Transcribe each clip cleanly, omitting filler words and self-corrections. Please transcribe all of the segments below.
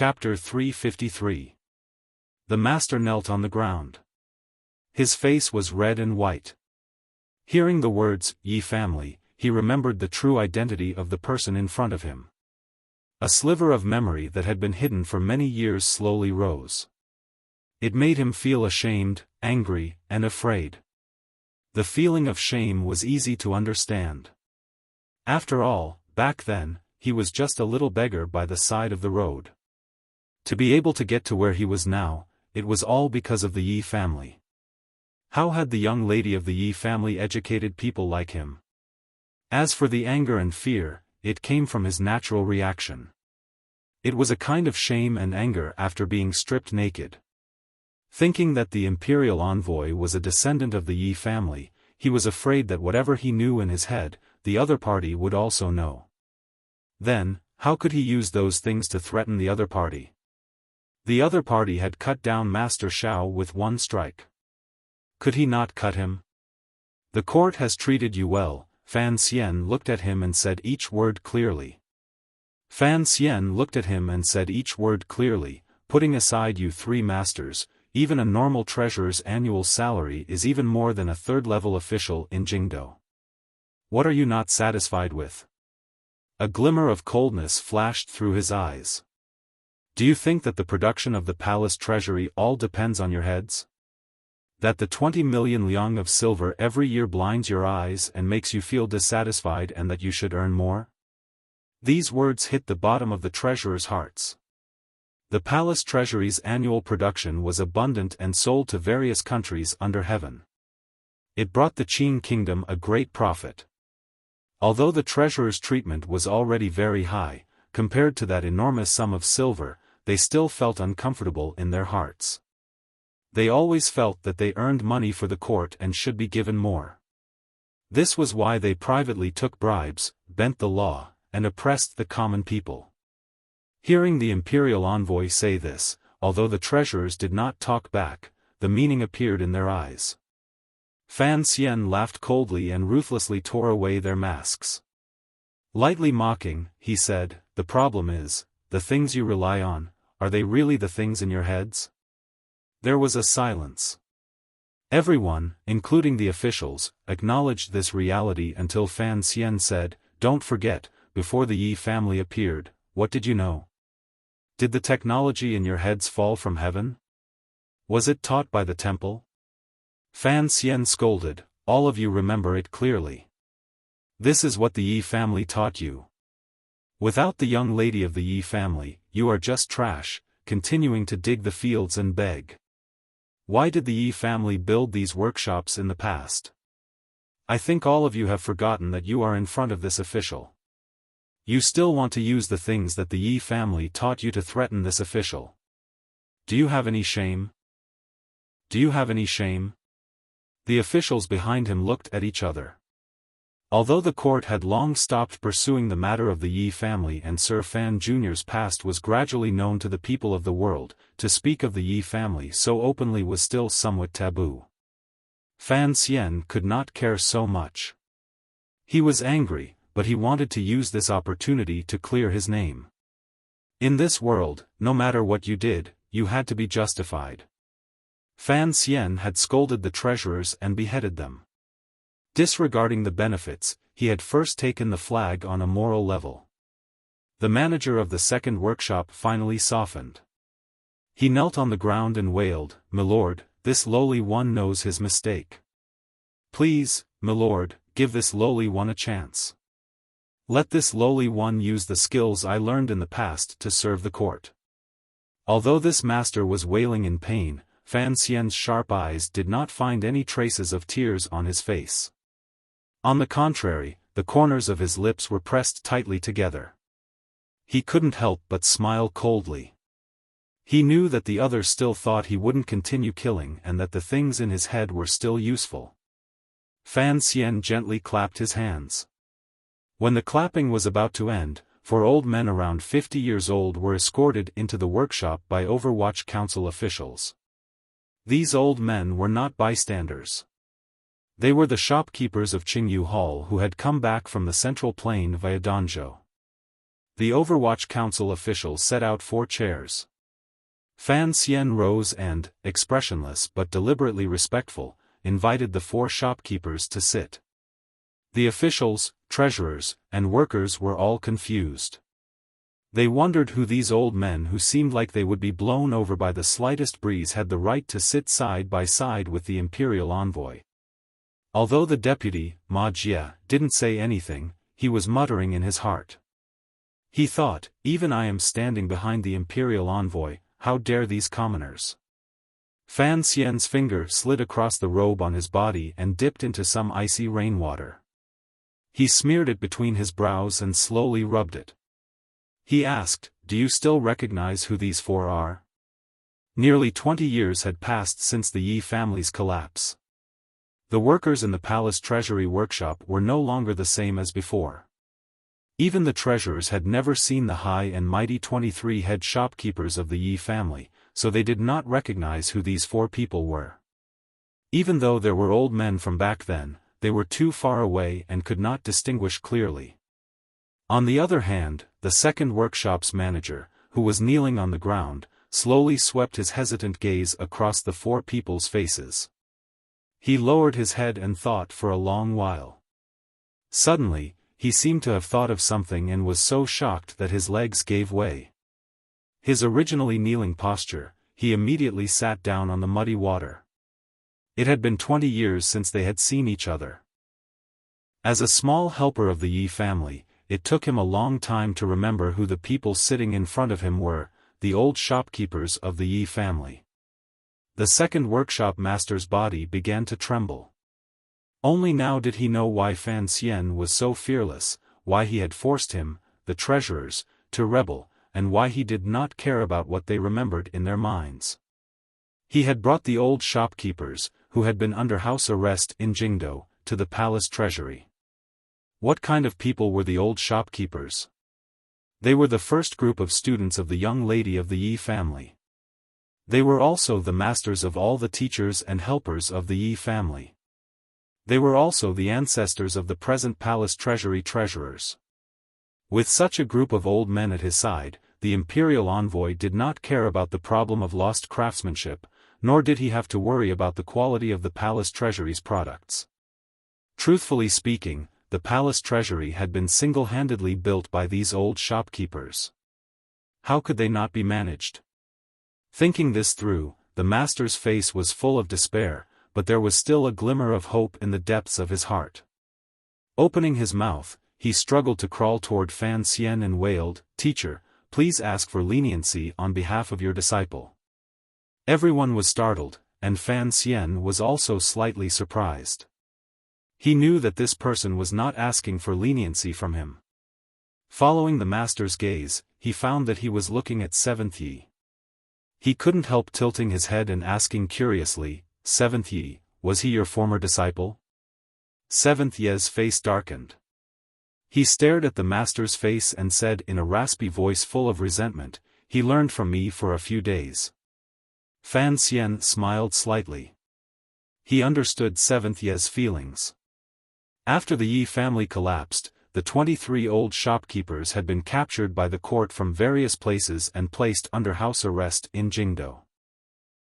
Chapter 353. The master knelt on the ground. His face was red and white. Hearing the words, "Ye family," he remembered the true identity of the person in front of him. A sliver of memory that had been hidden for many years slowly rose. It made him feel ashamed, angry, and afraid. The feeling of shame was easy to understand. After all, back then, he was just a little beggar by the side of the road. To be able to get to where he was now, it was all because of the Yi family. How had the young lady of the Yi family educated people like him? As for the anger and fear, it came from his natural reaction. It was a kind of shame and anger after being stripped naked. Thinking that the imperial envoy was a descendant of the Yi family, he was afraid that whatever he knew in his head, the other party would also know. Then, how could he use those things to threaten the other party? The other party had cut down Master Xiao with one strike. Could he not cut him? "The court has treated you well," Fan Xian looked at him and said each word clearly. Fan Xian looked at him and said each word clearly, "Putting aside you three masters, even a normal treasurer's annual salary is even more than a third-level official in Jingdo. What are you not satisfied with?" A glimmer of coldness flashed through his eyes. "Do you think that the production of the palace treasury all depends on your heads? That the 20 million liang of silver every year blinds your eyes and makes you feel dissatisfied and that you should earn more?" These words hit the bottom of the treasurer's hearts. The palace treasury's annual production was abundant and sold to various countries under heaven. It brought the Qing kingdom a great profit. Although the treasurer's treatment was already very high, compared to that enormous sum of silver, they still felt uncomfortable in their hearts. They always felt that they earned money for the court and should be given more. This was why they privately took bribes, bent the law, and oppressed the common people. Hearing the imperial envoy say this, although the treasurers did not talk back, the meaning appeared in their eyes. Fan Xian laughed coldly and ruthlessly tore away their masks. Lightly mocking, he said, "The problem is, the things you rely on, are they really the things in your heads?" There was a silence. Everyone, including the officials, acknowledged this reality until Fan Xian said, "Don't forget, before the Yi family appeared, what did you know? Did the technology in your heads fall from heaven? Was it taught by the temple?" Fan Xian scolded, "All of you remember it clearly. This is what the Yi family taught you. Without the young lady of the Yi family, you are just trash, continuing to dig the fields and beg. Why did the Yi family build these workshops in the past? I think all of you have forgotten that you are in front of this official. You still want to use the things that the Yi family taught you to threaten this official. Do you have any shame? Do you have any shame?" The officials behind him looked at each other. Although the court had long stopped pursuing the matter of the Yi family and Sir Fan Jr.'s past was gradually known to the people of the world, to speak of the Yi family so openly was still somewhat taboo. Fan Xian could not care so much. He was angry, but he wanted to use this opportunity to clear his name. In this world, no matter what you did, you had to be justified. Fan Xian had scolded the treasurers and beheaded them. Disregarding the benefits, he had first taken the flag on a moral level. The manager of the second workshop finally softened. He knelt on the ground and wailed, "Milord, this lowly one knows his mistake. Please, milord, give this lowly one a chance. Let this lowly one use the skills I learned in the past to serve the court." Although this master was wailing in pain, Fan Xian's sharp eyes did not find any traces of tears on his face. On the contrary, the corners of his lips were pressed tightly together. He couldn't help but smile coldly. He knew that the others still thought he wouldn't continue killing and that the things in his head were still useful. Fan Xian gently clapped his hands. When the clapping was about to end, 4 old men around 50 years old were escorted into the workshop by Overwatch Council officials. These old men were not bystanders. They were the shopkeepers of Qingyu Hall who had come back from the Central Plain via Danzhou. The Overwatch Council officials set out 4 chairs. Fan Xian rose and, expressionless but deliberately respectful, invited the 4 shopkeepers to sit. The officials, treasurers, and workers were all confused. They wondered who these old men who seemed like they would be blown over by the slightest breeze had the right to sit side by side with the imperial envoy. Although the deputy, Ma Jie, didn't say anything, he was muttering in his heart. He thought, even I am standing behind the imperial envoy, how dare these commoners? Fan Xian's finger slid across the robe on his body and dipped into some icy rainwater. He smeared it between his brows and slowly rubbed it. He asked, "Do you still recognize who these 4 are?" Nearly 20 years had passed since the Yi family's collapse. The workers in the palace treasury workshop were no longer the same as before. Even the treasurers had never seen the high and mighty 23 head shopkeepers of the Yi family, so they did not recognize who these 4 people were. Even though there were old men from back then, they were too far away and could not distinguish clearly. On the other hand, the second workshop's manager, who was kneeling on the ground, slowly swept his hesitant gaze across the 4 people's faces. He lowered his head and thought for a long while. Suddenly, he seemed to have thought of something and was so shocked that his legs gave way. His originally kneeling posture, he immediately sat down on the muddy water. It had been 20 years since they had seen each other. As a small helper of the Yi family, it took him a long time to remember who the people sitting in front of him were, the old shopkeepers of the Yi family. The second workshop master's body began to tremble. Only now did he know why Fan Xian was so fearless, why he had forced him, the treasurers, to rebel, and why he did not care about what they remembered in their minds. He had brought the old shopkeepers, who had been under house arrest in Jingdo, to the palace treasury. What kind of people were the old shopkeepers? They were the first group of students of the young lady of the Yi family. They were also the masters of all the teachers and helpers of the Yi family. They were also the ancestors of the present palace treasury treasurers. With such a group of old men at his side, the imperial envoy did not care about the problem of lost craftsmanship, nor did he have to worry about the quality of the palace treasury's products. Truthfully speaking, the palace treasury had been single-handedly built by these old shopkeepers. How could they not be managed? Thinking this through, the master's face was full of despair, but there was still a glimmer of hope in the depths of his heart. Opening his mouth, he struggled to crawl toward Fan Xian and wailed, "Teacher, please ask for leniency on behalf of your disciple." Everyone was startled, and Fan Xian was also slightly surprised. He knew that this person was not asking for leniency from him. Following the master's gaze, he found that he was looking at 7th Yi. He couldn't help tilting his head and asking curiously, "7th Yi, was he your former disciple?" 7th Yi's face darkened. He stared at the master's face and said in a raspy voice full of resentment, "He learned from me for a few days." Fan Xian smiled slightly. He understood 7th Yi's feelings. After the Yi family collapsed, the 23 old shopkeepers had been captured by the court from various places and placed under house arrest in Jingdo.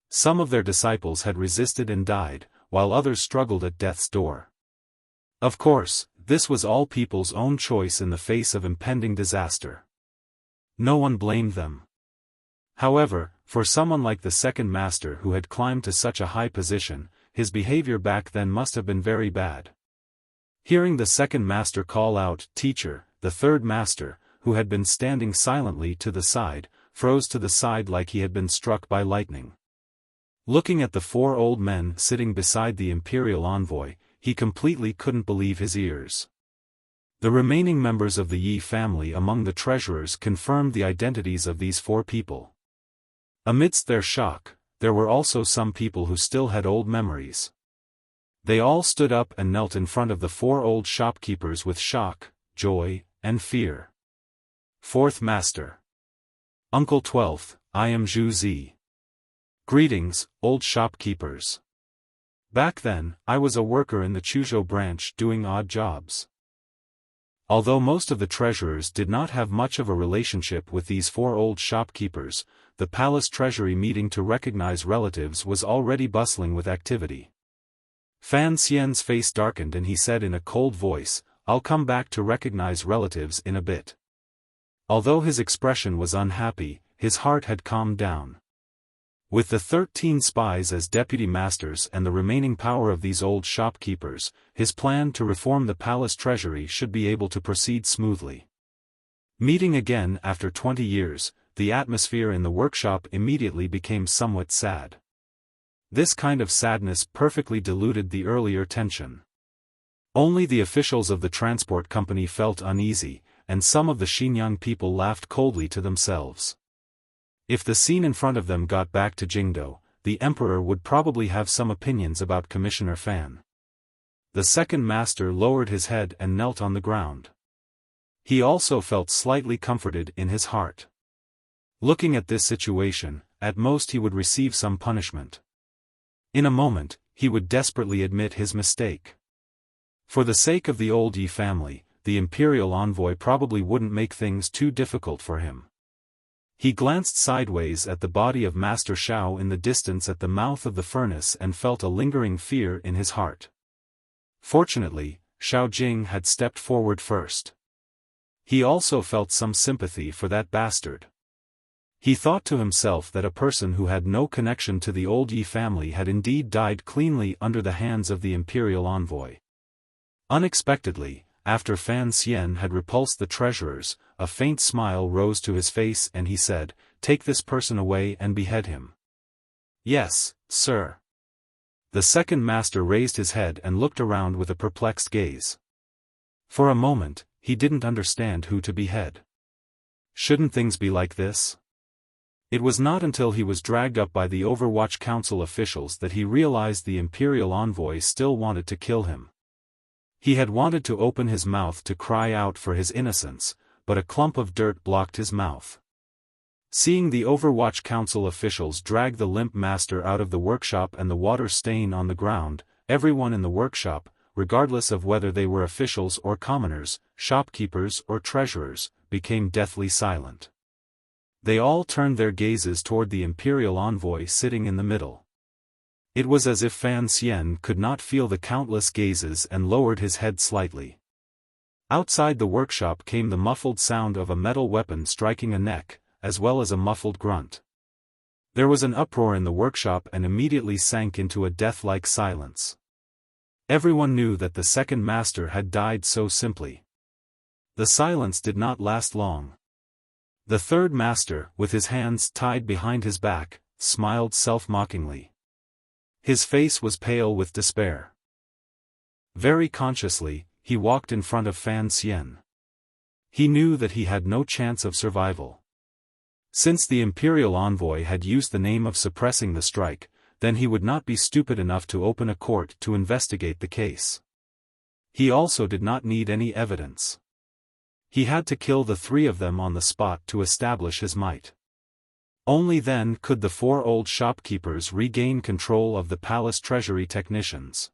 Some of their disciples had resisted and died, while others struggled at death's door. Of course, this was all people's own choice in the face of impending disaster. No one blamed them. However, for someone like the second master who had climbed to such a high position, his behavior back then must have been very bad. Hearing the second master call out, "Teacher," the third master, who had been standing silently to the side, froze to the side like he had been struck by lightning. Looking at the 4 old men sitting beside the imperial envoy, he completely couldn't believe his ears. The remaining members of the Yi family among the treasurers confirmed the identities of these 4 people. Amidst their shock, there were also some people who still had old memories. They all stood up and knelt in front of the 4 old shopkeepers with shock, joy, and fear. 4th Master. Uncle 12th, I am Zhu Zi. Greetings, old shopkeepers. Back then, I was a worker in the Chuzhou branch doing odd jobs. Although most of the treasurers did not have much of a relationship with these 4 old shopkeepers, the palace treasury meeting to recognize relatives was already bustling with activity. Fan Xian's face darkened and he said in a cold voice, "I'll come back to recognize relatives in a bit." Although his expression was unhappy, his heart had calmed down. With the 13 spies as deputy masters and the remaining power of these old shopkeepers, his plan to reform the palace treasury should be able to proceed smoothly. Meeting again after 20 years, the atmosphere in the workshop immediately became somewhat sad. This kind of sadness perfectly diluted the earlier tension. Only the officials of the transport company felt uneasy, and some of the Xinjiang people laughed coldly to themselves. If the scene in front of them got back to Jingdo, the emperor would probably have some opinions about Commissioner Fan. The second master lowered his head and knelt on the ground. He also felt slightly comforted in his heart. Looking at this situation, at most he would receive some punishment. In a moment, he would desperately admit his mistake. For the sake of the old Yi family, the imperial envoy probably wouldn't make things too difficult for him. He glanced sideways at the body of Master Xiao in the distance at the mouth of the furnace and felt a lingering fear in his heart. Fortunately, Xiao Jing had stepped forward first. He also felt some sympathy for that bastard. He thought to himself that a person who had no connection to the old Yi family had indeed died cleanly under the hands of the imperial envoy. Unexpectedly, after Fan Xian had repulsed the treasurers, a faint smile rose to his face and he said, "Take this person away and behead him." "Yes, sir." The second master raised his head and looked around with a perplexed gaze. For a moment, he didn't understand who to behead. Shouldn't things be like this? It was not until he was dragged up by the Overwatch Council officials that he realized the imperial envoy still wanted to kill him. He had wanted to open his mouth to cry out for his innocence, but a clump of dirt blocked his mouth. Seeing the Overwatch Council officials drag the limp master out of the workshop and the water stain on the ground, everyone in the workshop, regardless of whether they were officials or commoners, shopkeepers or treasurers, became deathly silent. They all turned their gazes toward the imperial envoy sitting in the middle. It was as if Fan Xian could not feel the countless gazes and lowered his head slightly. Outside the workshop came the muffled sound of a metal weapon striking a neck, as well as a muffled grunt. There was an uproar in the workshop and immediately sank into a death-like silence. Everyone knew that the second master had died so simply. The silence did not last long. The third master, with his hands tied behind his back, smiled self-mockingly. His face was pale with despair. Very consciously, he walked in front of Fan Xian. He knew that he had no chance of survival. Since the imperial envoy had used the name of suppressing the strike, then he would not be stupid enough to open a court to investigate the case. He also did not need any evidence. He had to kill the 3 of them on the spot to establish his might. Only then could the 4 old shopkeepers regain control of the palace treasury technicians.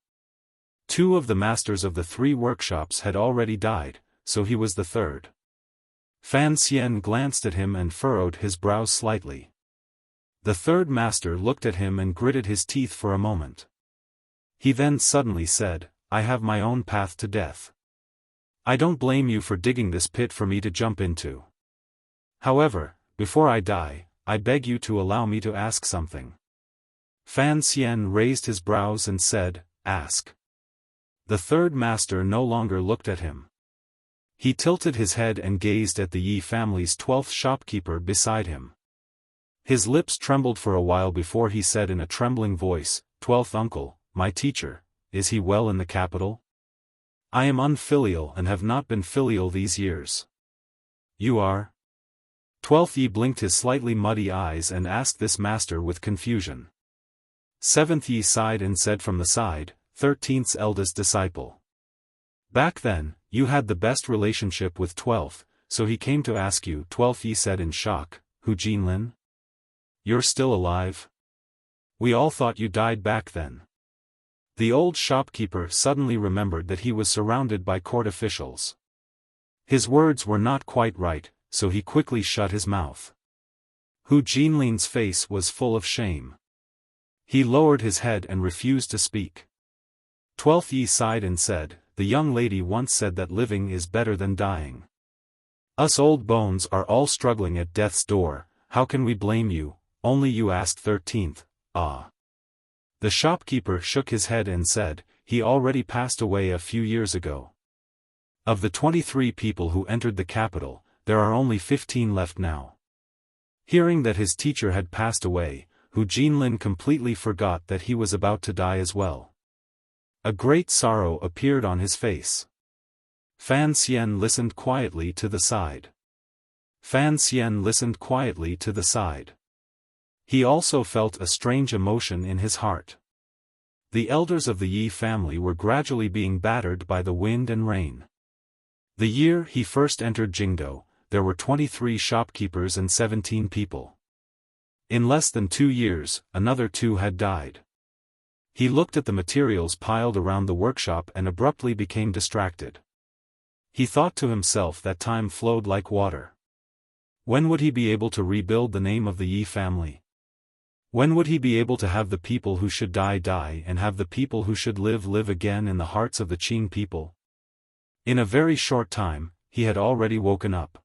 2 of the masters of the 3 workshops had already died, so he was the third. Fan Xian glanced at him and furrowed his brows slightly. The third master looked at him and gritted his teeth for a moment. He then suddenly said, "I have my own path to death. I don't blame you for digging this pit for me to jump into. However, before I die, I beg you to allow me to ask something." Fan Xian raised his brows and said, "Ask." The third master no longer looked at him. He tilted his head and gazed at the Yi family's 12th shopkeeper beside him. His lips trembled for a while before he said in a trembling voice, "12th uncle, my teacher, is he well in the capital? I am unfilial and have not been filial these years." "You are?" 12th Yi blinked his slightly muddy eyes and asked this master with confusion. 7th Yi sighed and said from the side, 13th's eldest disciple. "Back then, you had the best relationship with 12th, so he came to ask you," 12th Yi said in shock, "Hu Jinlin? You're still alive? We all thought you died back then." The old shopkeeper suddenly remembered that he was surrounded by court officials. His words were not quite right, so he quickly shut his mouth. Hu Jinlin's face was full of shame. He lowered his head and refused to speak. 12th Yi sighed and said, "The young lady once said that living is better than dying. Us old bones are all struggling at death's door, how can we blame you, only you asked 13th, ah." The shopkeeper shook his head and said, "He already passed away a few years ago. Of the 23 people who entered the capital, there are only 15 left now." Hearing that his teacher had passed away, Hu Jinlin completely forgot that he was about to die as well. A great sorrow appeared on his face. Fan Xian listened quietly to the side. He also felt a strange emotion in his heart. The elders of the Yi family were gradually being battered by the wind and rain. The year he first entered Jingdo, there were 23 shopkeepers and 17 people. In less than 2 years, another 2 had died. He looked at the materials piled around the workshop and abruptly became distracted. He thought to himself that time flowed like water. When would he be able to rebuild the name of the Yi family? When would he be able to have the people who should die die and have the people who should live again in the hearts of the Qing people? In a very short time, he had already woken up.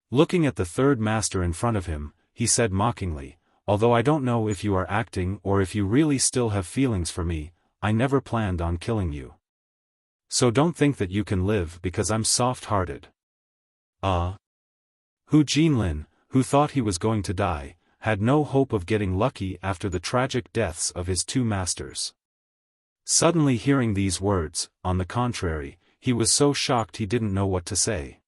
Looking at the third master in front of him, he said mockingly, "Although I don't know if you are acting or if you really still have feelings for me, I never planned on killing you. So don't think that you can live because I'm soft-hearted." Hu Jinlin, who thought he was going to die, had no hope of getting lucky after the tragic deaths of his 2 masters. Suddenly hearing these words, on the contrary, he was so shocked he didn't know what to say.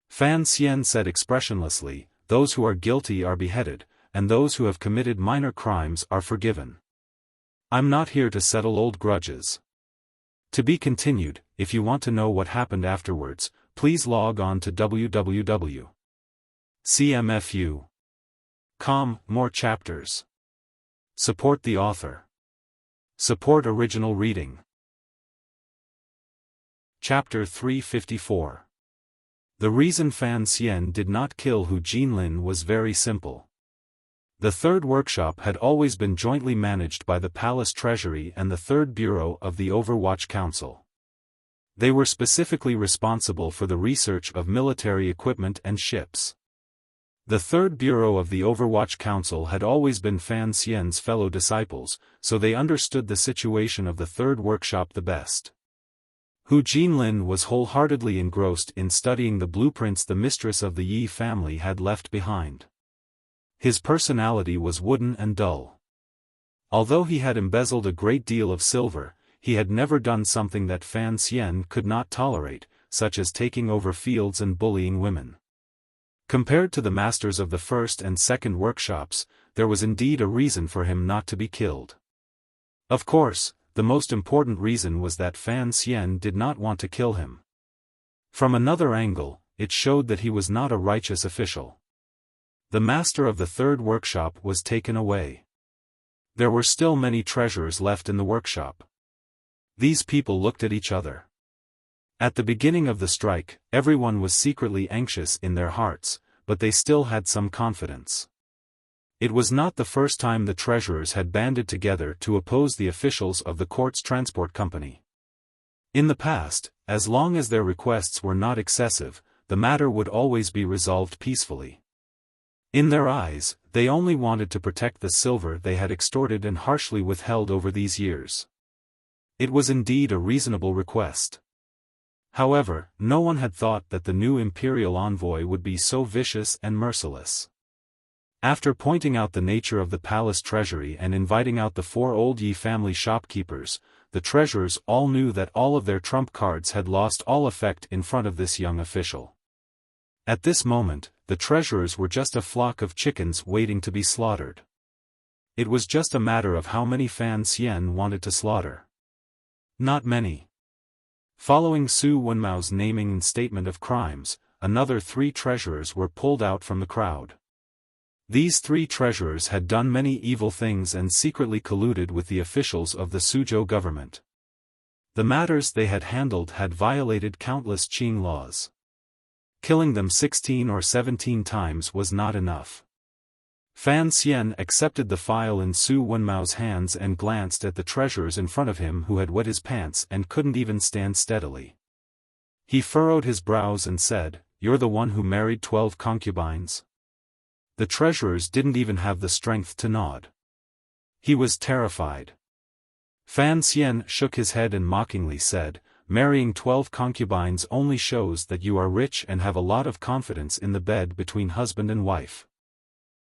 Fan Xian said expressionlessly, "Those who are guilty are beheaded, and those who have committed minor crimes are forgiven. I'm not here to settle old grudges." To be continued. If you want to know what happened afterwards, please log on to www.cmfu.com. More chapters. Support the author. Support original reading. Chapter 354. The reason Fan Xian did not kill Hu Jinlin was very simple. The third workshop had always been jointly managed by the Palace Treasury and the Third Bureau of the Overwatch Council. They were specifically responsible for the research of military equipment and ships. The Third Bureau of the Overwatch Council had always been Fan Xian's fellow disciples, so they understood the situation of the third workshop the best. Hu Jinlin was wholeheartedly engrossed in studying the blueprints the mistress of the Yi family had left behind. His personality was wooden and dull. Although he had embezzled a great deal of silver, he had never done something that Fan Xian could not tolerate, such as taking over fields and bullying women. Compared to the masters of the first and second workshops, there was indeed a reason for him not to be killed. Of course, the most important reason was that Fan Xian did not want to kill him. From another angle, it showed that he was not a righteous official. The master of the third workshop was taken away. There were still many treasurers left in the workshop. These people looked at each other. At the beginning of the strike, everyone was secretly anxious in their hearts, but they still had some confidence. It was not the first time the treasurers had banded together to oppose the officials of the court's transport company. In the past, as long as their requests were not excessive, the matter would always be resolved peacefully. In their eyes, they only wanted to protect the silver they had extorted and harshly withheld over these years. It was indeed a reasonable request. However, no one had thought that the new imperial envoy would be so vicious and merciless. After pointing out the nature of the palace treasury and inviting out the 4 old Yi family shopkeepers, the treasurers all knew that all of their trump cards had lost all effect in front of this young official. At this moment, the treasurers were just a flock of chickens waiting to be slaughtered. It was just a matter of how many Fan Xian wanted to slaughter. Not many. Following Su Wenmao's naming and statement of crimes, another 3 treasurers were pulled out from the crowd. These 3 treasurers had done many evil things and secretly colluded with the officials of the Suzhou government. The matters they had handled had violated countless Qing laws. Killing them 16 or 17 times was not enough. Fan Xian accepted the file in Su Wenmao's hands and glanced at the treasurers in front of him who had wet his pants and couldn't even stand steadily. He furrowed his brows and said, "You're the one who married 12 concubines?" The treasurers didn't even have the strength to nod. He was terrified. Fan Xian shook his head and mockingly said, "Marrying 12 concubines only shows that you are rich and have a lot of confidence in the bed between husband and wife.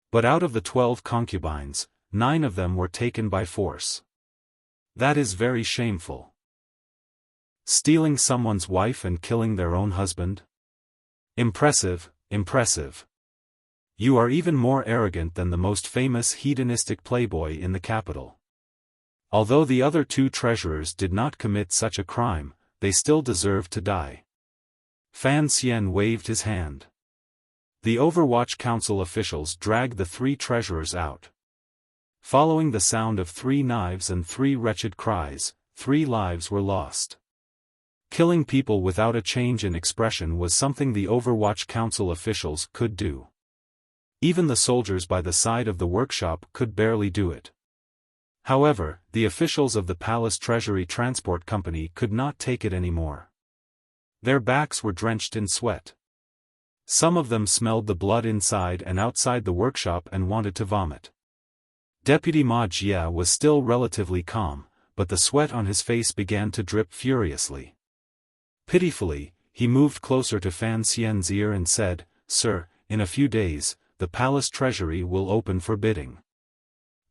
But out of the 12 concubines, 9 of them were taken by force. That is very shameful. Stealing someone's wife and killing their own husband? Impressive, impressive. You are even more arrogant than the most famous hedonistic playboy in the capital." Although the other 2 treasurers did not commit such a crime, they still deserved to die. Fan Xian waved his hand. The Overwatch Council officials dragged the 3 treasurers out. Following the sound of 3 knives and 3 wretched cries, 3 lives were lost. Killing people without a change in expression was something the Overwatch Council officials could do. Even the soldiers by the side of the workshop could barely do it. However, the officials of the Palace Treasury Transport Company could not take it anymore. Their backs were drenched in sweat. Some of them smelled the blood inside and outside the workshop and wanted to vomit. Deputy Ma Jia was still relatively calm, but the sweat on his face began to drip furiously. Pitifully, he moved closer to Fan Xian's ear and said, "Sir, in a few days, the palace treasury will open for bidding.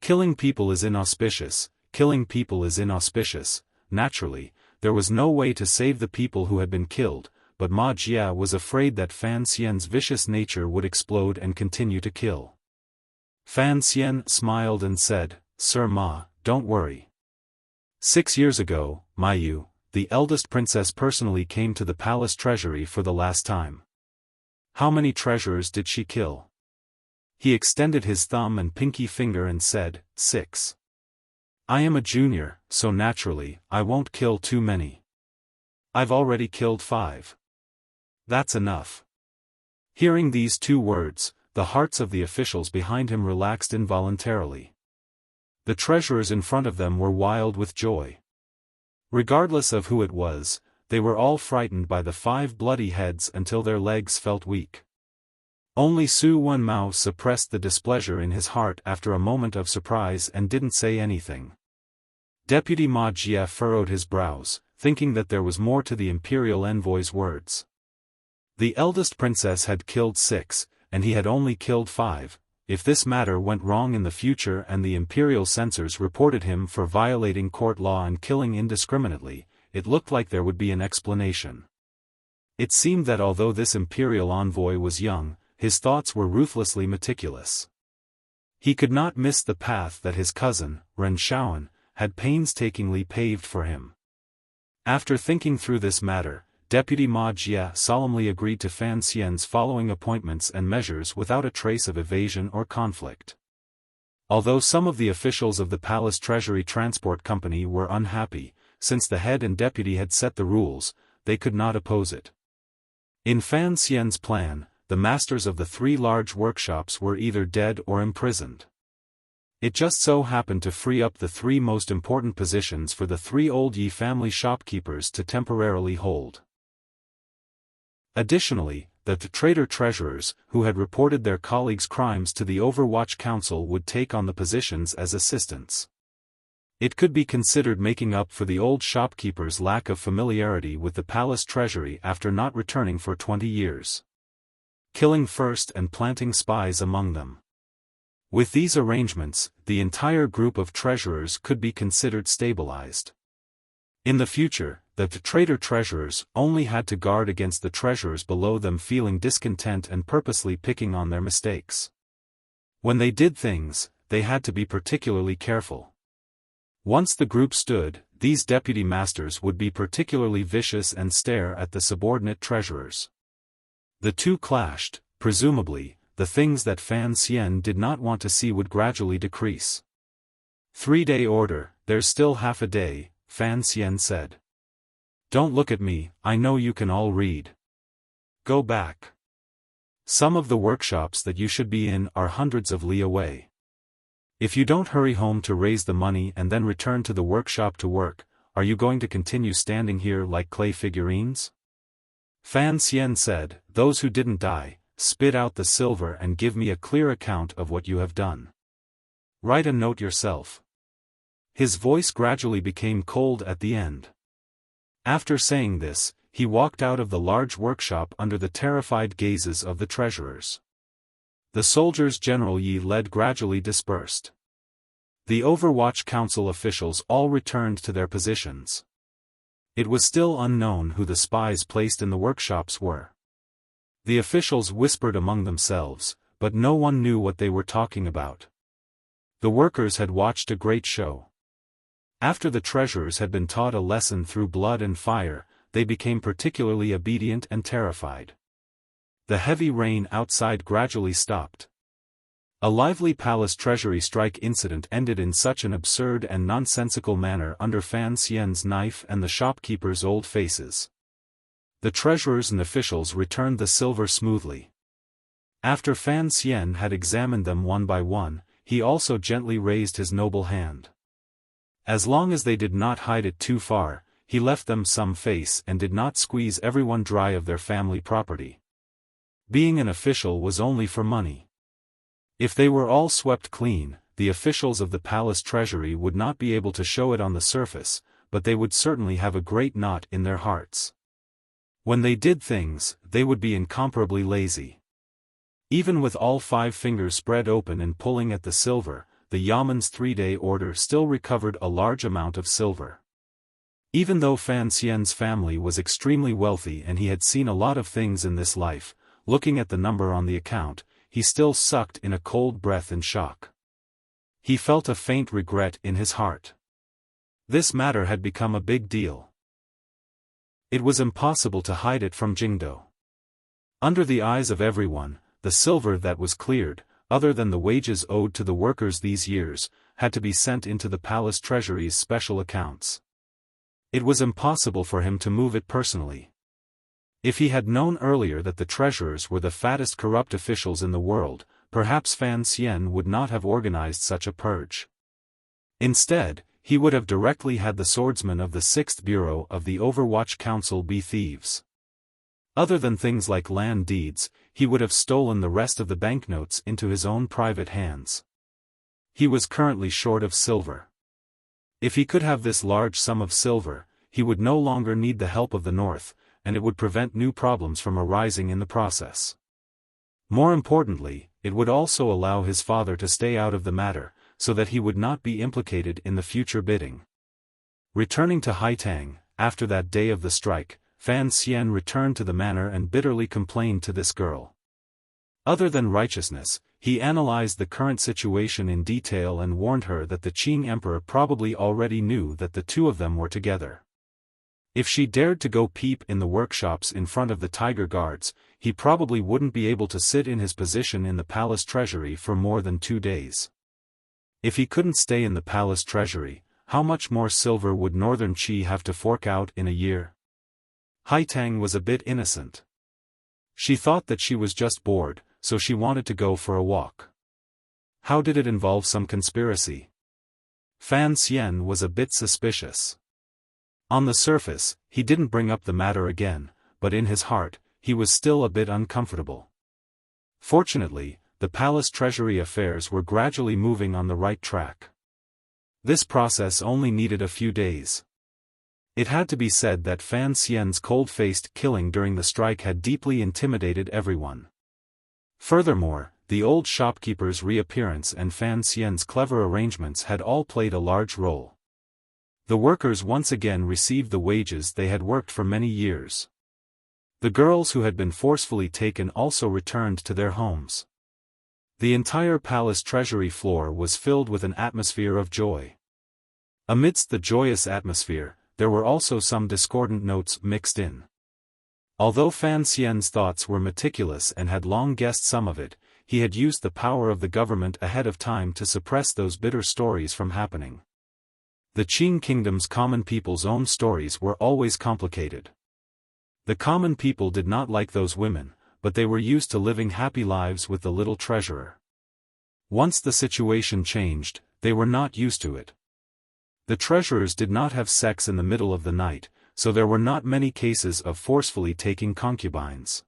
Killing people is inauspicious, killing people is inauspicious." Naturally, there was no way to save the people who had been killed, but Ma Jia was afraid that Fan Xian's vicious nature would explode and continue to kill. Fan Xian smiled and said, "Sir Ma, don't worry. 6 years ago, Mayu, the eldest princess personally came to the palace treasury for the last time. How many treasurers did she kill?" He extended his thumb and pinky finger and said, 6. "I am a junior, so naturally, I won't kill too many. I've already killed 5. That's enough." Hearing these 2 words, the hearts of the officials behind him relaxed involuntarily. The treasurers in front of them were wild with joy. Regardless of who it was, they were all frightened by the 5 bloody heads until their legs felt weak. Only Su Wenmao suppressed the displeasure in his heart after a moment of surprise and didn't say anything. Deputy Ma Jia furrowed his brows, thinking that there was more to the imperial envoy's words. The eldest princess had killed 6, and he had only killed 5. If this matter went wrong in the future and the imperial censors reported him for violating court law and killing indiscriminately, it looked like there would be an explanation. It seemed that although this imperial envoy was young, his thoughts were ruthlessly meticulous. He could not miss the path that his cousin, Ren Xiaofan, had painstakingly paved for him. After thinking through this matter, Deputy Ma Jia solemnly agreed to Fan Xian's following appointments and measures without a trace of evasion or conflict. Although some of the officials of the Palace Treasury Transport Company were unhappy, since the head and deputy had set the rules, they could not oppose it. In Fan Xian's plan, the masters of the 3 large workshops were either dead or imprisoned. It just so happened to free up the 3 most important positions for the 3 old Yi family shopkeepers to temporarily hold. Additionally, the traitor treasurers, who had reported their colleagues' crimes to the Overwatch Council, would take on the positions as assistants. It could be considered making up for the old shopkeepers' lack of familiarity with the palace treasury after not returning for 20 years. Killing first and planting spies among them. With these arrangements, the entire group of treasurers could be considered stabilized. In the future, the traitor treasurers only had to guard against the treasurers below them feeling discontent and purposely picking on their mistakes. When they did things, they had to be particularly careful. Once the group stood, these deputy masters would be particularly vicious and stare at the subordinate treasurers. The 2 clashed. Presumably, the things that Fan Xian did not want to see would gradually decrease. 3-day order, there's still half a day, Fan Xian said. Don't look at me, I know you can all read. Go back. Some of the workshops that you should be in are hundreds of li away. If you don't hurry home to raise the money and then return to the workshop to work, are you going to continue standing here like clay figurines? Fan Xian said, those who didn't die, spit out the silver and give me a clear account of what you have done. Write a note yourself. His voice gradually became cold at the end. After saying this, he walked out of the large workshop under the terrified gazes of the treasurers. The soldiers General Yi led gradually dispersed. The Overwatch Council officials all returned to their positions. It was still unknown who the spies placed in the workshops were. The officials whispered among themselves, but no one knew what they were talking about. The workers had watched a great show. After the treasurers had been taught a lesson through blood and fire, they became particularly obedient and terrified. The heavy rain outside gradually stopped. A lively palace treasury strike incident ended in such an absurd and nonsensical manner under Fan Xian's knife and the shopkeepers' old faces. The treasurers and officials returned the silver smoothly. After Fan Xian had examined them one by one, he also gently raised his noble hand. As long as they did not hide it too far, he left them some face and did not squeeze everyone dry of their family property. Being an official was only for money. If they were all swept clean, the officials of the palace treasury would not be able to show it on the surface, but they would certainly have a great knot in their hearts. When they did things, they would be incomparably lazy. Even with all 5 fingers spread open and pulling at the silver, the Yaman's 3-day order still recovered a large amount of silver. Even though Fan Xian's family was extremely wealthy and he had seen a lot of things in this life, looking at the number on the account, he still sucked in a cold breath in shock. He felt a faint regret in his heart. This matter had become a big deal. It was impossible to hide it from Jingdo. Under the eyes of everyone, the silver that was cleared, other than the wages owed to the workers these years, had to be sent into the palace treasury's special accounts. It was impossible for him to move it personally. If he had known earlier that the treasurers were the fattest corrupt officials in the world, perhaps Fan Xian would not have organized such a purge. Instead, he would have directly had the swordsmen of the 6th Bureau of the Overwatch Council be thieves. Other than things like land deeds, he would have stolen the rest of the banknotes into his own private hands. He was currently short of silver. If he could have this large sum of silver, he would no longer need the help of the North, and it would prevent new problems from arising in the process. More importantly, it would also allow his father to stay out of the matter, so that he would not be implicated in the future bidding. Returning to Haitang, after that day of the strike, Fan Xian returned to the manor and bitterly complained to this girl. Other than righteousness, he analyzed the current situation in detail and warned her that the Qing emperor probably already knew that the two of them were together. If she dared to go peep in the workshops in front of the tiger guards, he probably wouldn't be able to sit in his position in the palace treasury for more than 2 days. If he couldn't stay in the palace treasury, how much more silver would Northern Qi have to fork out in a year? Haitang was a bit innocent. She thought that she was just bored, so she wanted to go for a walk. How did it involve some conspiracy? Fan Xian was a bit suspicious. On the surface, he didn't bring up the matter again, but in his heart, he was still a bit uncomfortable. Fortunately, the palace treasury affairs were gradually moving on the right track. This process only needed a few days. It had to be said that Fan Xian's cold-faced killing during the strike had deeply intimidated everyone. Furthermore, the old shopkeeper's reappearance and Fan Xian's clever arrangements had all played a large role. The workers once again received the wages they had worked for many years. The girls who had been forcefully taken also returned to their homes. The entire palace treasury floor was filled with an atmosphere of joy. Amidst the joyous atmosphere, there were also some discordant notes mixed in. Although Fan Xian's thoughts were meticulous and had long guessed some of it, he had used the power of the government ahead of time to suppress those bitter stories from happening. The Qing kingdom's common people's own stories were always complicated. The common people did not like those women, but they were used to living happy lives with the little treasurer. Once the situation changed, they were not used to it. The treasurers did not have sex in the middle of the night, so there were not many cases of forcefully taking concubines.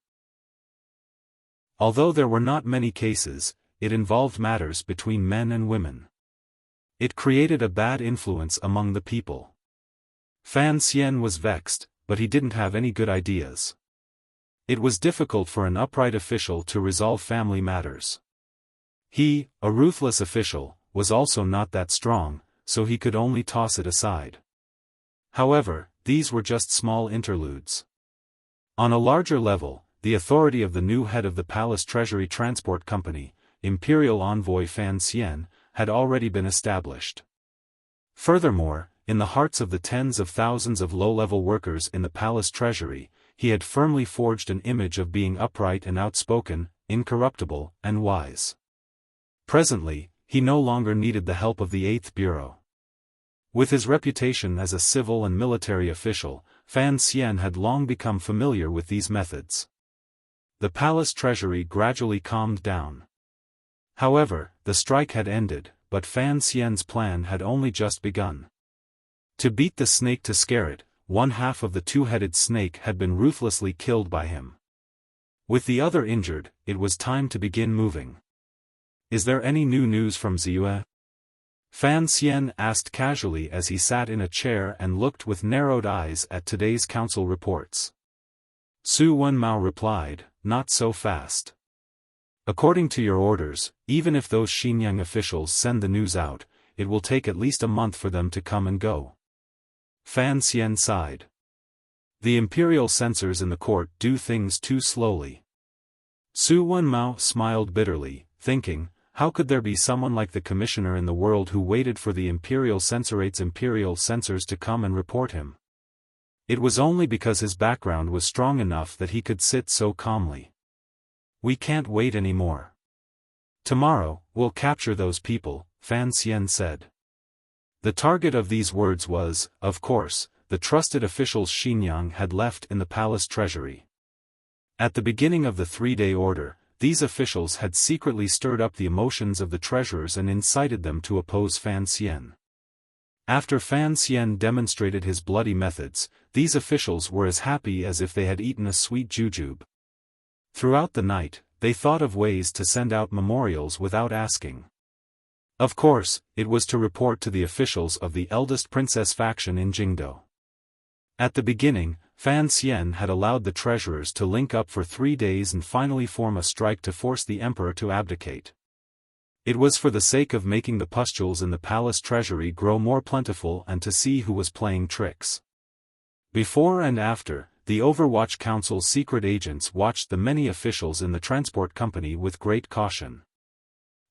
Although there were not many cases, it involved matters between men and women. It created a bad influence among the people. Fan Xian was vexed, but he didn't have any good ideas. It was difficult for an upright official to resolve family matters. He, a ruthless official, was also not that strong, so he could only toss it aside. However, these were just small interludes. On a larger level, the authority of the new head of the Palace Treasury Transport Company, Imperial Envoy Fan Xian, had already been established. Furthermore, in the hearts of the tens of thousands of low-level workers in the Palace Treasury, he had firmly forged an image of being upright and outspoken, incorruptible, and wise. Presently, he no longer needed the help of the Eighth Bureau. With his reputation as a civil and military official, Fan Xian had long become familiar with these methods. The Palace Treasury gradually calmed down. However, the strike had ended, but Fan Xian's plan had only just begun. To beat the snake to scare it, one half of the two-headed snake had been ruthlessly killed by him. With the other injured, it was time to begin moving. "Is there any new news from Ziyue?" Fan Xian asked casually as he sat in a chair and looked with narrowed eyes at today's council reports. Su Wenmao replied, "Not so fast. According to your orders, even if those Xinjiang officials send the news out, it will take at least a month for them to come and go." Fan Xian sighed. The imperial censors in the court do things too slowly. Su Wenmao smiled bitterly, thinking, how could there be someone like the commissioner in the world who waited for the imperial censorate's imperial censors to come and report him? It was only because his background was strong enough that he could sit so calmly. "We can't wait anymore. Tomorrow, we'll capture those people," Fan Xian said. The target of these words was, of course, the trusted officials Xinjiang had left in the palace treasury. At the beginning of the 3-day order, these officials had secretly stirred up the emotions of the treasurers and incited them to oppose Fan Xian. After Fan Xian demonstrated his bloody methods, these officials were as happy as if they had eaten a sweet jujube. Throughout the night, they thought of ways to send out memorials without asking. Of course, it was to report to the officials of the eldest princess faction in Jingdo. At the beginning, Fan Xian had allowed the treasurers to link up for 3 days and finally form a strike to force the emperor to abdicate. It was for the sake of making the pustules in the palace treasury grow more plentiful and to see who was playing tricks. Before and after, the Overwatch Council's secret agents watched the many officials in the transport company with great caution.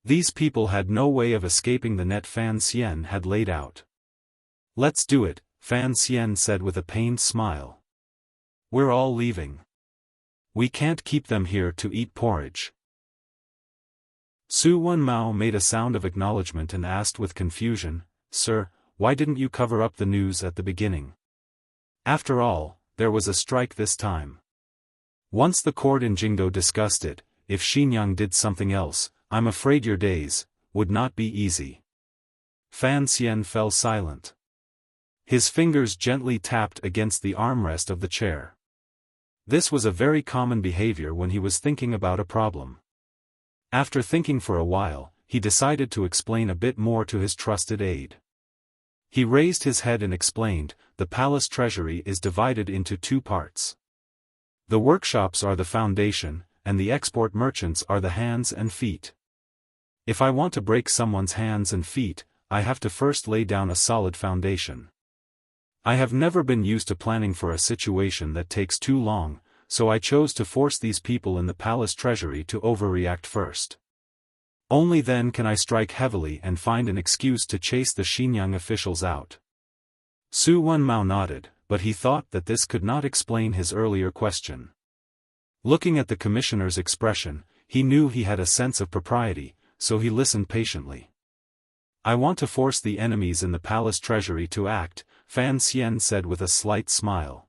These people had no way of escaping the net Fan Xian had laid out. "Let's do it," Fan Xian said with a pained smile. "We're all leaving. We can't keep them here to eat porridge." Su Wenmao made a sound of acknowledgement and asked with confusion, "Sir, why didn't you cover up the news at the beginning? After all, there was a strike this time. Once the court in Jingdo discussed it, if Xinjiang did something else, I'm afraid your days would not be easy." Fan Xian fell silent. His fingers gently tapped against the armrest of the chair. This was a very common behavior when he was thinking about a problem. After thinking for a while, he decided to explain a bit more to his trusted aide. He raised his head and explained, "The palace treasury is divided into 2 parts. The workshops are the foundation, and the export merchants are the hands and feet. If I want to break someone's hands and feet, I have to first lay down a solid foundation. I have never been used to planning for a situation that takes too long, so I chose to force these people in the palace treasury to overreact first. Only then can I strike heavily and find an excuse to chase the Xinjiang officials out." Su Wenmao nodded, but he thought that this could not explain his earlier question. Looking at the commissioner's expression, he knew he had a sense of propriety, so he listened patiently. I want to force the enemies in the palace treasury to act, Fan Xian said with a slight smile.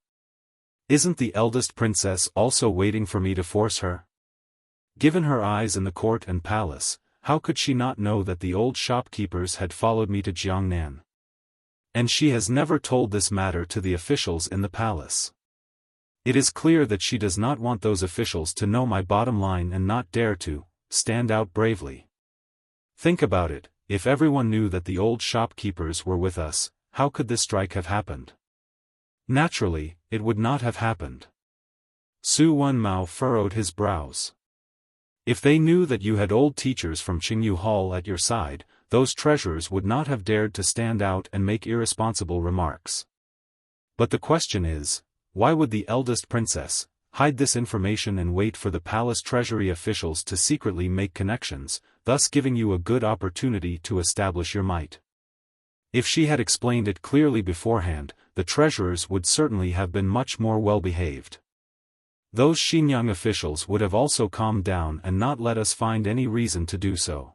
Isn't the eldest princess also waiting for me to force her? Given her eyes in the court and palace, how could she not know that the old shopkeepers had followed me to Jiangnan? And she has never told this matter to the officials in the palace. It is clear that she does not want those officials to know my bottom line and not dare to stand out bravely. Think about it, if everyone knew that the old shopkeepers were with us, how could this strike have happened? Naturally, it would not have happened. Su Wenmao furrowed his brows. If they knew that you had old teachers from Qingyu Hall at your side, those treasurers would not have dared to stand out and make irresponsible remarks. But the question is, why would the eldest princess hide this information and wait for the palace treasury officials to secretly make connections, thus giving you a good opportunity to establish your might? If she had explained it clearly beforehand, the treasurers would certainly have been much more well-behaved. Those Xinjiang officials would have also calmed down and not let us find any reason to do so.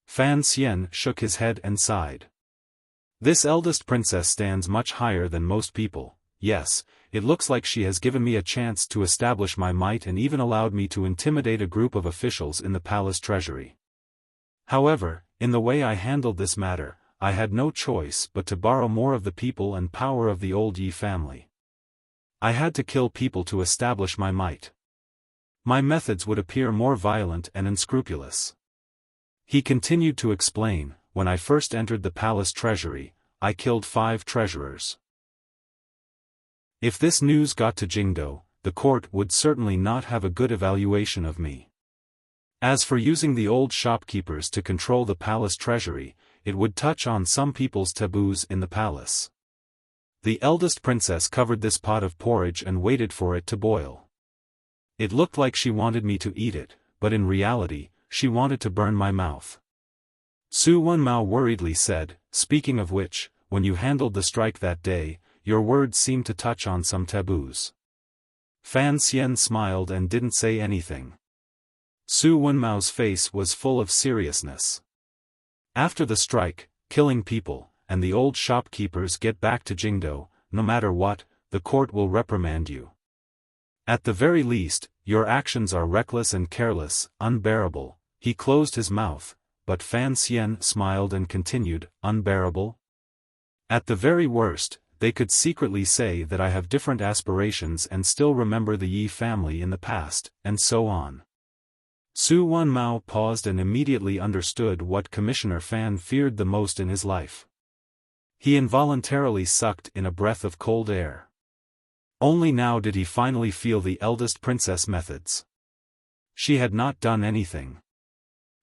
Fan Xian shook his head and sighed. This eldest princess stands much higher than most people. Yes, it looks like she has given me a chance to establish my might and even allowed me to intimidate a group of officials in the palace treasury. However, in the way I handled this matter, I had no choice but to borrow more of the people and power of the old Yi family. I had to kill people to establish my might. My methods would appear more violent and unscrupulous. He continued to explain, when I first entered the palace treasury, I killed 5 treasurers. If this news got to Jingdo, the court would certainly not have a good evaluation of me. As for using the old shopkeepers to control the palace treasury, it would touch on some people's taboos in the palace. The eldest princess covered this pot of porridge and waited for it to boil. It looked like she wanted me to eat it, but in reality, she wanted to burn my mouth. Su Wenmao worriedly said, speaking of which, when you handled the strike that day, your words seemed to touch on some taboos. Fan Xian smiled and didn't say anything. Su Wenmao's face was full of seriousness. After the strike, killing people, and the old shopkeepers get back to Jingdo, no matter what, the court will reprimand you. At the very least, your actions are reckless and careless, unbearable. He closed his mouth, but Fan Xian smiled and continued, unbearable? At the very worst, they could secretly say that I have different aspirations and still remember the Yi family in the past, and so on. Su Wenmao paused and immediately understood what Commissioner Fan feared the most in his life. He involuntarily sucked in a breath of cold air. Only now did he finally feel the eldest princess' methods. She had not done anything.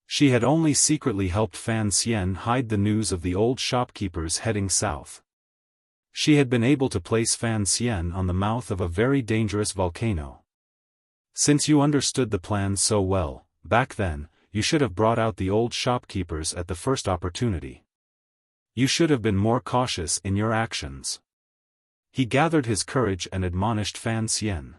She had only secretly helped Fan Xian hide the news of the old shopkeepers heading south. She had been able to place Fan Xian on the mouth of a very dangerous volcano. Since you understood the plan so well, back then, you should have brought out the old shopkeepers at the first opportunity. You should have been more cautious in your actions. He gathered his courage and admonished Fan Xian.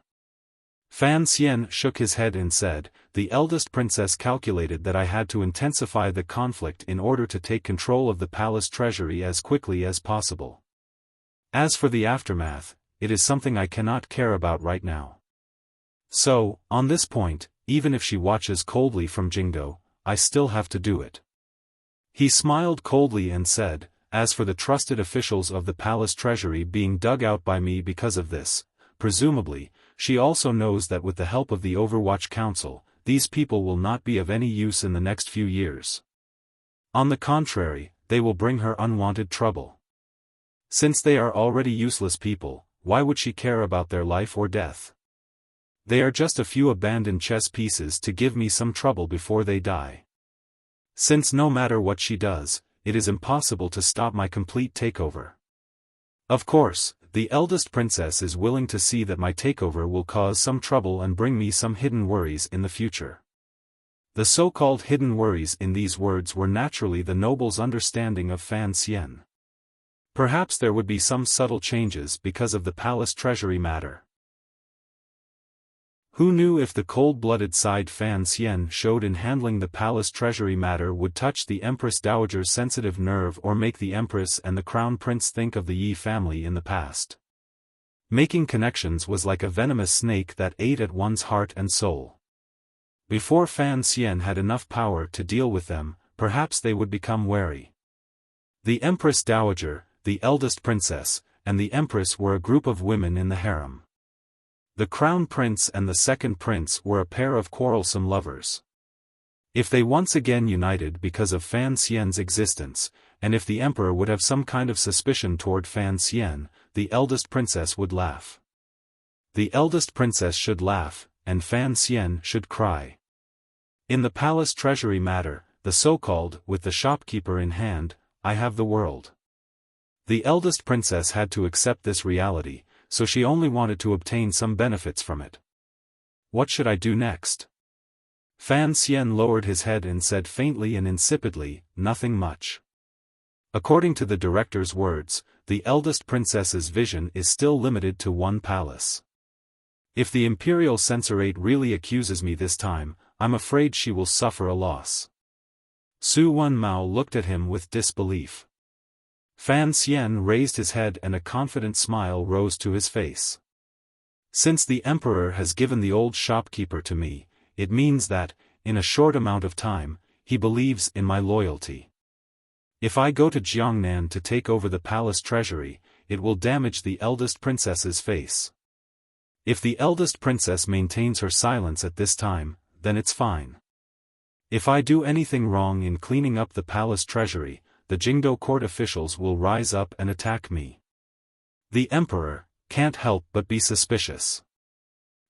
Fan Xian shook his head and said, the eldest princess calculated that I had to intensify the conflict in order to take control of the palace treasury as quickly as possible. As for the aftermath, it is something I cannot care about right now. So, on this point, even if she watches coldly from Jingdo, I still have to do it. He smiled coldly and said, as for the trusted officials of the palace treasury being dug out by me because of this, presumably, she also knows that with the help of the Overwatch Council, these people will not be of any use in the next few years. On the contrary, they will bring her unwanted trouble. Since they are already useless people, why would she care about their life or death? They are just a few abandoned chess pieces to give me some trouble before they die. Since no matter what she does, it is impossible to stop my complete takeover. Of course, the eldest princess is willing to see that my takeover will cause some trouble and bring me some hidden worries in the future. The so-called hidden worries in these words were naturally the noble's understanding of Fan Xian. Perhaps there would be some subtle changes because of the palace treasury matter. Who knew if the cold-blooded side Fan Xian showed in handling the palace treasury matter would touch the Empress Dowager's sensitive nerve or make the Empress and the Crown Prince think of the Yi family in the past. Making connections was like a venomous snake that ate at one's heart and soul. Before Fan Xian had enough power to deal with them, perhaps they would become wary. The Empress Dowager, the eldest princess, and the Empress were a group of women in the harem. The Crown Prince and the second prince were a pair of quarrelsome lovers. If they once again united because of Fan Xian's existence, and if the emperor would have some kind of suspicion toward Fan Xian, the eldest princess would laugh. The eldest princess should laugh, and Fan Xian should cry. In the palace treasury matter, the so-called, with the shopkeeper in hand, I have the world. The eldest princess had to accept this reality, so she only wanted to obtain some benefits from it. What should I do next? Fan Xian lowered his head and said faintly and insipidly, nothing much. According to the director's words, the eldest princess's vision is still limited to one palace. If the imperial censorate really accuses me this time, I'm afraid she will suffer a loss. Su Wenmao looked at him with disbelief. Fan Xian raised his head and a confident smile rose to his face. Since the emperor has given the old shopkeeper to me, it means that, in a short amount of time, he believes in my loyalty. If I go to Jiangnan to take over the palace treasury, it will damage the eldest princess's face. If the eldest princess maintains her silence at this time, then it's fine. If I do anything wrong in cleaning up the palace treasury, the Jingdo court officials will rise up and attack me. The emperor can't help but be suspicious.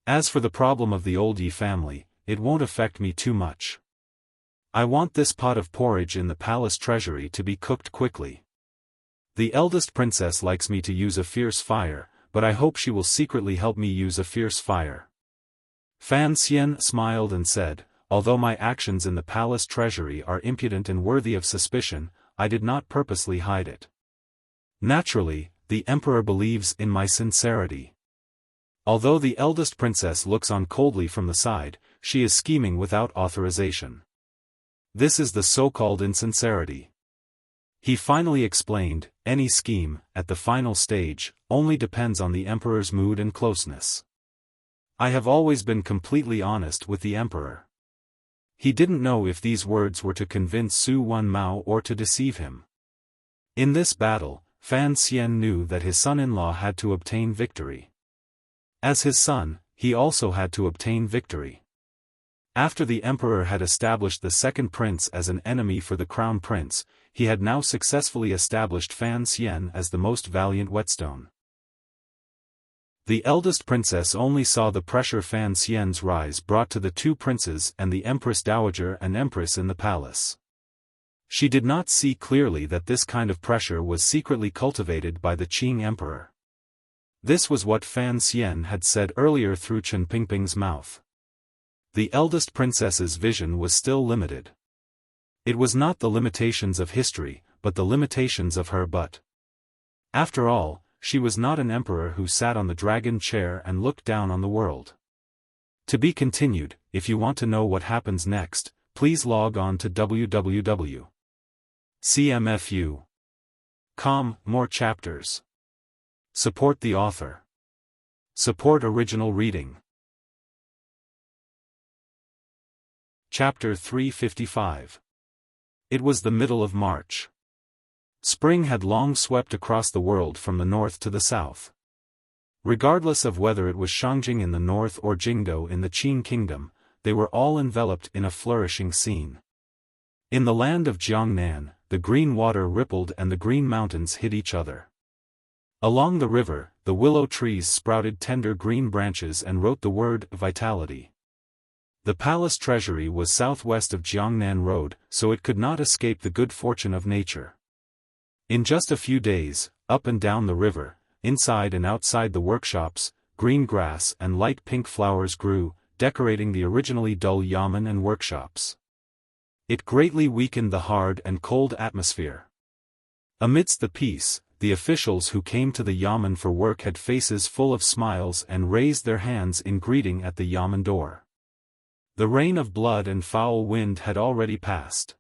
As for the problem of the old Yi family, it won't affect me too much. I want this pot of porridge in the palace treasury to be cooked quickly. The eldest princess likes me to use a fierce fire, but I hope she will secretly help me use a fierce fire. Fan Xian smiled and said, although my actions in the palace treasury are impudent and worthy of suspicion, I did not purposely hide it. Naturally, the emperor believes in my sincerity. Although the eldest princess looks on coldly from the side, she is scheming without authorization. This is the so-called insincerity. He finally explained, any scheme, at the final stage, only depends on the emperor's mood and closeness. I have always been completely honest with the emperor. He didn't know if these words were to convince Su Wenmao or to deceive him. In this battle, Fan Xian knew that his son-in-law had to obtain victory. As his son, he also had to obtain victory. After the emperor had established the second prince as an enemy for the crown prince, he had now successfully established Fan Xian as the most valiant whetstone. The eldest princess only saw the pressure Fan Xian's rise brought to the two princes and the Empress Dowager and Empress in the palace. She did not see clearly that this kind of pressure was secretly cultivated by the Qing emperor. This was what Fan Xian had said earlier through Chen Pingping's mouth. The eldest princess's vision was still limited. It was not the limitations of history, but the limitations of her but. After all, she was not an emperor who sat on the dragon chair and looked down on the world. To be continued. If you want to know what happens next, please log on to www.cmfu.com. More chapters. Support the author. Support original reading. Chapter 355. It was the middle of March. Spring had long swept across the world from the north to the south. Regardless of whether it was Shangjing in the north or Jingdo in the Qing kingdom, they were all enveloped in a flourishing scene. In the land of Jiangnan, the green water rippled and the green mountains hid each other. Along the river, the willow trees sprouted tender green branches and wrote the word vitality. The palace treasury was southwest of Jiangnan Road, so it could not escape the good fortune of nature. In just a few days, up and down the river, inside and outside the workshops, green grass and light pink flowers grew, decorating the originally dull yamen and workshops. It greatly weakened the hard and cold atmosphere. Amidst the peace, the officials who came to the yamen for work had faces full of smiles and raised their hands in greeting at the yamen door. The rain of blood and foul wind had already passed.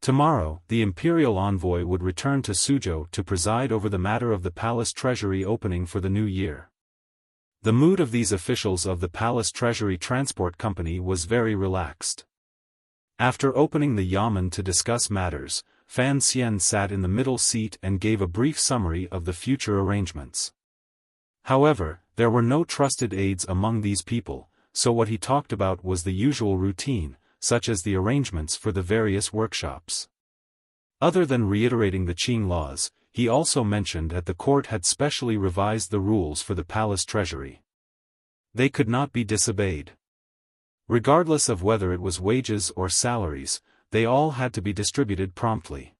Tomorrow, the imperial envoy would return to Suzhou to preside over the matter of the palace treasury opening for the new year. The mood of these officials of the Palace Treasury Transport Company was very relaxed. After opening the yamen to discuss matters, Fan Xian sat in the middle seat and gave a brief summary of the future arrangements. However, there were no trusted aides among these people, so what he talked about was the usual routine, such as the arrangements for the various workshops. Other than reiterating the Qing laws, he also mentioned that the court had specially revised the rules for the palace treasury. They could not be disobeyed. Regardless of whether it was wages or salaries, they all had to be distributed promptly.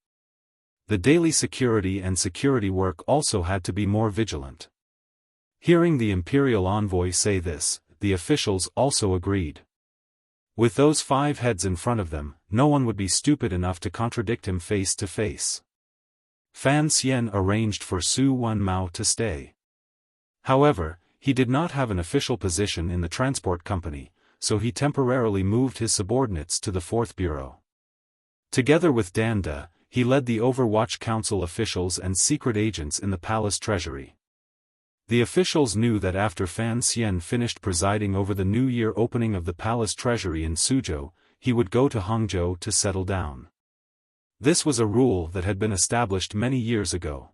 The daily security and security work also had to be more vigilant. Hearing the imperial envoy say this, the officials also agreed. With those 5 heads in front of them, no one would be stupid enough to contradict him face to face. Fan Xian arranged for Su Wenmao to stay. However, he did not have an official position in the transport company, so he temporarily moved his subordinates to the 4th Bureau. Together with Danda, he led the Overwatch Council officials and secret agents in the palace treasury. The officials knew that after Fan Xian finished presiding over the New Year opening of the palace treasury in Suzhou, he would go to Hangzhou to settle down. This was a rule that had been established many years ago.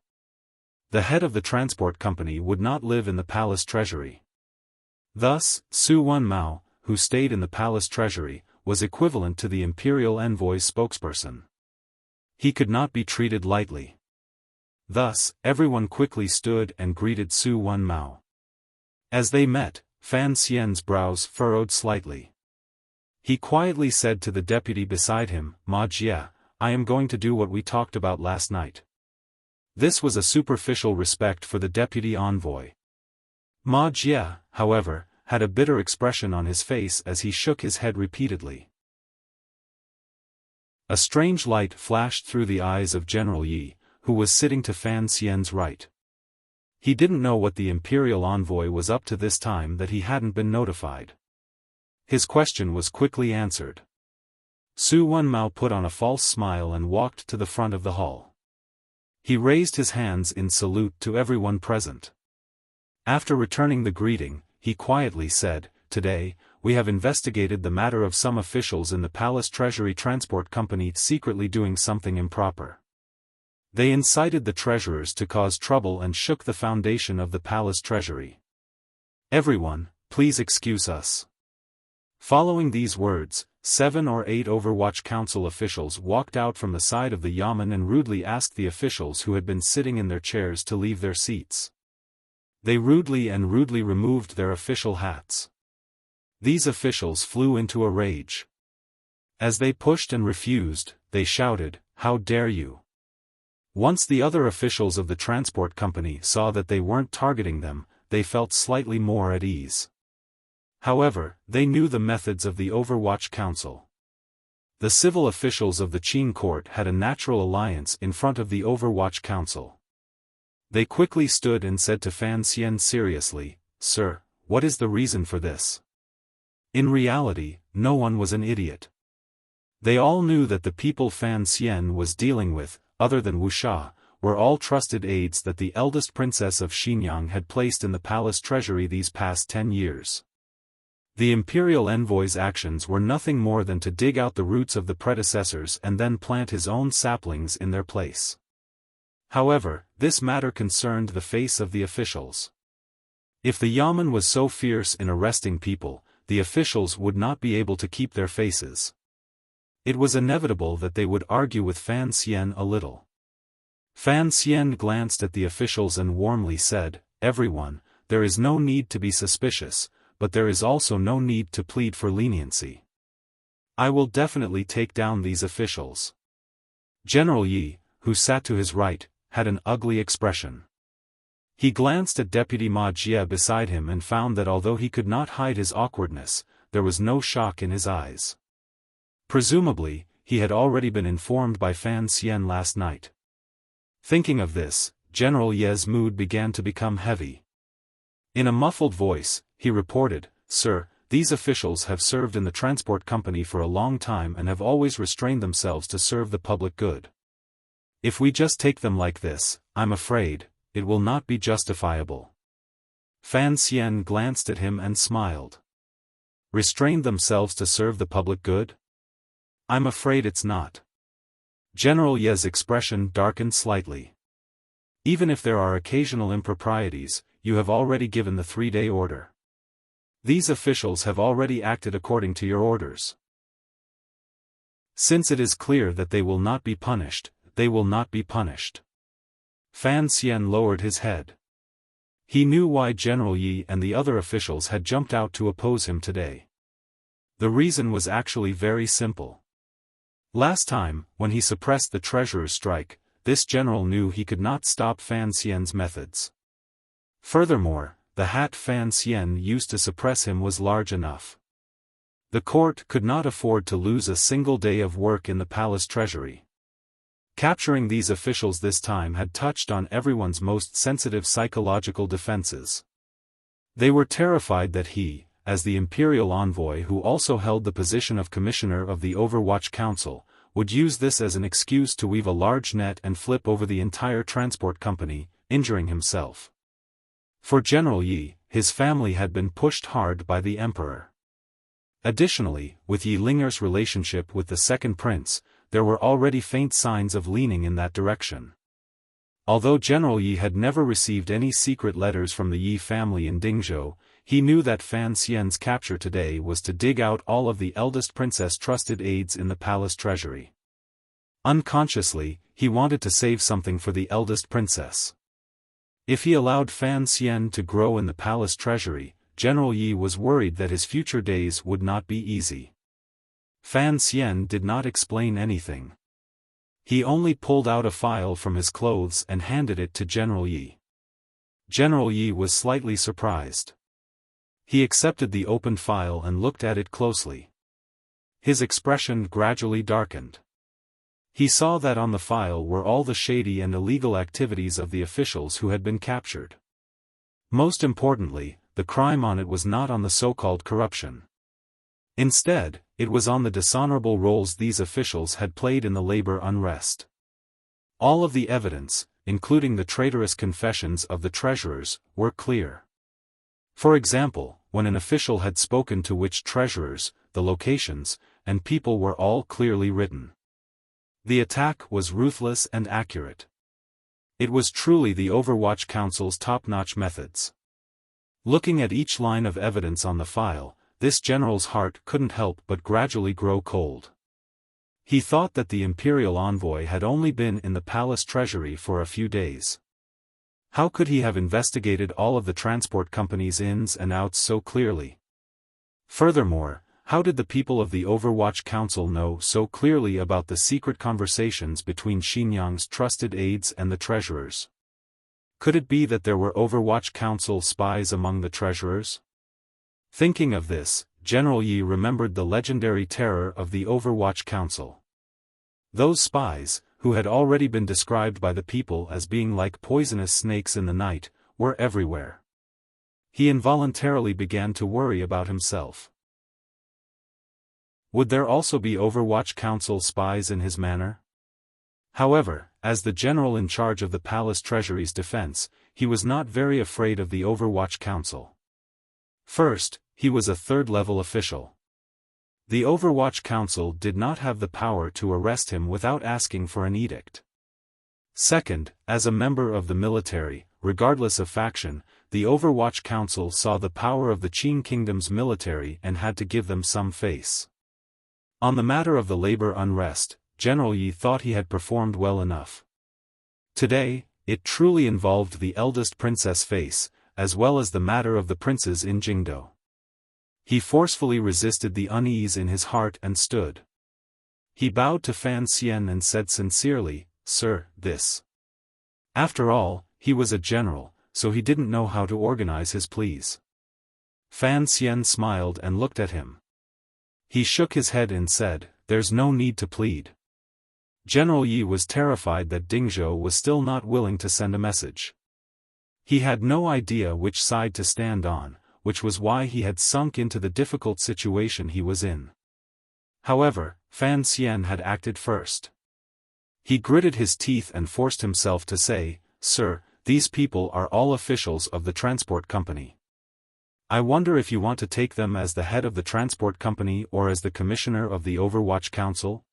The head of the transport company would not live in the palace treasury. Thus, Su Wenmao, who stayed in the palace treasury, was equivalent to the imperial envoy's spokesperson. He could not be treated lightly. Thus, everyone quickly stood and greeted Su Wenmao. As they met, Fan Xian's brows furrowed slightly. He quietly said to the deputy beside him, "Ma Jie, I am going to do what we talked about last night." This was a superficial respect for the deputy envoy. Ma Jie, however, had a bitter expression on his face as he shook his head repeatedly. A strange light flashed through the eyes of General Yi, who was sitting to Fan Xian's right. He didn't know what the imperial envoy was up to this time that he hadn't been notified. His question was quickly answered. Su Wenmao put on a false smile and walked to the front of the hall. He raised his hands in salute to everyone present. After returning the greeting, he quietly said, "Today, we have investigated the matter of some officials in the Palace Treasury Transport Company secretly doing something improper. They incited the treasurers to cause trouble and shook the foundation of the Palace Treasury. Everyone, please excuse us." Following these words, 7 or 8 Overwatch Council officials walked out from the side of the yamen and rudely asked the officials who had been sitting in their chairs to leave their seats. They rudely removed their official hats. These officials flew into a rage. As they pushed and refused, they shouted, "How dare you!" Once the other officials of the transport company saw that they weren't targeting them, they felt slightly more at ease. However, they knew the methods of the Overwatch Council. The civil officials of the Qing court had a natural alliance in front of the Overwatch Council. They quickly stood and said to Fan Xian seriously, "Sir, what is the reason for this?" In reality, no one was an idiot. They all knew that the people Fan Xian was dealing with, other than Wuxia, were all trusted aides that the eldest princess of Xinyang had placed in the palace treasury these past 10 years. The imperial envoy's actions were nothing more than to dig out the roots of the predecessors and then plant his own saplings in their place. However, this matter concerned the face of the officials. If the yamen was so fierce in arresting people, the officials would not be able to keep their faces. It was inevitable that they would argue with Fan Xian a little. Fan Xian glanced at the officials and warmly said, "Everyone, there is no need to be suspicious, but there is also no need to plead for leniency. I will definitely take down these officials." General Yi, who sat to his right, had an ugly expression. He glanced at Deputy Ma Jie beside him and found that although he could not hide his awkwardness, there was no shock in his eyes. Presumably, he had already been informed by Fan Xian last night. Thinking of this, General Ye's mood began to become heavy. In a muffled voice, he reported, "Sir, these officials have served in the transport company for a long time and have always restrained themselves to serve the public good. If we just take them like this, I'm afraid, it will not be justifiable." Fan Xian glanced at him and smiled. "Restrained themselves to serve the public good? I'm afraid it's not." General Ye's expression darkened slightly. "Even if there are occasional improprieties, you have already given the 3-day order. These officials have already acted according to your orders. Since it is clear that they will not be punished, they will not be punished." Fan Xian lowered his head. He knew why General Yi and the other officials had jumped out to oppose him today. The reason was actually very simple. Last time, when he suppressed the treasurer's strike, this general knew he could not stop Fan Xian's methods. Furthermore, the hat Fan Xian used to suppress him was large enough. The court could not afford to lose a single day of work in the palace treasury. Capturing these officials this time had touched on everyone's most sensitive psychological defenses. They were terrified that he, as the imperial envoy who also held the position of commissioner of the Overwatch Council, would use this as an excuse to weave a large net and flip over the entire transport company, injuring himself. For General Yi, his family had been pushed hard by the emperor. Additionally, with Yi Linger's relationship with the second prince, there were already faint signs of leaning in that direction. Although General Yi had never received any secret letters from the Yi family in Dingzhou, he knew that Fan Xian's capture today was to dig out all of the eldest princess' trusted aides in the palace treasury. Unconsciously, he wanted to save something for the eldest princess. If he allowed Fan Xian to grow in the palace treasury, General Yi was worried that his future days would not be easy. Fan Xian did not explain anything. He only pulled out a file from his clothes and handed it to General Yi. General Yi was slightly surprised. He accepted the opened file and looked at it closely. His expression gradually darkened. He saw that on the file were all the shady and illegal activities of the officials who had been captured. Most importantly, the crime on it was not on the so-called corruption. Instead, it was on the dishonorable roles these officials had played in the labor unrest. All of the evidence, including the traitorous confessions of the treasurers, were clear. For example, when an official had spoken to which treasurers, the locations, and people were all clearly written. The attack was ruthless and accurate. It was truly the Overwatch Council's top-notch methods. Looking at each line of evidence on the file, this general's heart couldn't help but gradually grow cold. He thought that the imperial envoy had only been in the palace treasury for a few days. How could he have investigated all of the transport company's ins and outs so clearly? Furthermore, how did the people of the Overwatch Council know so clearly about the secret conversations between Xinyang's trusted aides and the treasurers? Could it be that there were Overwatch Council spies among the treasurers? Thinking of this, General Yi remembered the legendary terror of the Overwatch Council. Those spies, who had already been described by the people as being like poisonous snakes in the night, were everywhere. He involuntarily began to worry about himself. Would there also be Overwatch Council spies in his manor? However, as the general in charge of the palace treasury's defense, he was not very afraid of the Overwatch Council. First, he was a third-level official. The Overwatch Council did not have the power to arrest him without asking for an edict. Second, as a member of the military, regardless of faction, the Overwatch Council saw the power of the Qin Kingdom's military and had to give them some face. On the matter of the labor unrest, General Yi thought he had performed well enough. Today, it truly involved the eldest princess face, as well as the matter of the princes in Jingdou. He forcefully resisted the unease in his heart and stood. He bowed to Fan Xian and said sincerely, "Sir, this." After all, he was a general, so he didn't know how to organize his pleas. Fan Xian smiled and looked at him. He shook his head and said, "There's no need to plead." General Yi was terrified that Dingzhou was still not willing to send a message. He had no idea which side to stand on, which was why he had sunk into the difficult situation he was in. However, Fan Xian had acted first. He gritted his teeth and forced himself to say, "Sir, these people are all officials of the transport company. I wonder if you want to take them as the head of the transport company or as the commissioner of the Overwatch Council?"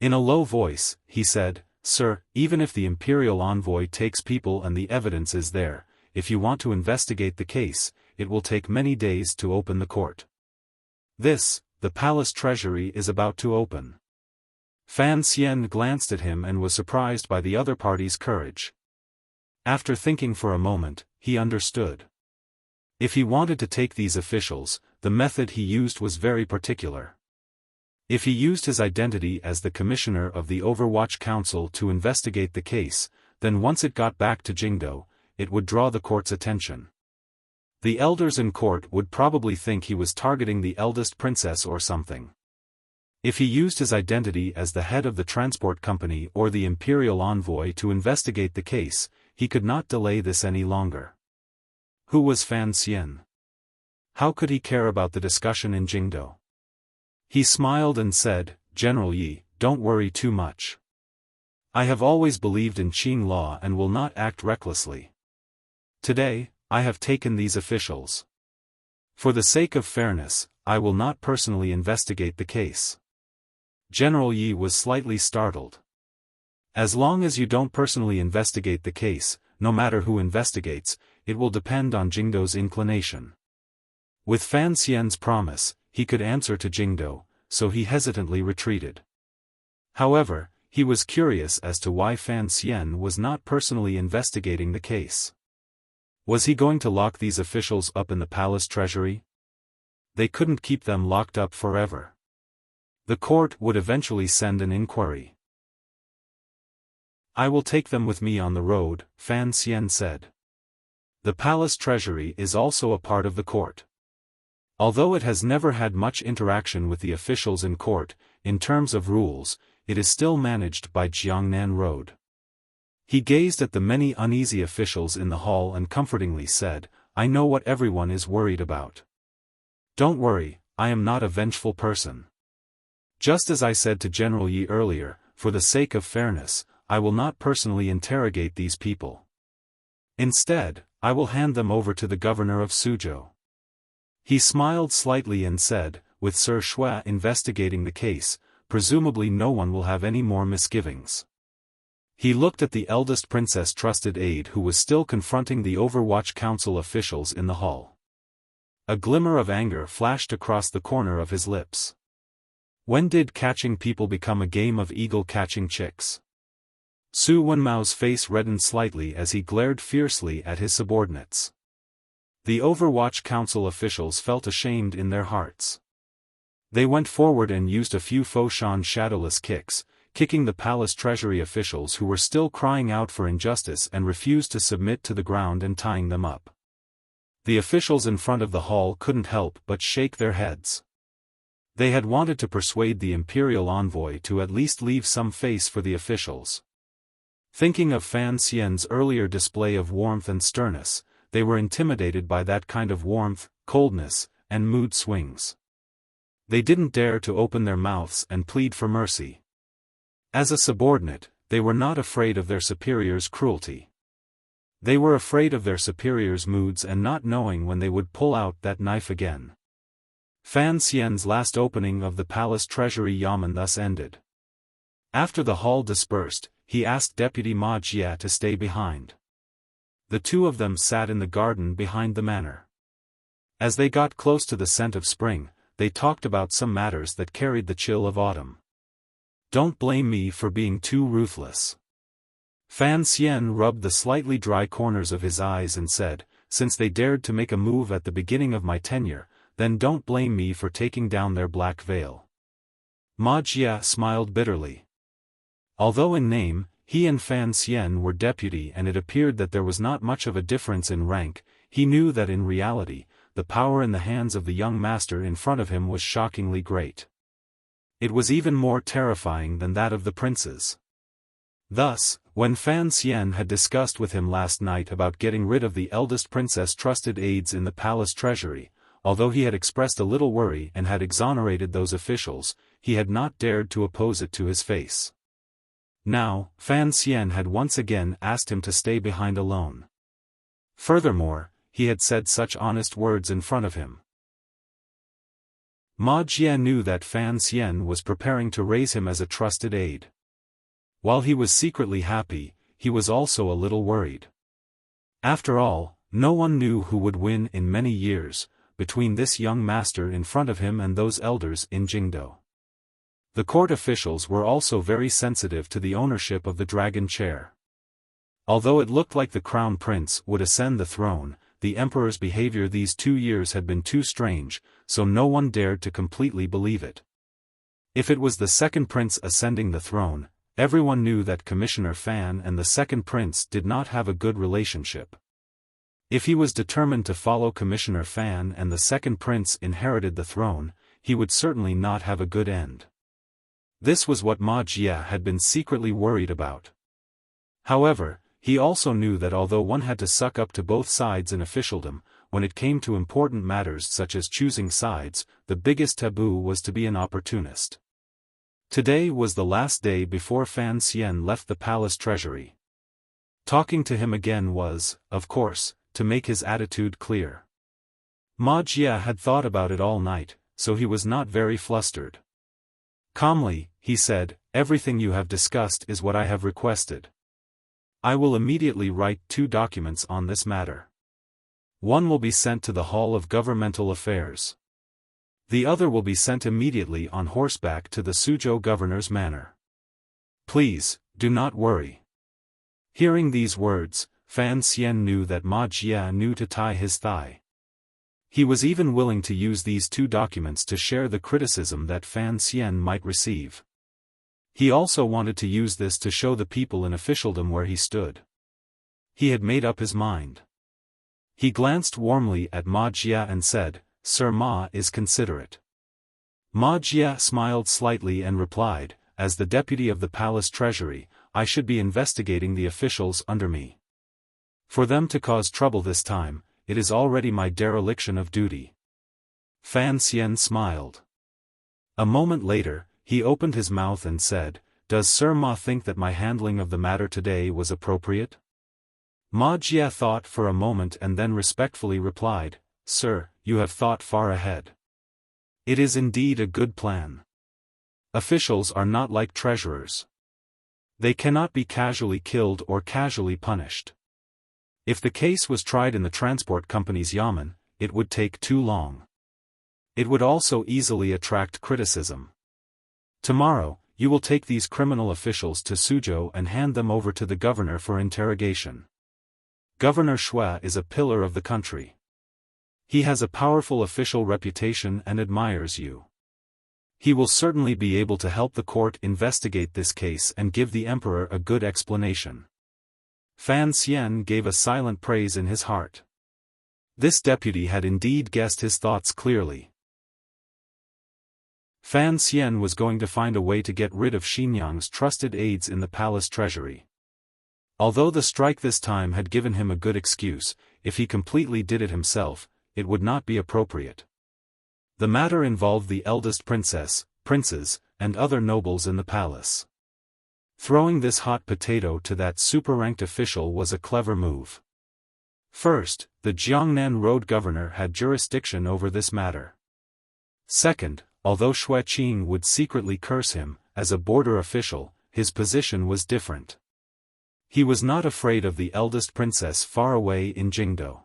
In a low voice, he said, "Sir, even if the imperial envoy takes people and the evidence is there, if you want to investigate the case, it will take many days to open the court. The palace treasury is about to open." Fan Xian glanced at him and was surprised by the other party's courage. After thinking for a moment, he understood. If he wanted to take these officials, the method he used was very particular. If he used his identity as the commissioner of the Overwatch Council to investigate the case, then once it got back to Jingdou, it would draw the court's attention. The elders in court would probably think he was targeting the eldest princess or something. If he used his identity as the head of the transport company or the imperial envoy to investigate the case, he could not delay this any longer. Who was Fan Xian? How could he care about the discussion in Jingdou? He smiled and said, "General Yi, don't worry too much. I have always believed in Qing law and will not act recklessly. Today, I have taken these officials. For the sake of fairness, I will not personally investigate the case." General Yi was slightly startled. "As long as you don't personally investigate the case, no matter who investigates, it will depend on Jingdou's inclination." With Fan Xian's promise, he could answer to Jingdou, so he hesitantly retreated. However, he was curious as to why Fan Xian was not personally investigating the case. Was he going to lock these officials up in the palace treasury? They couldn't keep them locked up forever. The court would eventually send an inquiry. "I will take them with me on the road," Fan Xian said. The palace treasury is also a part of the court. Although it has never had much interaction with the officials in court, in terms of rules, it is still managed by Jiangnan Road. He gazed at the many uneasy officials in the hall and comfortingly said, "I know what everyone is worried about. Don't worry, I am not a vengeful person. Just as I said to General Yi earlier, for the sake of fairness, I will not personally interrogate these people. Instead, I will hand them over to the governor of Suzhou." He smiled slightly and said, "With Sir Shui investigating the case, presumably no one will have any more misgivings." He looked at the eldest princess trusted aide who was still confronting the Overwatch Council officials in the hall. A glimmer of anger flashed across the corner of his lips. When did catching people become a game of eagle catching chicks? Su Wenmao's face reddened slightly as he glared fiercely at his subordinates. The Overwatch Council officials felt ashamed in their hearts. They went forward and used a few Foshan shadowless kicks, kicking the palace treasury officials who were still crying out for injustice and refused to submit to the ground and tying them up. The officials in front of the hall couldn't help but shake their heads. They had wanted to persuade the imperial envoy to at least leave some face for the officials. Thinking of Fan Xian's earlier display of warmth and sternness, they were intimidated by that kind of warmth, coldness, and mood swings. They didn't dare to open their mouths and plead for mercy. As a subordinate, they were not afraid of their superior's cruelty. They were afraid of their superior's moods and not knowing when they would pull out that knife again. Fan Xian's last opening of the palace treasury yamen thus ended. After the hall dispersed, he asked Deputy Ma Jia to stay behind. The two of them sat in the garden behind the manor. As they got close to the scent of spring, they talked about some matters that carried the chill of autumn. "Don't blame me for being too ruthless." Fan Xian rubbed the slightly dry corners of his eyes and said, "Since they dared to make a move at the beginning of my tenure, then don't blame me for taking down their black veil." Ma Jia smiled bitterly. Although in name, he and Fan Xian were deputy and it appeared that there was not much of a difference in rank, he knew that in reality, the power in the hands of the young master in front of him was shockingly great. It was even more terrifying than that of the princes. Thus, when Fan Xian had discussed with him last night about getting rid of the eldest princess' trusted aides in the palace treasury, although he had expressed a little worry and had exonerated those officials, he had not dared to oppose it to his face. Now, Fan Xian had once again asked him to stay behind alone. Furthermore, he had said such honest words in front of him. Ma Jie knew that Fan Xian was preparing to raise him as a trusted aide. While he was secretly happy, he was also a little worried. After all, no one knew who would win in many years, between this young master in front of him and those elders in Jingdo. The court officials were also very sensitive to the ownership of the dragon chair. Although it looked like the crown prince would ascend the throne, the emperor's behavior these 2 years had been too strange, so no one dared to completely believe it. If it was the second prince ascending the throne, everyone knew that Commissioner Fan and the second prince did not have a good relationship. If he was determined to follow Commissioner Fan and the second prince inherited the throne, he would certainly not have a good end. This was what Ma Jie had been secretly worried about. However, he also knew that although one had to suck up to both sides in officialdom, when it came to important matters such as choosing sides, the biggest taboo was to be an opportunist. Today was the last day before Fan Xian left the palace treasury. Talking to him again was, of course, to make his attitude clear. Ma Jie had thought about it all night, so he was not very flustered. Calmly, he said, "Everything you have discussed is what I have requested. I will immediately write 2 documents on this matter. One will be sent to the Hall of Governmental Affairs. The other will be sent immediately on horseback to the Suzhou governor's manor. Please, do not worry." Hearing these words, Fan Xian knew that Ma Jie knew to tie his thigh. He was even willing to use these 2 documents to share the criticism that Fan Xian might receive. He also wanted to use this to show the people in officialdom where he stood. He had made up his mind. He glanced warmly at Ma Jie and said, "Sir Ma is considerate." Ma Jie smiled slightly and replied, "As the deputy of the palace treasury, I should be investigating the officials under me. For them to cause trouble this time, it is already my dereliction of duty." Fan Xian smiled. A moment later, he opened his mouth and said, "Does Sir Ma think that my handling of the matter today was appropriate?" Ma Jie thought for a moment and then respectfully replied, "Sir, you have thought far ahead. It is indeed a good plan. Officials are not like treasurers. They cannot be casually killed or casually punished. If the case was tried in the transport company's yamen, it would take too long. It would also easily attract criticism. Tomorrow, you will take these criminal officials to Suzhou and hand them over to the governor for interrogation. Governor Shui is a pillar of the country. He has a powerful official reputation and admires you. He will certainly be able to help the court investigate this case and give the emperor a good explanation." Fan Xian gave a silent praise in his heart. This deputy had indeed guessed his thoughts clearly. Fan Xian was going to find a way to get rid of Xinyang's trusted aides in the palace treasury. Although the strike this time had given him a good excuse, if he completely did it himself, it would not be appropriate. The matter involved the eldest princess, princes, and other nobles in the palace. Throwing this hot potato to that super-ranked official was a clever move. First, the Jiangnan road governor had jurisdiction over this matter. Second, although Shui Qing would secretly curse him, as a border official, his position was different. He was not afraid of the eldest princess far away in Jingdo.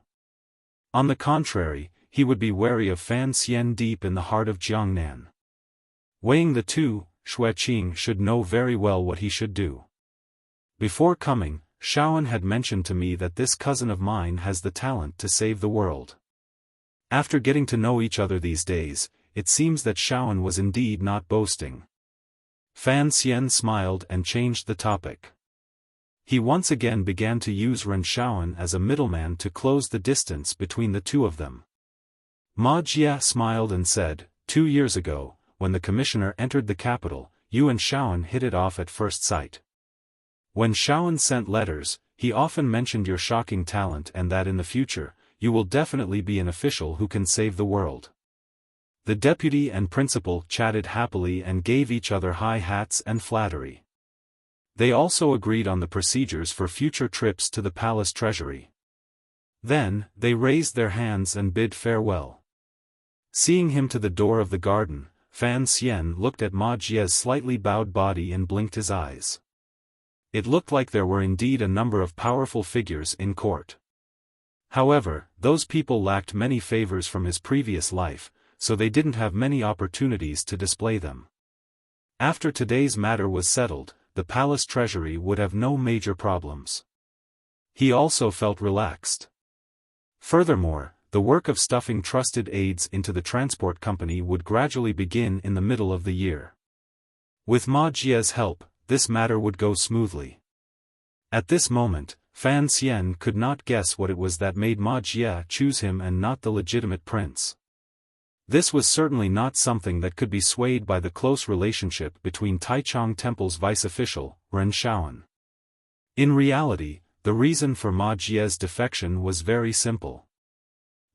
On the contrary, he would be wary of Fan Xian deep in the heart of Jiangnan. Weighing the two, Shui Qing should know very well what he should do. Before coming, Xiaofan had mentioned to me that this cousin of mine has the talent to save the world. After getting to know each other these days, it seems that Xiaofan was indeed not boasting. Fan Xian smiled and changed the topic. He once again began to use Ren Xiaofan as a middleman to close the distance between the two of them. Ma Jie smiled and said, 2 years ago, when the commissioner entered the capital, you and Xiaofan hit it off at first sight. When Xiaofan sent letters, he often mentioned your shocking talent and that in the future, you will definitely be an official who can save the world. The deputy and principal chatted happily and gave each other high hats and flattery. They also agreed on the procedures for future trips to the palace treasury. Then, they raised their hands and bid farewell. Seeing him to the door of the garden, Fan Xian looked at Ma Jie's slightly bowed body and blinked his eyes. It looked like there were indeed a number of powerful figures in court. However, those people lacked many favors from his previous life, so they didn't have many opportunities to display them. After today's matter was settled, the palace treasury would have no major problems. He also felt relaxed. Furthermore, the work of stuffing trusted aides into the transport company would gradually begin in the middle of the year. With Ma Jie's help, this matter would go smoothly. At this moment, Fan Xian could not guess what it was that made Ma Jie choose him and not the legitimate prince. This was certainly not something that could be swayed by the close relationship between Taichung Temple's vice-official, Ren Xiaofan. In reality, the reason for Ma Jie's defection was very simple.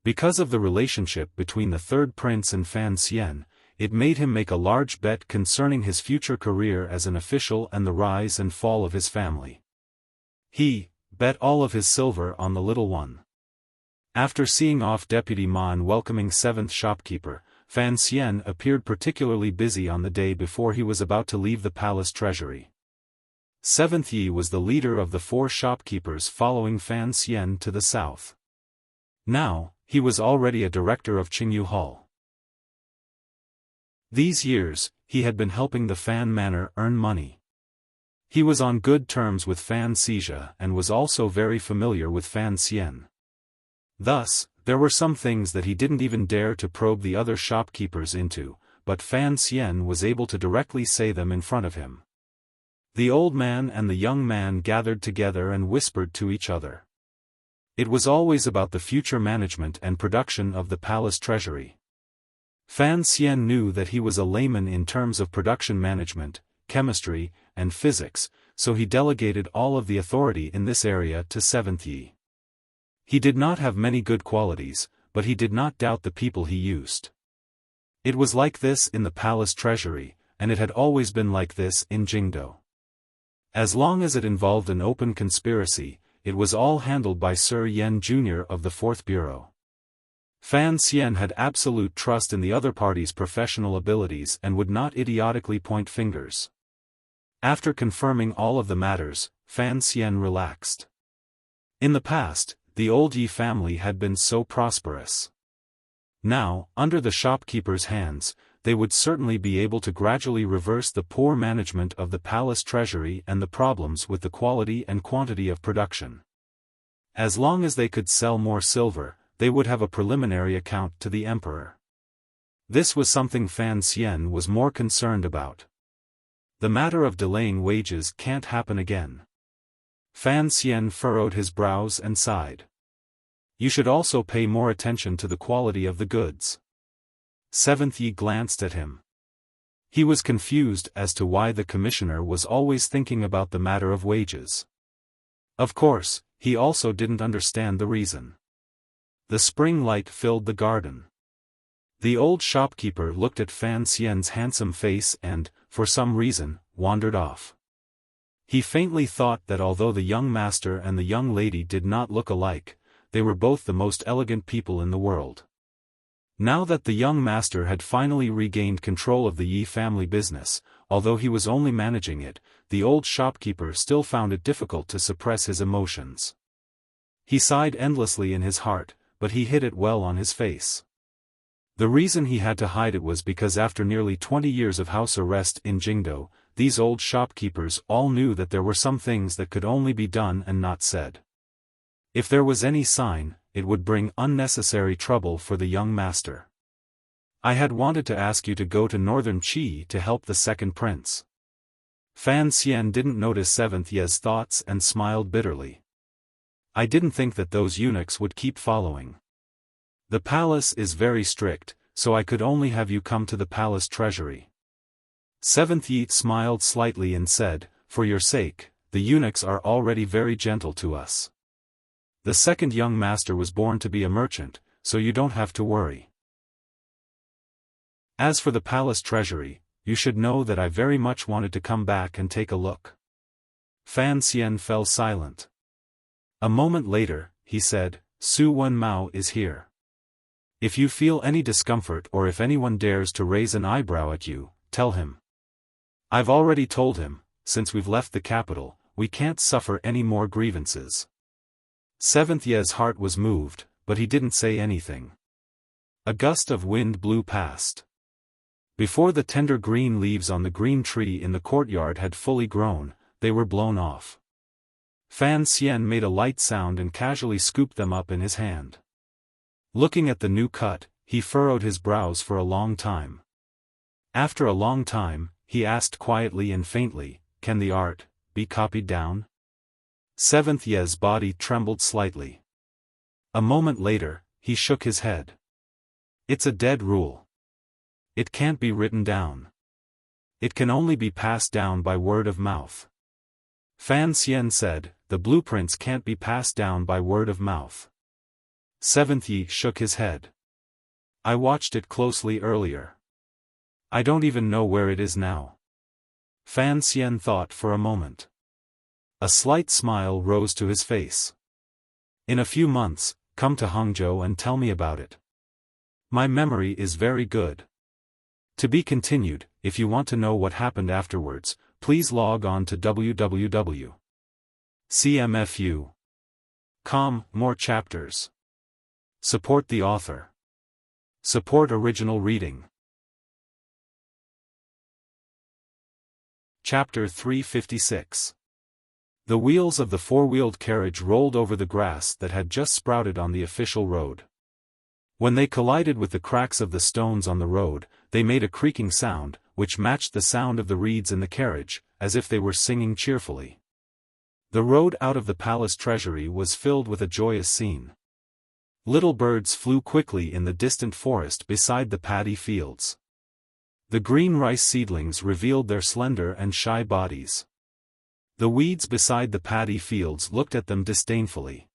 Because of the relationship between the third prince and Fan Xian, it made him make a large bet concerning his future career as an official and the rise and fall of his family. He bet all of his silver on the little one. After seeing off Deputy Ma and welcoming seventh shopkeeper, Fan Xian appeared particularly busy on the day before he was about to leave the palace treasury. Seventh Yi was the leader of the 4 shopkeepers following Fan Xian to the south. Now, he was already a director of Qingyu Hall. These years, he had been helping the Fan Manor earn money. He was on good terms with Fan Xijia and was also very familiar with Fan Xian. Thus, there were some things that he didn't even dare to probe the other shopkeepers into, but Fan Xian was able to directly say them in front of him. The old man and the young man gathered together and whispered to each other. It was always about the future management and production of the palace treasury. Fan Xian knew that he was a layman in terms of production management, chemistry, and physics, so he delegated all of the authority in this area to Seventh Yi. He did not have many good qualities, but he did not doubt the people he used. It was like this in the palace treasury, and it had always been like this in Jingdo. As long as it involved an open conspiracy, it was all handled by Sir Yan Jr. of the 4th Bureau. Fan Xian had absolute trust in the other party's professional abilities and would not idiotically point fingers. After confirming all of the matters, Fan Xian relaxed. In the past, the old Yi family had been so prosperous. Now, under the shopkeepers' hands, they would certainly be able to gradually reverse the poor management of the palace treasury and the problems with the quality and quantity of production. As long as they could sell more silver, they would have a preliminary account to the emperor. This was something Fan Xian was more concerned about. The matter of delaying wages can't happen again. Fan Xian furrowed his brows and sighed. You should also pay more attention to the quality of the goods. Seventh Yi glanced at him. He was confused as to why the commissioner was always thinking about the matter of wages. Of course, he also didn't understand the reason. The spring light filled the garden. The old shopkeeper looked at Fan Xian's handsome face and, for some reason, wandered off. He faintly thought that although the young master and the young lady did not look alike, they were both the most elegant people in the world. Now that the young master had finally regained control of the Yi family business, although he was only managing it, the old shopkeeper still found it difficult to suppress his emotions. He sighed endlessly in his heart, but he hid it well on his face. The reason he had to hide it was because after nearly 20 years of house arrest in Jingdo, these old shopkeepers all knew that there were some things that could only be done and not said. If there was any sign, it would bring unnecessary trouble for the young master. I had wanted to ask you to go to northern Qi to help the second prince. Fan Xian didn't notice Seventh Ye's thoughts and smiled bitterly. I didn't think that those eunuchs would keep following. The palace is very strict, so I could only have you come to the palace treasury. Seventh Yi smiled slightly and said, "For your sake, the eunuchs are already very gentle to us. The second young master was born to be a merchant, so you don't have to worry. As for the palace treasury, you should know that I very much wanted to come back and take a look." Fan Xian fell silent. A moment later, he said, "Su Wen Mao is here. If you feel any discomfort or if anyone dares to raise an eyebrow at you, tell him. I've already told him, since we've left the capital, we can't suffer any more grievances." Seventh Ye's heart was moved, but he didn't say anything. A gust of wind blew past. Before the tender green leaves on the green tree in the courtyard had fully grown, they were blown off. Fan Xian made a light sound and casually scooped them up in his hand. Looking at the new cut, he furrowed his brows for a long time. After a long time, he asked quietly and faintly, "Can the art be copied down?" Seventh Ye's body trembled slightly. A moment later, he shook his head. "It's a dead rule. It can't be written down. It can only be passed down by word of mouth." Fan Xian said, "The blueprints can't be passed down by word of mouth." Seventh Yi shook his head. "I watched it closely earlier. I don't even know where it is now." Fan Xian thought for a moment. A slight smile rose to his face. "In a few months, come to Hangzhou and tell me about it. My memory is very good." To be continued. If you want to know what happened afterwards, please log on to www.cmfu.com. More chapters. Support the author. Support original reading. Chapter 356. The wheels of the four-wheeled carriage rolled over the grass that had just sprouted on the official road. When they collided with the cracks of the stones on the road, they made a creaking sound, which matched the sound of the reeds in the carriage, as if they were singing cheerfully. The road out of the palace treasury was filled with a joyous scene. Little birds flew quickly in the distant forest beside the paddy fields. The green rice seedlings revealed their slender and shy bodies. The weeds beside the paddy fields looked at them disdainfully.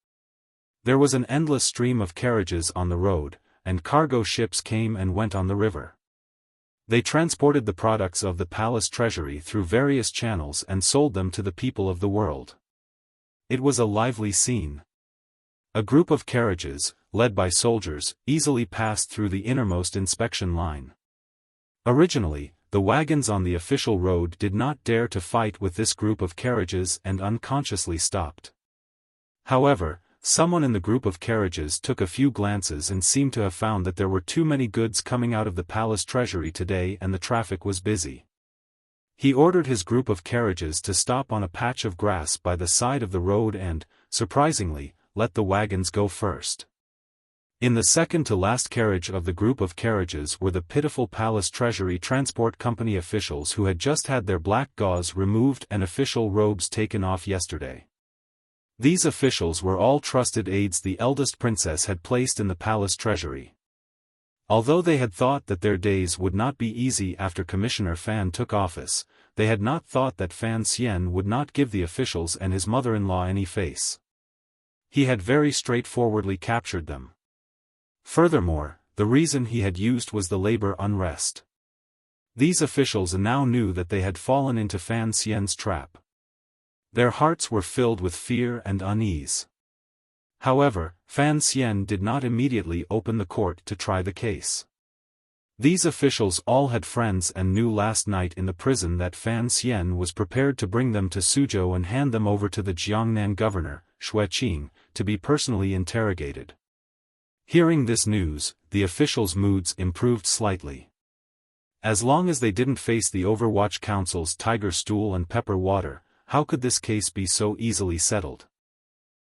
There was an endless stream of carriages on the road, and cargo ships came and went on the river. They transported the products of the palace treasury through various channels and sold them to the people of the world. It was a lively scene. A group of carriages, led by soldiers, easily passed through the innermost inspection line. Originally, the wagons on the official road did not dare to fight with this group of carriages and unconsciously stopped. However, someone in the group of carriages took a few glances and seemed to have found that there were too many goods coming out of the palace treasury today and the traffic was busy. He ordered his group of carriages to stop on a patch of grass by the side of the road and, surprisingly, let the wagons go first. In the second-to-last carriage of the group of carriages were the pitiful Palace Treasury Transport Company officials who had just had their black gauze removed and official robes taken off yesterday. These officials were all trusted aides the eldest princess had placed in the palace treasury. Although they had thought that their days would not be easy after Commissioner Fan took office, they had not thought that Fan Xian would not give the officials and his mother-in-law any face. He had very straightforwardly captured them. Furthermore, the reason he had used was the labor unrest. These officials now knew that they had fallen into Fan Xian's trap. Their hearts were filled with fear and unease. However, Fan Xian did not immediately open the court to try the case. These officials all had friends and knew last night in the prison that Fan Xian was prepared to bring them to Suzhou and hand them over to the Jiangnan governor, Xueqing, to be personally interrogated. Hearing this news, the officials' moods improved slightly. As long as they didn't face the Overwatch Council's tiger stool and pepper water, how could this case be so easily settled?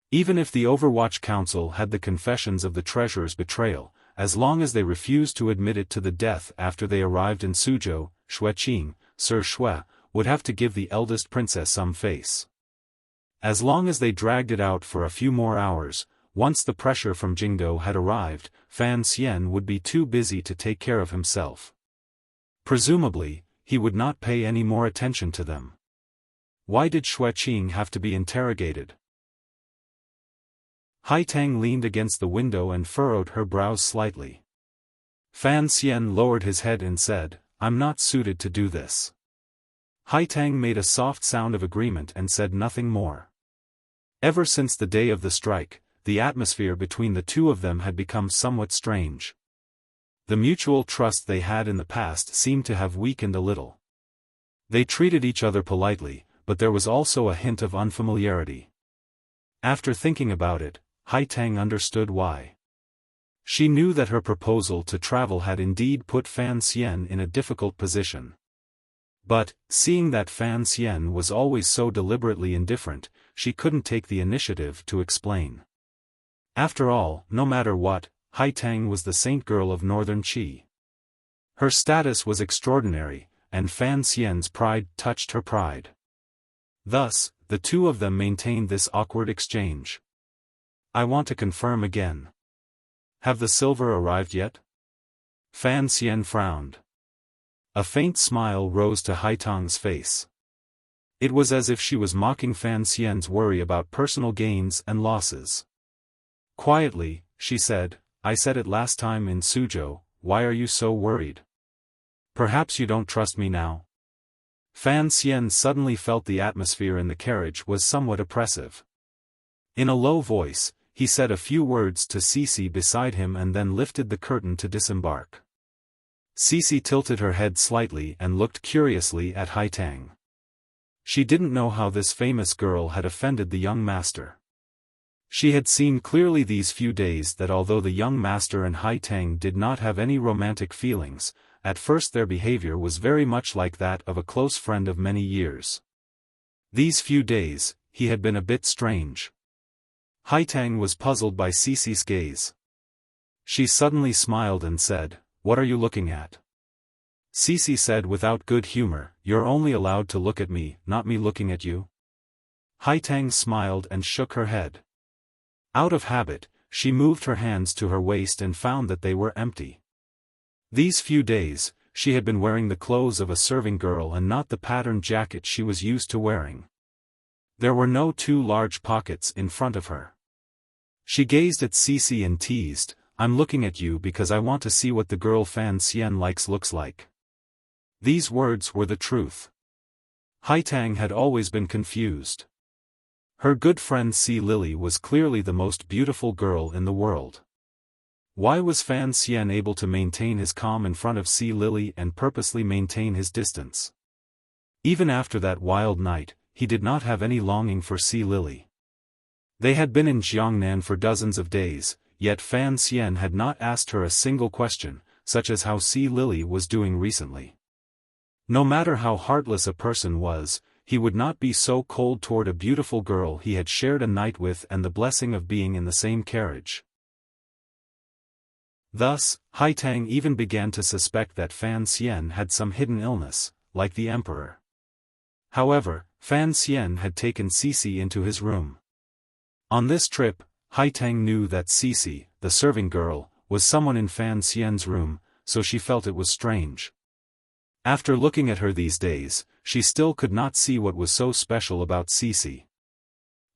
Even if the Overwatch Council had the confessions of the treasurer's betrayal, as long as they refused to admit it to the death after they arrived in Suzhou, Xueqing, Sir Xue, would have to give the eldest princess some face. As long as they dragged it out for a few more hours, once the pressure from Jingdo had arrived, Fan Xian would be too busy to take care of himself. Presumably, he would not pay any more attention to them. Why did Xueqing have to be interrogated? Haitang leaned against the window and furrowed her brows slightly. Fan Xian lowered his head and said, "I'm not suited to do this." Haitang made a soft sound of agreement and said nothing more. Ever since the day of the strike, the atmosphere between the two of them had become somewhat strange. The mutual trust they had in the past seemed to have weakened a little. They treated each other politely, but there was also a hint of unfamiliarity. After thinking about it, Haitang understood why. She knew that her proposal to travel had indeed put Fan Xian in a difficult position. But, seeing that Fan Xian was always so deliberately indifferent, she couldn't take the initiative to explain. After all, no matter what, Haitang was the saint girl of northern Qi. Her status was extraordinary, and Fan Xian's pride touched her pride. Thus, the two of them maintained this awkward exchange. "I want to confirm again. Have the silver arrived yet?" Fan Xian frowned. A faint smile rose to Haitang's face. It was as if she was mocking Fan Xian's worry about personal gains and losses. Quietly, she said, "I said it last time in Suzhou, why are you so worried? Perhaps you don't trust me now?" Fan Xian suddenly felt the atmosphere in the carriage was somewhat oppressive. In a low voice, he said a few words to Cece beside him and then lifted the curtain to disembark. Cece tilted her head slightly and looked curiously at Haitang. She didn't know how this famous girl had offended the young master. She had seen clearly these few days that although the young master and Haitang did not have any romantic feelings, at first their behavior was very much like that of a close friend of many years. These few days, he had been a bit strange. Haitang was puzzled by Cece's gaze. She suddenly smiled and said, "What are you looking at?" Cece said without good humor, "You're only allowed to look at me, not me looking at you." Haitang smiled and shook her head. Out of habit, she moved her hands to her waist and found that they were empty. These few days, she had been wearing the clothes of a serving girl and not the patterned jacket she was used to wearing. There were no two large pockets in front of her. She gazed at Cece and teased, "I'm looking at you because I want to see what the girl Fan Xian likes looks like." These words were the truth. Haitang had always been confused. Her good friend Si Lily was clearly the most beautiful girl in the world. Why was Fan Xian able to maintain his calm in front of Si Lily and purposely maintain his distance? Even after that wild night, he did not have any longing for Si Lily. They had been in Jiangnan for dozens of days, yet Fan Xian had not asked her a single question, such as how Si Lily was doing recently. No matter how heartless a person was, he would not be so cold toward a beautiful girl he had shared a night with and the blessing of being in the same carriage. Thus, Haitang even began to suspect that Fan Xian had some hidden illness, like the emperor. However, Fan Xian had taken Cece into his room. On this trip, Haitang knew that Cece, the serving girl, was someone in Fan Xian's room, so she felt it was strange. After looking at her these days, she still could not see what was so special about Cece.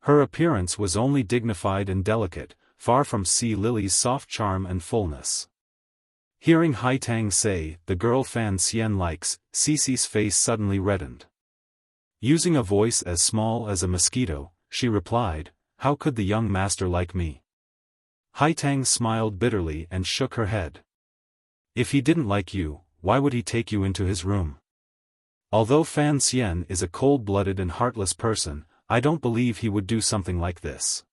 Her appearance was only dignified and delicate, far from Si Lily's soft charm and fullness. Hearing Haitang say, "The girl Fan Xian likes," Cece's face suddenly reddened. Using a voice as small as a mosquito, she replied, "How could the young master like me?" Haitang smiled bitterly and shook her head. "If he didn't like you, why would he take you into his room? Although Fan Xian is a cold-blooded and heartless person, I don't believe he would do something like this."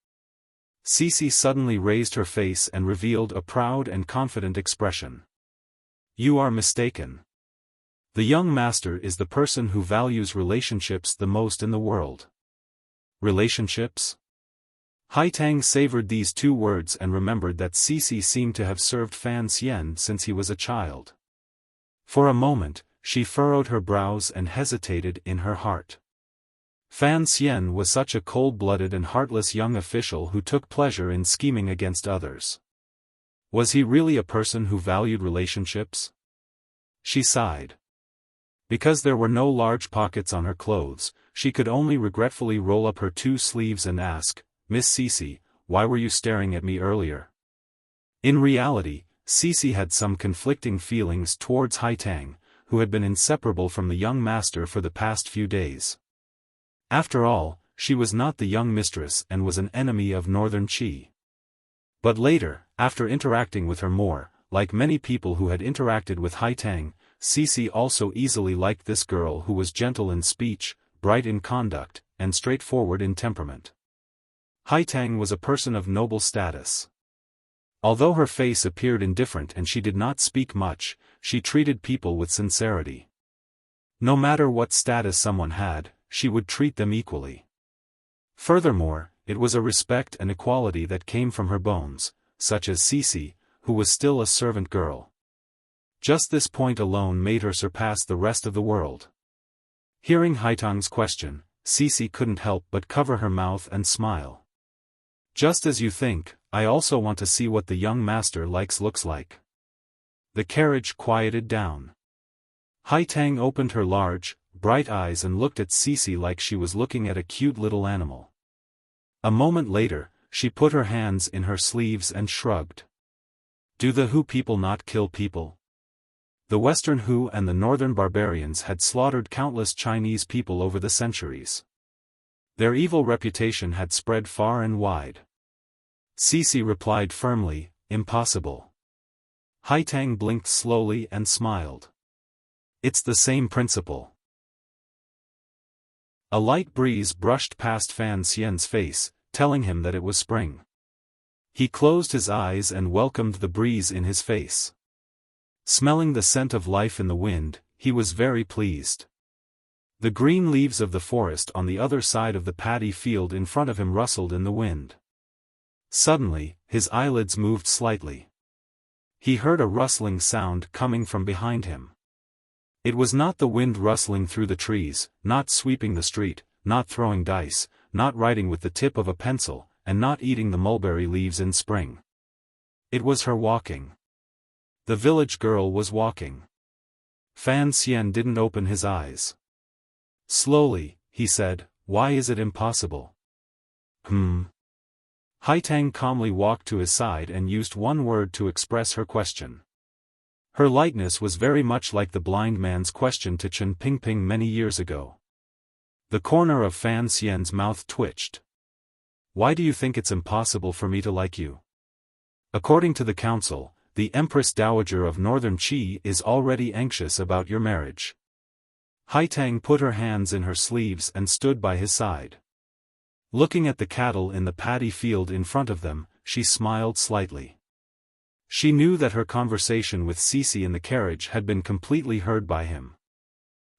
Cece suddenly raised her face and revealed a proud and confident expression. "You are mistaken. The young master is the person who values relationships the most in the world." Relationships? Haitang savored these two words and remembered that Cece seemed to have served Fan Xian since he was a child. For a moment, she furrowed her brows and hesitated in her heart. Fan Xian was such a cold-blooded and heartless young official who took pleasure in scheming against others. Was he really a person who valued relationships? She sighed. Because there were no large pockets on her clothes, she could only regretfully roll up her 2 sleeves and ask, "Miss Cece, why were you staring at me earlier?" In reality, Cece had some conflicting feelings towards Haitang, who had been inseparable from the young master for the past few days. After all, she was not the young mistress and was an enemy of Northern Qi. But later, after interacting with her more, like many people who had interacted with Haitang, Cece also easily liked this girl who was gentle in speech, bright in conduct, and straightforward in temperament. Haitang was a person of noble status. Although her face appeared indifferent and she did not speak much, she treated people with sincerity. No matter what status someone had, she would treat them equally. Furthermore, it was a respect and equality that came from her bones, such as Cece, who was still a servant girl. Just this point alone made her surpass the rest of the world. Hearing Haitang's question, Cece couldn't help but cover her mouth and smile. "Just as you think, I also want to see what the young master looks like." The carriage quieted down. Haitang opened her large, bright eyes and looked at Cece like she was looking at a cute little animal. A moment later, she put her hands in her sleeves and shrugged. "Do the Hu people not kill people?" The Western Hu and the Northern barbarians had slaughtered countless Chinese people over the centuries. Their evil reputation had spread far and wide. Cece replied firmly, "Impossible." Haitang blinked slowly and smiled. "It's the same principle." A light breeze brushed past Fan Xian's face, telling him that it was spring. He closed his eyes and welcomed the breeze in his face. Smelling the scent of life in the wind, he was very pleased. The green leaves of the forest on the other side of the paddy field in front of him rustled in the wind. Suddenly, his eyelids moved slightly. He heard a rustling sound coming from behind him. It was not the wind rustling through the trees, not sweeping the street, not throwing dice, not writing with the tip of a pencil, and not eating the mulberry leaves in spring. It was her walking. The village girl was walking. Fan Xian didn't open his eyes. Slowly, he said, "Why is it impossible?" Haitang calmly walked to his side and used one word to express her question. Her lightness was very much like the blind man's question to Chen Pingping many years ago. The corner of Fan Xian's mouth twitched. "Why do you think it's impossible for me to like you? According to the council, the Empress Dowager of Northern Qi is already anxious about your marriage." Haitang put her hands in her sleeves and stood by his side. Looking at the cattle in the paddy field in front of them, she smiled slightly. She knew that her conversation with Cece in the carriage had been completely heard by him.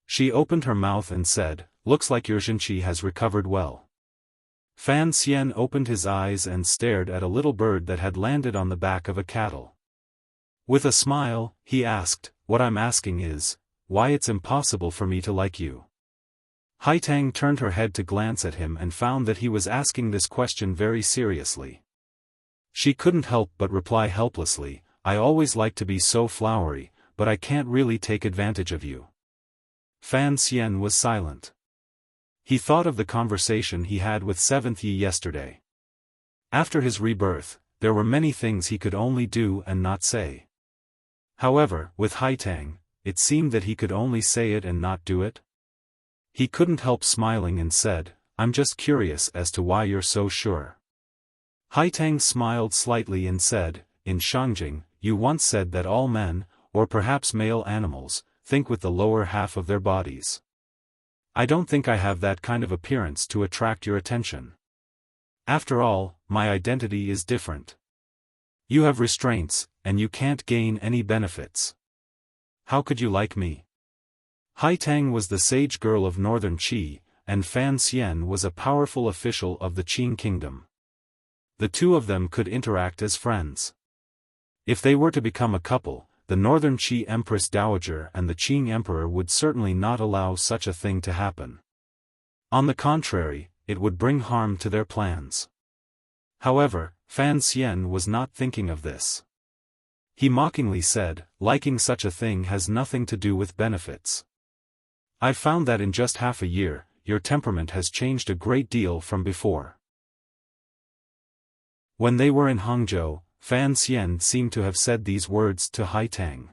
She opened her mouth and said, "Looks like your Jinqi has recovered well." Fan Xian opened his eyes and stared at a little bird that had landed on the back of a cattle. With a smile, he asked, "What I'm asking is, why it's impossible for me to like you?" Haitang turned her head to glance at him and found that he was asking this question very seriously. She couldn't help but reply helplessly, "I always like to be so flowery, but I can't really take advantage of you." Fan Xian was silent. He thought of the conversation he had with Seventh Yi yesterday. After his rebirth, there were many things he could only do and not say. However, with Haitang, it seemed that he could only say it and not do it. He couldn't help smiling and said, "I'm just curious as to why you're so sure." Haitang smiled slightly and said, "In Shangjing, you once said that all men, or perhaps male animals, think with the lower half of their bodies. I don't think I have that kind of appearance to attract your attention. After all, my identity is different. You have restraints, and you can't gain any benefits. How could you like me?" Haitang was the sage girl of Northern Qi, and Fan Xian was a powerful official of the Qing kingdom. The two of them could interact as friends. If they were to become a couple, the Northern Qi Empress Dowager and the Qing Emperor would certainly not allow such a thing to happen. On the contrary, it would bring harm to their plans. However, Fan Xian was not thinking of this. He mockingly said, liking such a thing has nothing to do with benefits. I've found that in just half a year, your temperament has changed a great deal from before. When they were in Hangzhou, Fan Xian seemed to have said these words to Haitang.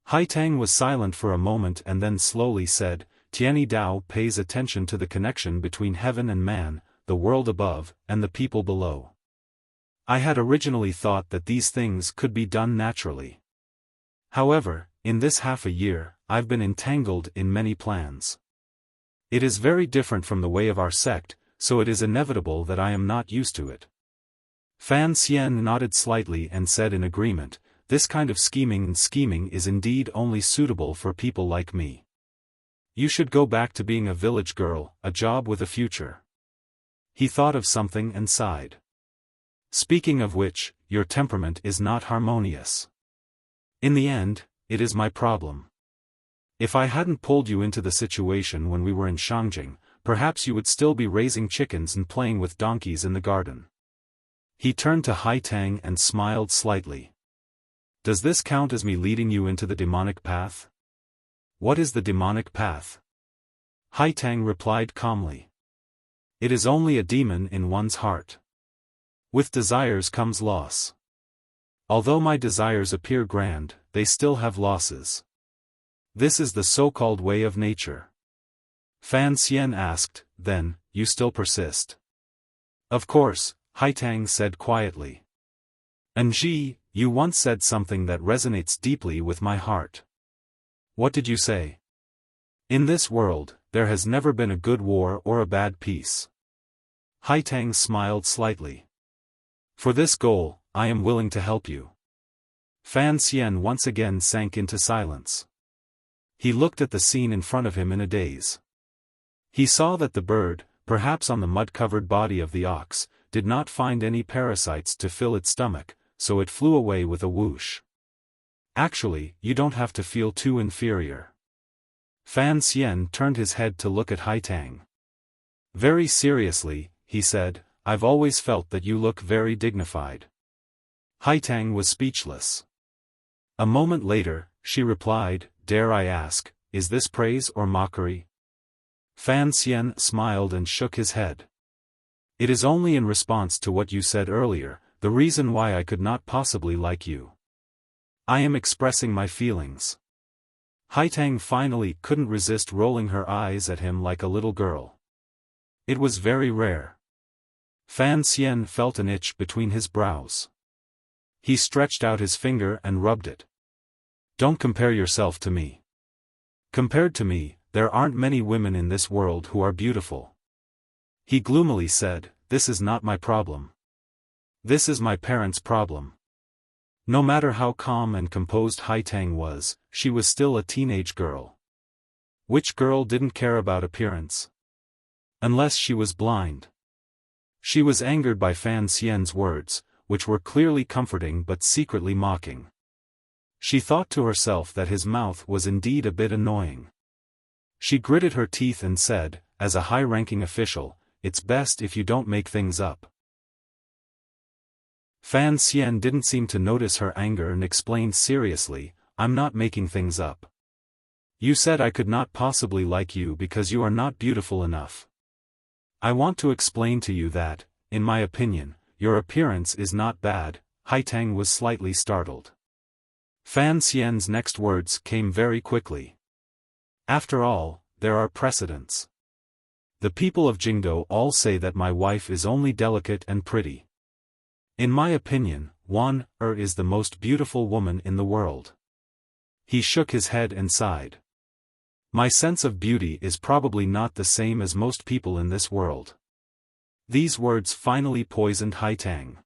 Haitang was silent for a moment and then slowly said, Tianyi Dao pays attention to the connection between heaven and man, the world above, and the people below. I had originally thought that these things could be done naturally. However, in this half a year, I've been entangled in many plans. It is very different from the way of our sect, so it is inevitable that I am not used to it. Fan Xian nodded slightly and said in agreement, this kind of scheming is indeed only suitable for people like me. You should go back to being a village girl, a job with a future. He thought of something and sighed. Speaking of which, your temperament is not harmonious. In the end, it is my problem. If I hadn't pulled you into the situation when we were in Shangjing, perhaps you would still be raising chickens and playing with donkeys in the garden. He turned to Haitang and smiled slightly. Does this count as me leading you into the demonic path? What is the demonic path? Haitang replied calmly. It is only a demon in one's heart. With desires comes loss. Although my desires appear grand, they still have losses. This is the so-called way of nature. Fan Xian asked, then, you still persist? Of course, Haitang said quietly. Anji, you once said something that resonates deeply with my heart. What did you say? In this world, there has never been a good war or a bad peace. Haitang smiled slightly. For this goal, I am willing to help you. Fan Xian once again sank into silence. He looked at the scene in front of him in a daze. He saw that the bird, perhaps on the mud-covered body of the ox, did not find any parasites to fill its stomach, so it flew away with a whoosh. Actually, you don't have to feel too inferior. Fan Xian turned his head to look at Haitang. Very seriously, he said, I've always felt that you look very dignified. Haitang was speechless. A moment later, she replied, dare I ask, is this praise or mockery? Fan Xian smiled and shook his head. It is only in response to what you said earlier, the reason why I could not possibly like you. I am expressing my feelings. Haitang finally couldn't resist rolling her eyes at him like a little girl. It was very rare. Fan Xian felt an itch between his brows. He stretched out his finger and rubbed it. Don't compare yourself to me. Compared to me, there aren't many women in this world who are beautiful. He gloomily said, this is not my problem. This is my parents' problem. No matter how calm and composed Haitang was, she was still a teenage girl. Which girl didn't care about appearance? Unless she was blind. She was angered by Fan Xian's words, which were clearly comforting but secretly mocking. She thought to herself that his mouth was indeed a bit annoying. She gritted her teeth and said, as a high-ranking official, it's best if you don't make things up. Fan Xian didn't seem to notice her anger and explained seriously, I'm not making things up. You said I could not possibly like you because you are not beautiful enough. I want to explain to you that, in my opinion, your appearance is not bad. Haitang was slightly startled. Fan Xian's next words came very quickly. After all, there are precedents. The people of Jingdo all say that my wife is only delicate and pretty. In my opinion, Wan is the most beautiful woman in the world. He shook his head and sighed. My sense of beauty is probably not the same as most people in this world. These words finally poisoned Haitang.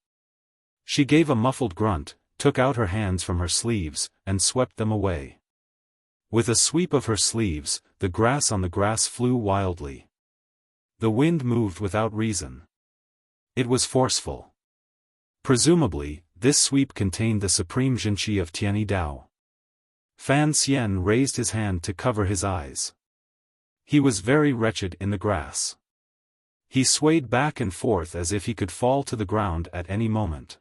She gave a muffled grunt, took out her hands from her sleeves, and swept them away. With a sweep of her sleeves, the grass on the grass flew wildly. The wind moved without reason. It was forceful. Presumably, this sweep contained the supreme Jinqi of Tianyi Dao. Fan Xian raised his hand to cover his eyes. He was very wretched in the grass. He swayed back and forth as if he could fall to the ground at any moment.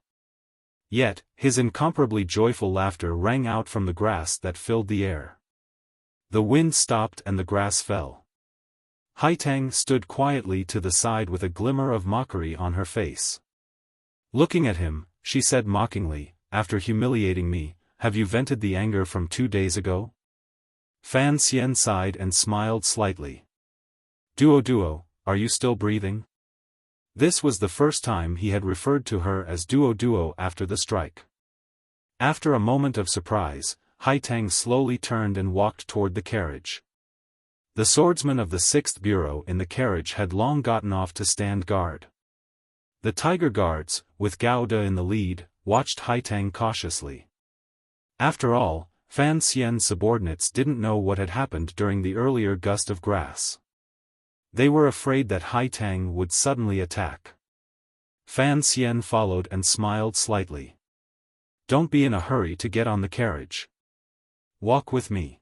Yet, his incomparably joyful laughter rang out from the grass that filled the air. The wind stopped and the grass fell. Haitang stood quietly to the side with a glimmer of mockery on her face. Looking at him, she said mockingly, "After humiliating me, have you vented the anger from 2 days ago?" Fan Xian sighed and smiled slightly. "Duo, are you still breathing?" This was the first time he had referred to her as Duo after the strike. After a moment of surprise, Haitang slowly turned and walked toward the carriage. The swordsman of the 6th Bureau in the carriage had long gotten off to stand guard. The Tiger Guards, with Gauda in the lead, watched Haitang cautiously. After all, Fan Xian's subordinates didn't know what had happened during the earlier gust of grass. They were afraid that Haitang would suddenly attack. Fan Xian followed and smiled slightly. "Don't be in a hurry to get on the carriage. Walk with me."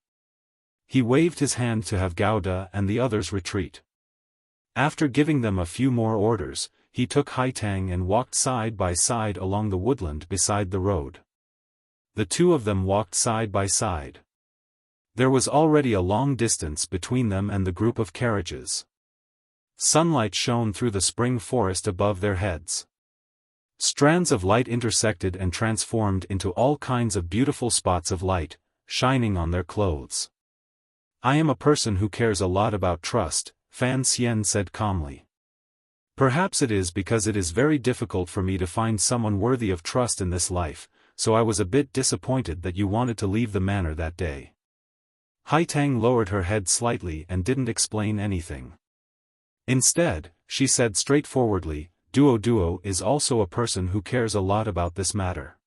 He waved his hand to have Gauda and the others retreat. After giving them a few more orders, he took Haitang and walked side by side along the woodland beside the road. The two of them walked side by side. There was already a long distance between them and the group of carriages. Sunlight shone through the spring forest above their heads. Strands of light intersected and transformed into all kinds of beautiful spots of light, shining on their clothes. "I am a person who cares a lot about trust," Fan Xian said calmly. "Perhaps it is because it is very difficult for me to find someone worthy of trust in this life, so I was a bit disappointed that you wanted to leave the manor that day." Haitang lowered her head slightly and didn't explain anything. Instead, she said straightforwardly, Duo is also a person who cares a lot about this matter.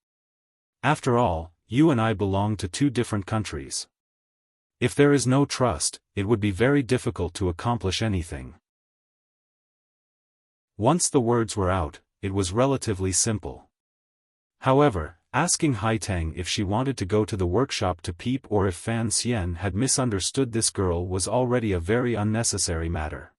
After all, you and I belong to 2 different countries. If there is no trust, it would be very difficult to accomplish anything." Once the words were out, it was relatively simple. However, asking Haitang if she wanted to go to the workshop to peep or if Fan Xian had misunderstood this girl was already a very unnecessary matter.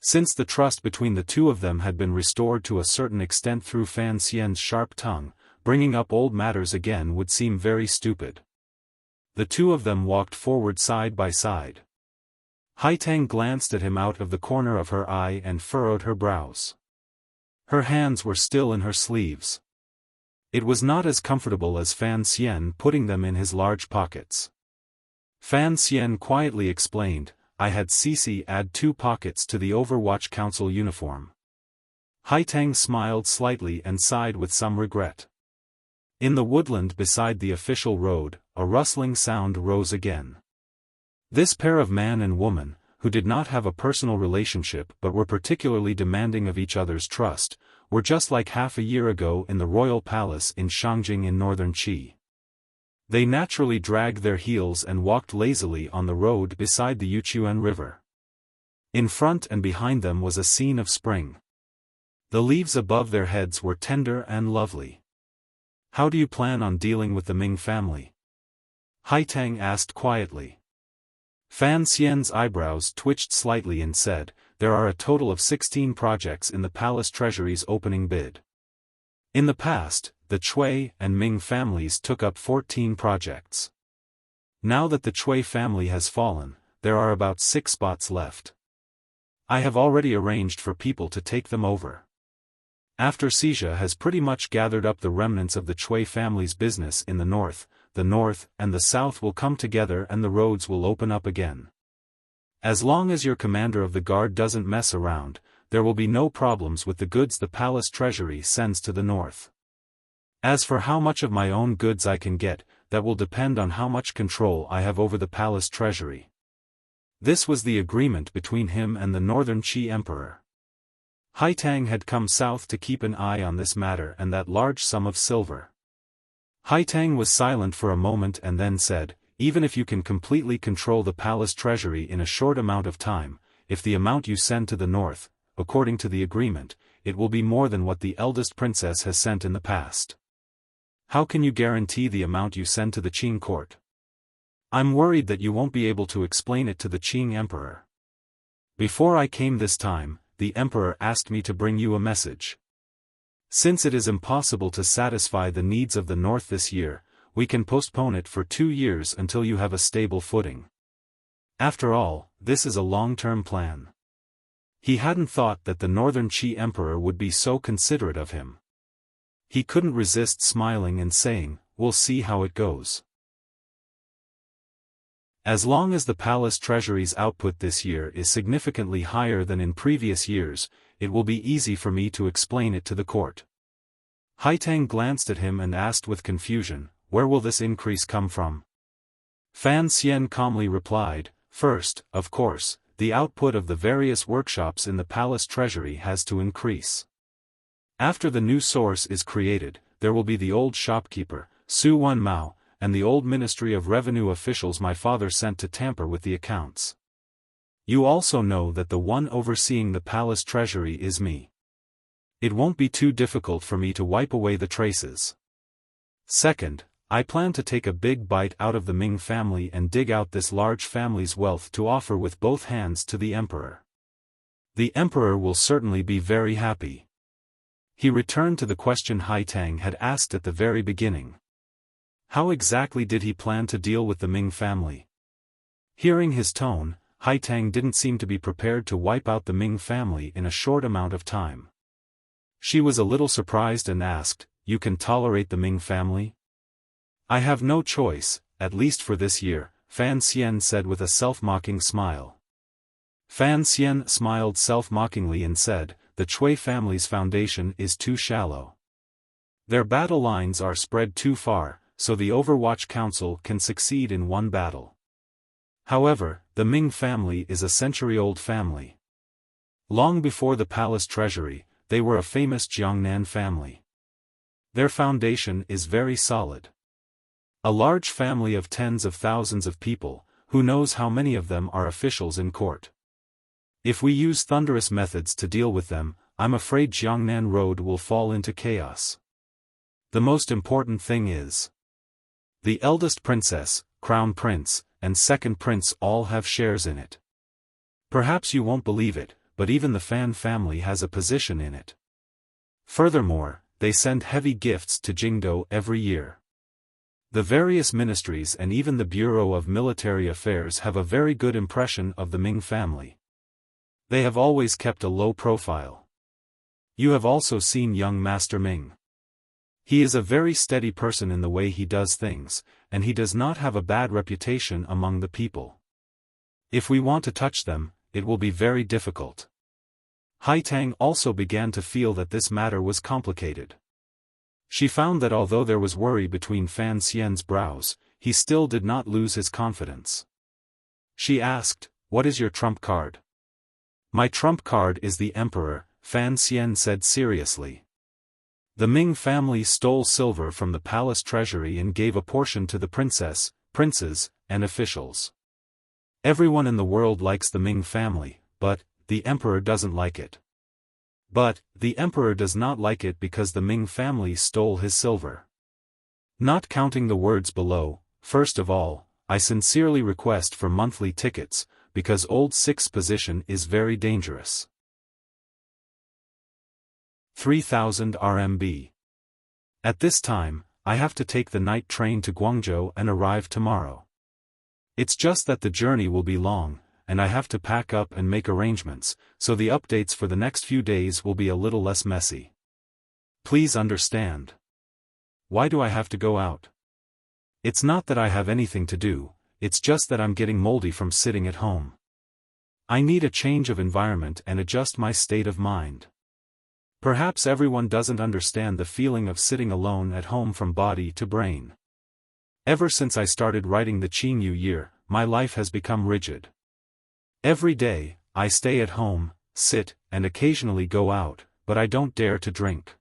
Since the trust between the two of them had been restored to a certain extent through Fan Xian's sharp tongue, bringing up old matters again would seem very stupid. The two of them walked forward side by side. Haitang glanced at him out of the corner of her eye and furrowed her brows. Her hands were still in her sleeves. It was not as comfortable as Fan Xian putting them in his large pockets. Fan Xian quietly explained, "I had Cici add 2 pockets to the Overwatch Council uniform." Haitang smiled slightly and sighed with some regret. In the woodland beside the official road, a rustling sound rose again. This pair of man and woman, who did not have a personal relationship but were particularly demanding of each other's trust, were just like half a year ago in the royal palace in Shangjing in northern Qi. They naturally dragged their heels and walked lazily on the road beside the Yuchuan River. In front and behind them was a scene of spring. The leaves above their heads were tender and lovely. "How do you plan on dealing with the Ming family?" Haitang asked quietly. Fan Xian's eyebrows twitched slightly and said, "There are a total of 16 projects in the palace treasury's opening bid. In the past, the Chui and Ming families took up 14 projects. Now that the Chui family has fallen, there are about 6 spots left. I have already arranged for people to take them over. After Xia has pretty much gathered up the remnants of the Chui family's business in the north and the south will come together and the roads will open up again. As long as your commander of the guard doesn't mess around, there will be no problems with the goods the palace treasury sends to the north. As for how much of my own goods I can get, that will depend on how much control I have over the palace treasury." This was the agreement between him and the northern Qi emperor. Haitang had come south to keep an eye on this matter and that large sum of silver. Haitang was silent for a moment and then said, "Even if you can completely control the palace treasury in a short amount of time, if the amount you send to the north, according to the agreement, it will be more than what the eldest princess has sent in the past. How can you guarantee the amount you send to the Qing court? I'm worried that you won't be able to explain it to the Qing emperor." Before I came this time, the emperor asked me to bring you a message. Since it is impossible to satisfy the needs of the north this year, we can postpone it for 2 years until you have a stable footing. After all, this is a long-term plan. He hadn't thought that the northern Qi emperor would be so considerate of him. He couldn't resist smiling and saying, "We'll see how it goes." As long as the palace treasury's output this year is significantly higher than in previous years, it will be easy for me to explain it to the court. Haitang glanced at him and asked with confusion, "Where will this increase come from?" Fan Xian calmly replied, "First, of course, the output of the various workshops in the palace treasury has to increase. After the new source is created, there will be the old shopkeeper, Su Wan Mao, and the old Ministry of Revenue officials my father sent to tamper with the accounts. You also know that the one overseeing the palace treasury is me. It won't be too difficult for me to wipe away the traces. Second, I plan to take a big bite out of the Ming family and dig out this large family's wealth to offer with both hands to the emperor. The emperor will certainly be very happy." He returned to the question Haitang had asked at the very beginning. How exactly did he plan to deal with the Ming family? Hearing his tone, Haitang didn't seem to be prepared to wipe out the Ming family in a short amount of time. She was a little surprised and asked, "You can tolerate the Ming family?" "I have no choice, at least for this year," Fan Xian said with a self-mocking smile. Fan Xian smiled self-mockingly and said, "The Cui family's foundation is too shallow. Their battle lines are spread too far, so the Overwatch Council can succeed in one battle. However, the Ming family is a century-old family. Long before the palace treasury, they were a famous Jiangnan family. Their foundation is very solid. A large family of tens of thousands of people, who knows how many of them are officials in court. If we use thunderous methods to deal with them, I'm afraid Jiangnan Road will fall into chaos. The most important thing is, the eldest princess, crown prince, and second prince all have shares in it. Perhaps you won't believe it, but even the Fan family has a position in it. Furthermore, they send heavy gifts to Jingdo every year. The various ministries and even the Bureau of Military Affairs have a very good impression of the Ming family. They have always kept a low profile. You have also seen young Master Ming. He is a very steady person in the way he does things, and he does not have a bad reputation among the people. If we want to touch them, it will be very difficult." Haitang also began to feel that this matter was complicated. She found that although there was worry between Fan Xian's brows, he still did not lose his confidence. She asked, "What is your trump card?" "My trump card is the emperor," Fan Xian said seriously. "The Ming family stole silver from the palace treasury and gave a portion to the princess, princes, and officials. Everyone in the world likes the Ming family, but the emperor doesn't like it. But the emperor does not like it because the Ming family stole his silver. Not counting the words below, first of all, I sincerely request for monthly tickets, because old sixth position is very dangerous. 3,000 RMB. At this time, I have to take the night train to Guangzhou and arrive tomorrow. It's just that the journey will be long, and I have to pack up and make arrangements, so the updates for the next few days will be a little less messy. Please understand. Why do I have to go out? It's not that I have anything to do, it's just that I'm getting moldy from sitting at home. I need a change of environment and adjust my state of mind. Perhaps everyone doesn't understand the feeling of sitting alone at home from body to brain. Ever since I started writing the Qingyu year, my life has become rigid. Every day, I stay at home, sit, and occasionally go out, but I don't dare to drink.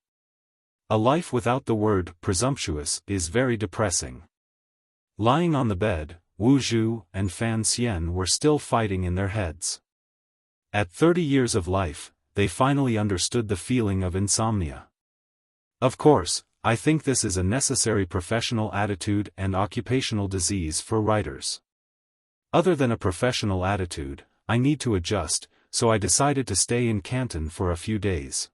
A life without the word presumptuous is very depressing. Lying on the bed, Wu Zhu and Fan Xian were still fighting in their heads. At 30 years of life, they finally understood the feeling of insomnia. Of course, I think this is a necessary professional attitude and occupational disease for writers. Other than a professional attitude, I need to adjust, so I decided to stay in Canton for a few days.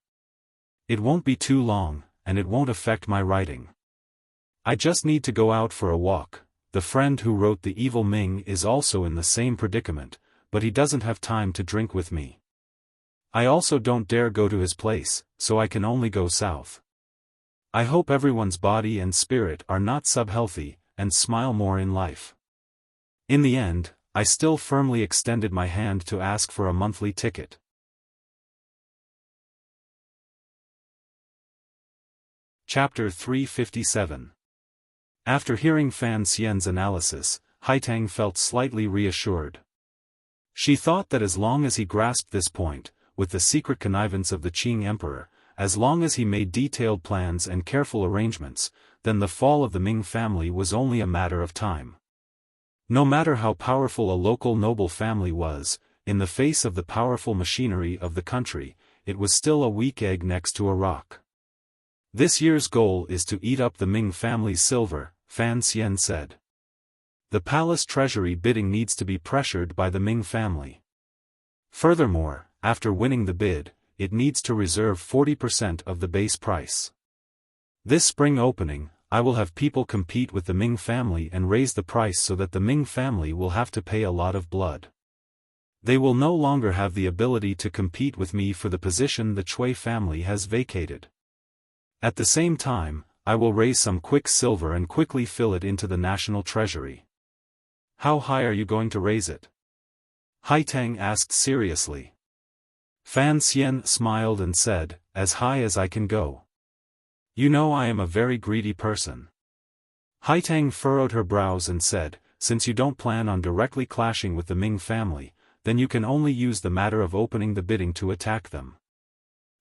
It won't be too long, and it won't affect my writing. I just need to go out for a walk. The friend who wrote The Evil Ming is also in the same predicament, but he doesn't have time to drink with me. I also don't dare go to his place, so I can only go south. I hope everyone's body and spirit are not sub-healthy, and smile more in life. In the end, I still firmly extended my hand to ask for a monthly ticket. Chapter 357. After hearing Fan Xian's analysis, Haitang felt slightly reassured. She thought that as long as he grasped this point, with the secret connivance of the Qing Emperor, as long as he made detailed plans and careful arrangements, then the fall of the Ming family was only a matter of time. No matter how powerful a local noble family was, in the face of the powerful machinery of the country, it was still a weak egg next to a rock. This year's goal is to eat up the Ming family's silver, Fan Xian said. The palace treasury bidding needs to be pressured by the Ming family. Furthermore, after winning the bid, it needs to reserve 40% of the base price. This spring opening, I will have people compete with the Ming family and raise the price so that the Ming family will have to pay a lot of blood. They will no longer have the ability to compete with me for the position the Cui family has vacated. At the same time, I will raise some quick silver and quickly fill it into the national treasury. How high are you going to raise it? Haitang asked seriously. Fan Xian smiled and said, as high as I can go. You know I am a very greedy person. Haitang furrowed her brows and said, since you don't plan on directly clashing with the Ming family, then you can only use the matter of opening the bidding to attack them.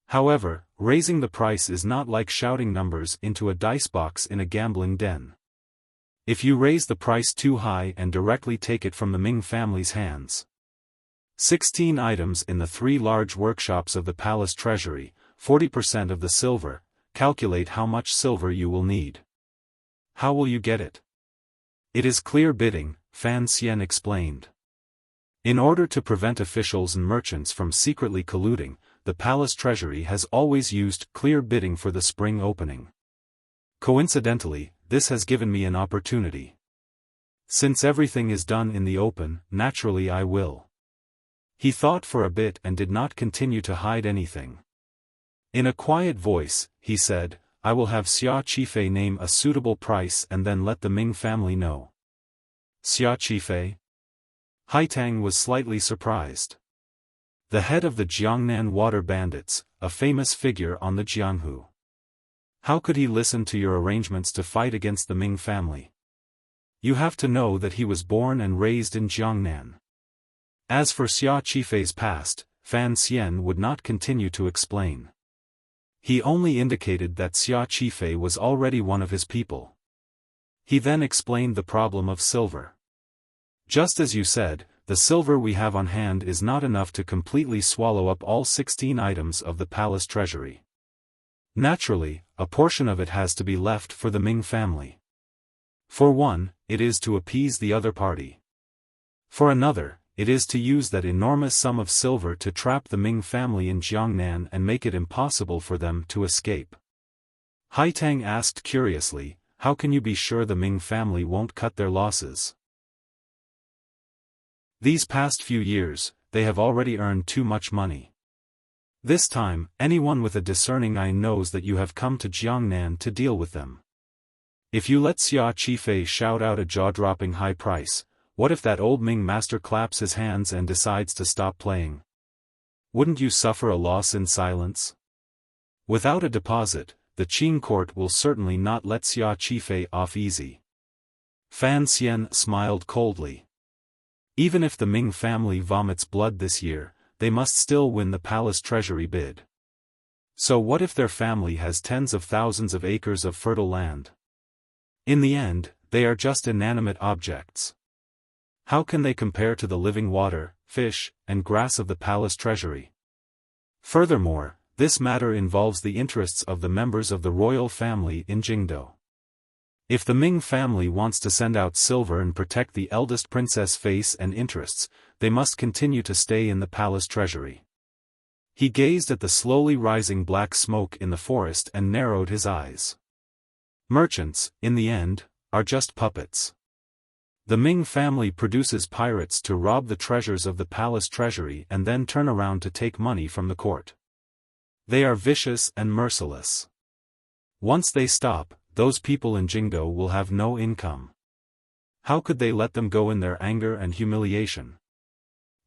However, raising the price is not like shouting numbers into a dice box in a gambling den. If you raise the price too high and directly take it from the Ming family's hands. 16 items in the 3 large workshops of the palace treasury, 40% of the silver, calculate how much silver you will need. How will you get it? It is clear bidding, Fan Xian explained. In order to prevent officials and merchants from secretly colluding, the palace treasury has always used clear bidding for the spring opening. Coincidentally, this has given me an opportunity. Since everything is done in the open, naturally I will. He thought for a bit and did not continue to hide anything. In a quiet voice, he said, I will have Xia Qifei name a suitable price and then let the Ming family know. Xia Qifei? Haitang was slightly surprised. The head of the Jiangnan water bandits, a famous figure on the Jianghu. How could he listen to your arrangements to fight against the Ming family? You have to know that he was born and raised in Jiangnan. As for Xia Qifei's past, Fan Xian would not continue to explain. He only indicated that Xia Qifei was already one of his people. He then explained the problem of silver. Just as you said, the silver we have on hand is not enough to completely swallow up all 16 items of the palace treasury. Naturally, a portion of it has to be left for the Ming family. For one, it is to appease the other party. For another, it is to use that enormous sum of silver to trap the Ming family in Jiangnan and make it impossible for them to escape. Haitang asked curiously, how can you be sure the Ming family won't cut their losses? These past few years, they have already earned too much money. This time, anyone with a discerning eye knows that you have come to Jiangnan to deal with them. If you let Xia Qifei shout out a jaw-dropping high price, what if that old Ming master claps his hands and decides to stop playing? Wouldn't you suffer a loss in silence? Without a deposit, the Qing court will certainly not let Xia Qifei off easy. Fan Xian smiled coldly. Even if the Ming family vomits blood this year, they must still win the palace treasury bid. So what if their family has tens of thousands of acres of fertile land? In the end, they are just inanimate objects. How can they compare to the living water, fish, and grass of the palace treasury? Furthermore, this matter involves the interests of the members of the royal family in Jingdo. If the Ming family wants to send out silver and protect the eldest princess' face and interests, they must continue to stay in the palace treasury. He gazed at the slowly rising black smoke in the forest and narrowed his eyes. Merchants, in the end, are just puppets. The Ming family produces pirates to rob the treasures of the palace treasury and then turn around to take money from the court. They are vicious and merciless. Once they stop, those people in Jingdo will have no income. How could they let them go in their anger and humiliation?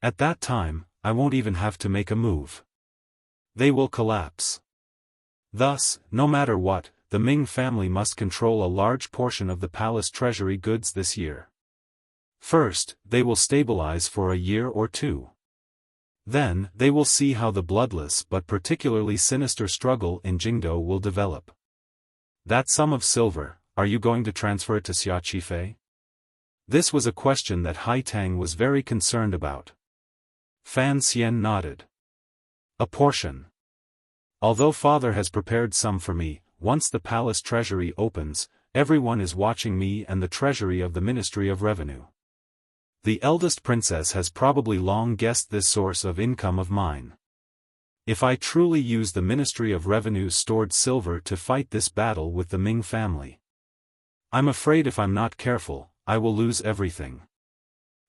At that time, I won't even have to make a move. They will collapse. Thus, no matter what, the Ming family must control a large portion of the palace treasury goods this year. First, they will stabilize for a year or two. Then, they will see how the bloodless but particularly sinister struggle in Jingdo will develop. That sum of silver, are you going to transfer it to Xiaofan? This was a question that Hai Tang was very concerned about. Fan Xian nodded. A portion. Although father has prepared some for me, once the palace treasury opens, everyone is watching me and the treasury of the Ministry of Revenue. The eldest princess has probably long guessed this source of income of mine. If I truly use the Ministry of Revenue's stored silver to fight this battle with the Ming family, I'm afraid if I'm not careful, I will lose everything.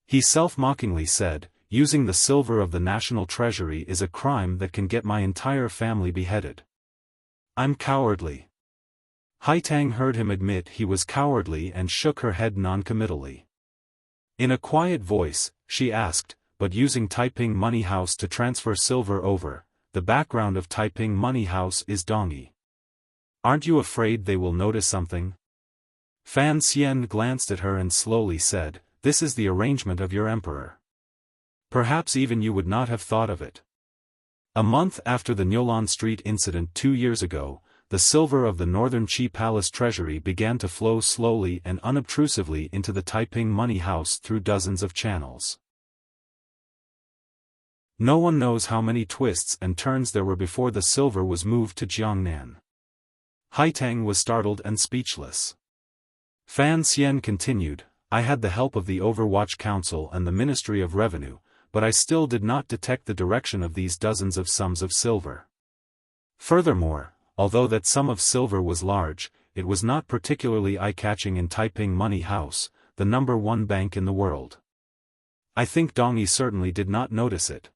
He self-mockingly said, using the silver of the national treasury is a crime that can get my entire family beheaded. I'm cowardly. Hai Tang heard him admit he was cowardly and shook her head noncommittally. In a quiet voice, she asked, but using Taiping Money House to transfer silver over, the background of Taiping Money House is Dongi. Aren't you afraid they will notice something? Fan Xian glanced at her and slowly said, this is the arrangement of your emperor. Perhaps even you would not have thought of it. A month after the Nyolan Street incident 2 years ago, the silver of the Northern Qi Palace treasury began to flow slowly and unobtrusively into the Taiping Money House through dozens of channels. No one knows how many twists and turns there were before the silver was moved to Jiangnan. Hai Tang was startled and speechless. Fan Xian continued, I had the help of the Overwatch Council and the Ministry of Revenue, but I still did not detect the direction of these dozens of sums of silver. Furthermore, although that sum of silver was large, it was not particularly eye-catching in Taiping Money House, the #1 bank in the world. I think Dongi certainly did not notice it.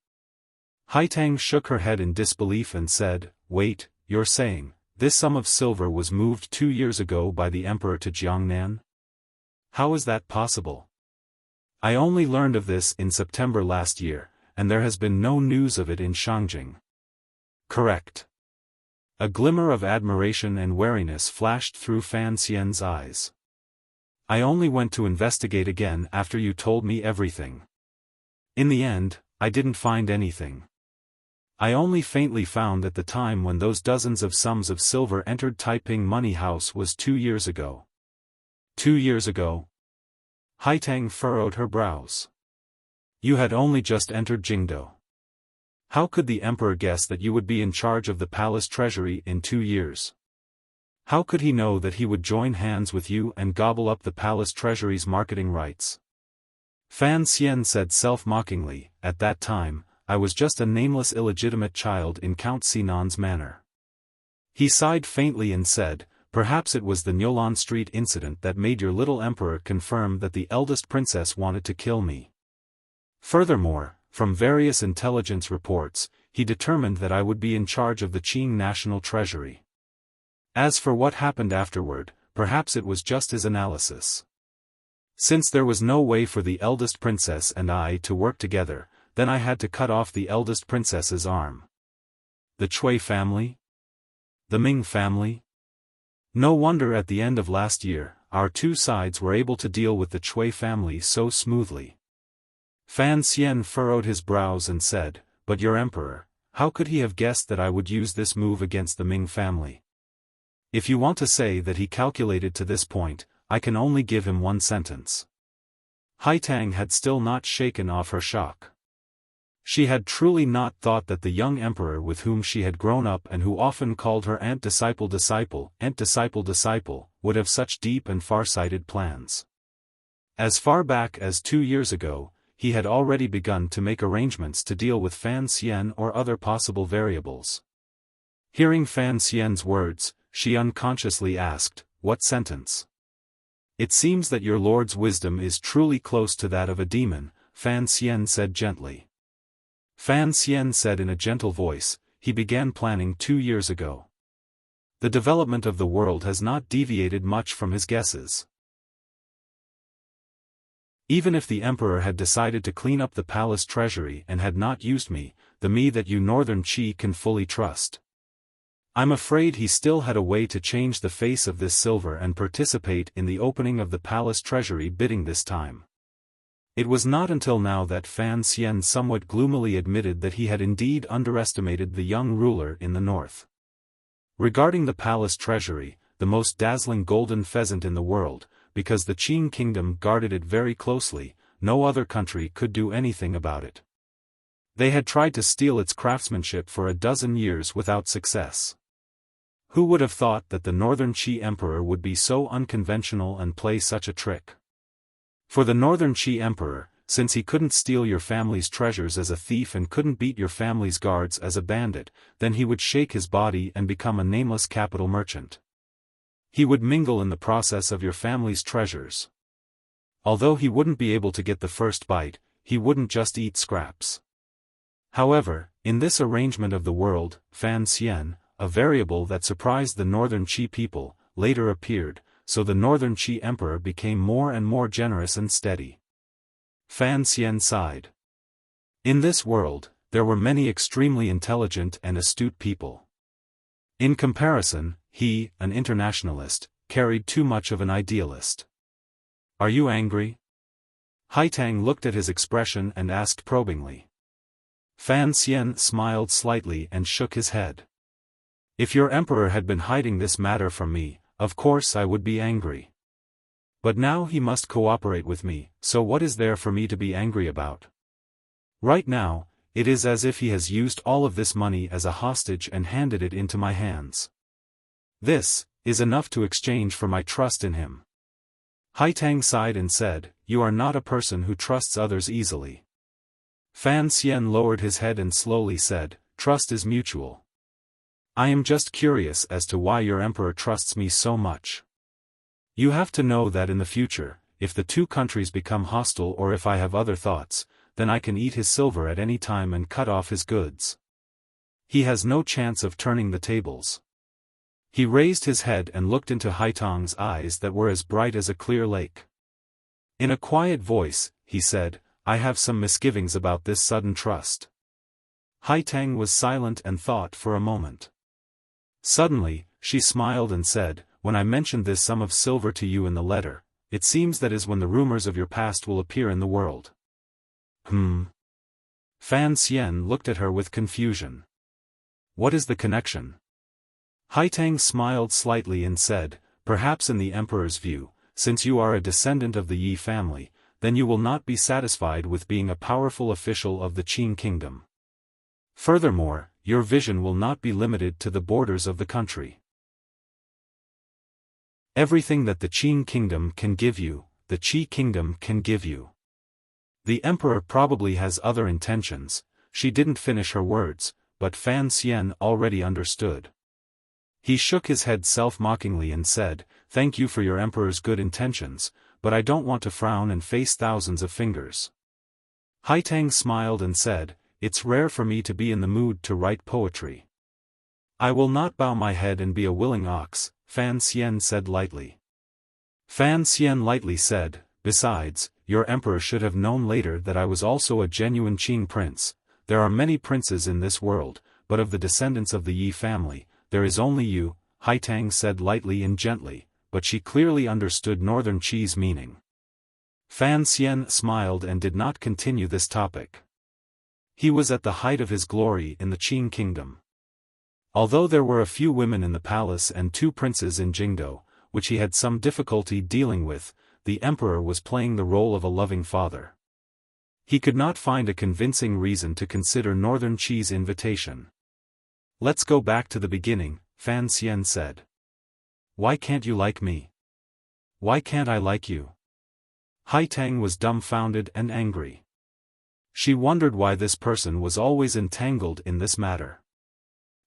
Hai Tang shook her head in disbelief and said, wait, you're saying, this sum of silver was moved 2 years ago by the emperor to Jiangnan? How is that possible? I only learned of this in September last year, and there has been no news of it in Shangjing. Correct. A glimmer of admiration and wariness flashed through Fan Xian's eyes. I only went to investigate again after you told me everything. In the end, I didn't find anything. I only faintly found that the time when those dozens of sums of silver entered Taiping Money House was 2 years ago. 2 years ago? Hai Tang furrowed her brows. You had only just entered Jingdo. How could the emperor guess that you would be in charge of the palace treasury in 2 years? How could he know that he would join hands with you and gobble up the palace treasury's marketing rights? Fan Xian said self-mockingly, at that time, I was just a nameless illegitimate child in Count Sinan's manor. He sighed faintly and said, perhaps it was the Nyolan Street incident that made your little emperor confirm that the eldest princess wanted to kill me. Furthermore, from various intelligence reports, he determined that I would be in charge of the Qing National Treasury. As for what happened afterward, perhaps it was just his analysis. Since there was no way for the eldest princess and I to work together, then I had to cut off the eldest princess's arm. The Cui family? The Ming family? No wonder at the end of last year, our two sides were able to deal with the Cui family so smoothly. Fan Xian furrowed his brows and said, but your emperor, how could he have guessed that I would use this move against the Ming family? If you want to say that he calculated to this point, I can only give him one sentence. Hai Tang had still not shaken off her shock. She had truly not thought that the young emperor with whom she had grown up and who often called her Aunt Disciple, would have such deep and far-sighted plans. As far back as 2 years ago, he had already begun to make arrangements to deal with Fan Xian or other possible variables. Hearing Fan Xian's words, she unconsciously asked, "What sentence?" "It seems that your lord's wisdom is truly close to that of a demon," Fan Xian said gently. Fan Xian said in a gentle voice, "He began planning 2 years ago. The development of the world has not deviated much from his guesses. Even if the emperor had decided to clean up the palace treasury and had not used me, the me that you Northern Qi can fully trust, I'm afraid he still had a way to change the face of this silver and participate in the opening of the palace treasury bidding this time." It was not until now that Fan Xian somewhat gloomily admitted that he had indeed underestimated the young ruler in the north. Regarding the palace treasury, the most dazzling golden pheasant in the world, because the Qing kingdom guarded it very closely, no other country could do anything about it. They had tried to steal its craftsmanship for a dozen years without success. Who would have thought that the Northern Qi emperor would be so unconventional and play such a trick? For the Northern Qi emperor, since he couldn't steal your family's treasures as a thief and couldn't beat your family's guards as a bandit, then he would shake his body and become a nameless capital merchant. He would mingle in the process of your family's treasures. Although he wouldn't be able to get the first bite, he wouldn't just eat scraps. However, in this arrangement of the world, Fan Xian, a variable that surprised the Northern Qi people, later appeared, so the Northern Qi emperor became more and more generous and steady. Fan Xian sighed. In this world, there were many extremely intelligent and astute people. In comparison, he, an internationalist, carried too much of an idealist. "Are you angry?" Haitang looked at his expression and asked probingly. Fan Xian smiled slightly and shook his head. "If your emperor had been hiding this matter from me, of course I would be angry. But now he must cooperate with me, so what is there for me to be angry about? Right now, it is as if he has used all of this money as a hostage and handed it into my hands. This is enough to exchange for my trust in him." Haitang sighed and said, "You are not a person who trusts others easily." Fan Xian lowered his head and slowly said, "Trust is mutual. I am just curious as to why your emperor trusts me so much. You have to know that in the future, if the two countries become hostile or if I have other thoughts, then I can eat his silver at any time and cut off his goods. He has no chance of turning the tables." He raised his head and looked into Haitang's eyes that were as bright as a clear lake. In a quiet voice, he said, "I have some misgivings about this sudden trust." Haitang was silent and thought for a moment. Suddenly, she smiled and said, "When I mentioned this sum of silver to you in the letter, it seems that is when the rumors of your past will appear in the world." Fan Xian looked at her with confusion. "What is the connection?" Haitang smiled slightly and said, "Perhaps in the emperor's view, since you are a descendant of the Yi family, then you will not be satisfied with being a powerful official of the Qing kingdom. Furthermore, your vision will not be limited to the borders of the country. Everything that the Qing kingdom can give you, the Qi kingdom can give you. The emperor probably has other intentions." She didn't finish her words, but Fan Xian already understood. He shook his head self-mockingly and said, "Thank you for your emperor's good intentions, but I don't want to frown and face thousands of fingers." Haitang smiled and said, "It's rare for me to be in the mood to write poetry." "I will not bow my head and be a willing ox," Fan Xian said lightly. Fan Xian lightly said, "Besides, your emperor should have known later that I was also a genuine Qing prince. There are many princes in this world, but of the descendants of the Yi family, there is only you," Haitang said lightly and gently, but she clearly understood Northern Qi's meaning. Fan Xian smiled and did not continue this topic. He was at the height of his glory in the Qing kingdom. Although there were a few women in the palace and 2 princes in Jingdo, which he had some difficulty dealing with, the emperor was playing the role of a loving father. He could not find a convincing reason to consider Northern Qi's invitation. Let's go back to the beginning, Fan Xian said. Why can't you like me? Why can't I like you? Haitang was dumbfounded and angry. She wondered why this person was always entangled in this matter.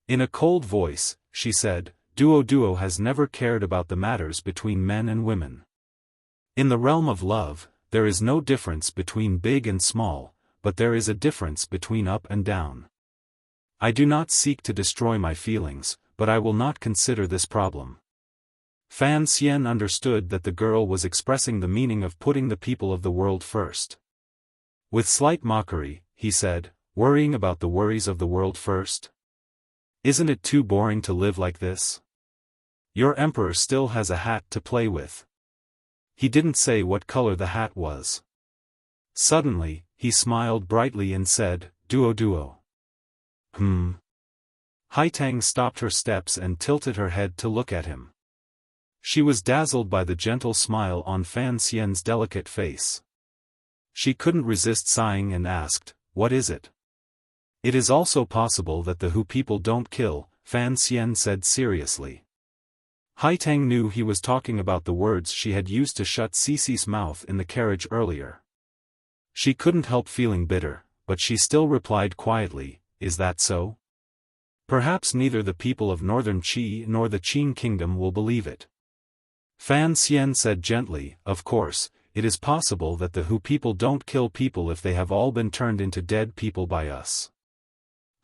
In a cold voice, she said, Duo has never cared about the matters between men and women. In the realm of love, there is no difference between big and small, but there is a difference between up and down. I do not seek to destroy my feelings, but I will not consider this problem. Fan Xian understood that the girl was expressing the meaning of putting the people of the world first. With slight mockery, he said, worrying about the worries of the world first? Isn't it too boring to live like this? Your emperor still has a hat to play with. He didn't say what color the hat was. Suddenly, he smiled brightly and said, Duo. Haitang stopped her steps and tilted her head to look at him. She was dazzled by the gentle smile on Fan Xian's delicate face. She couldn't resist sighing and asked, what is it? It is also possible that the Hu people don't kill, Fan Xian said seriously. Haitang knew he was talking about the words she had used to shut Cici's mouth in the carriage earlier. She couldn't help feeling bitter, but she still replied quietly, is that so? Perhaps neither the people of Northern Qi nor the Qing kingdom will believe it. Fan Xian said gently, of course, it is possible that the Hu people don't kill people if they have all been turned into dead people by us.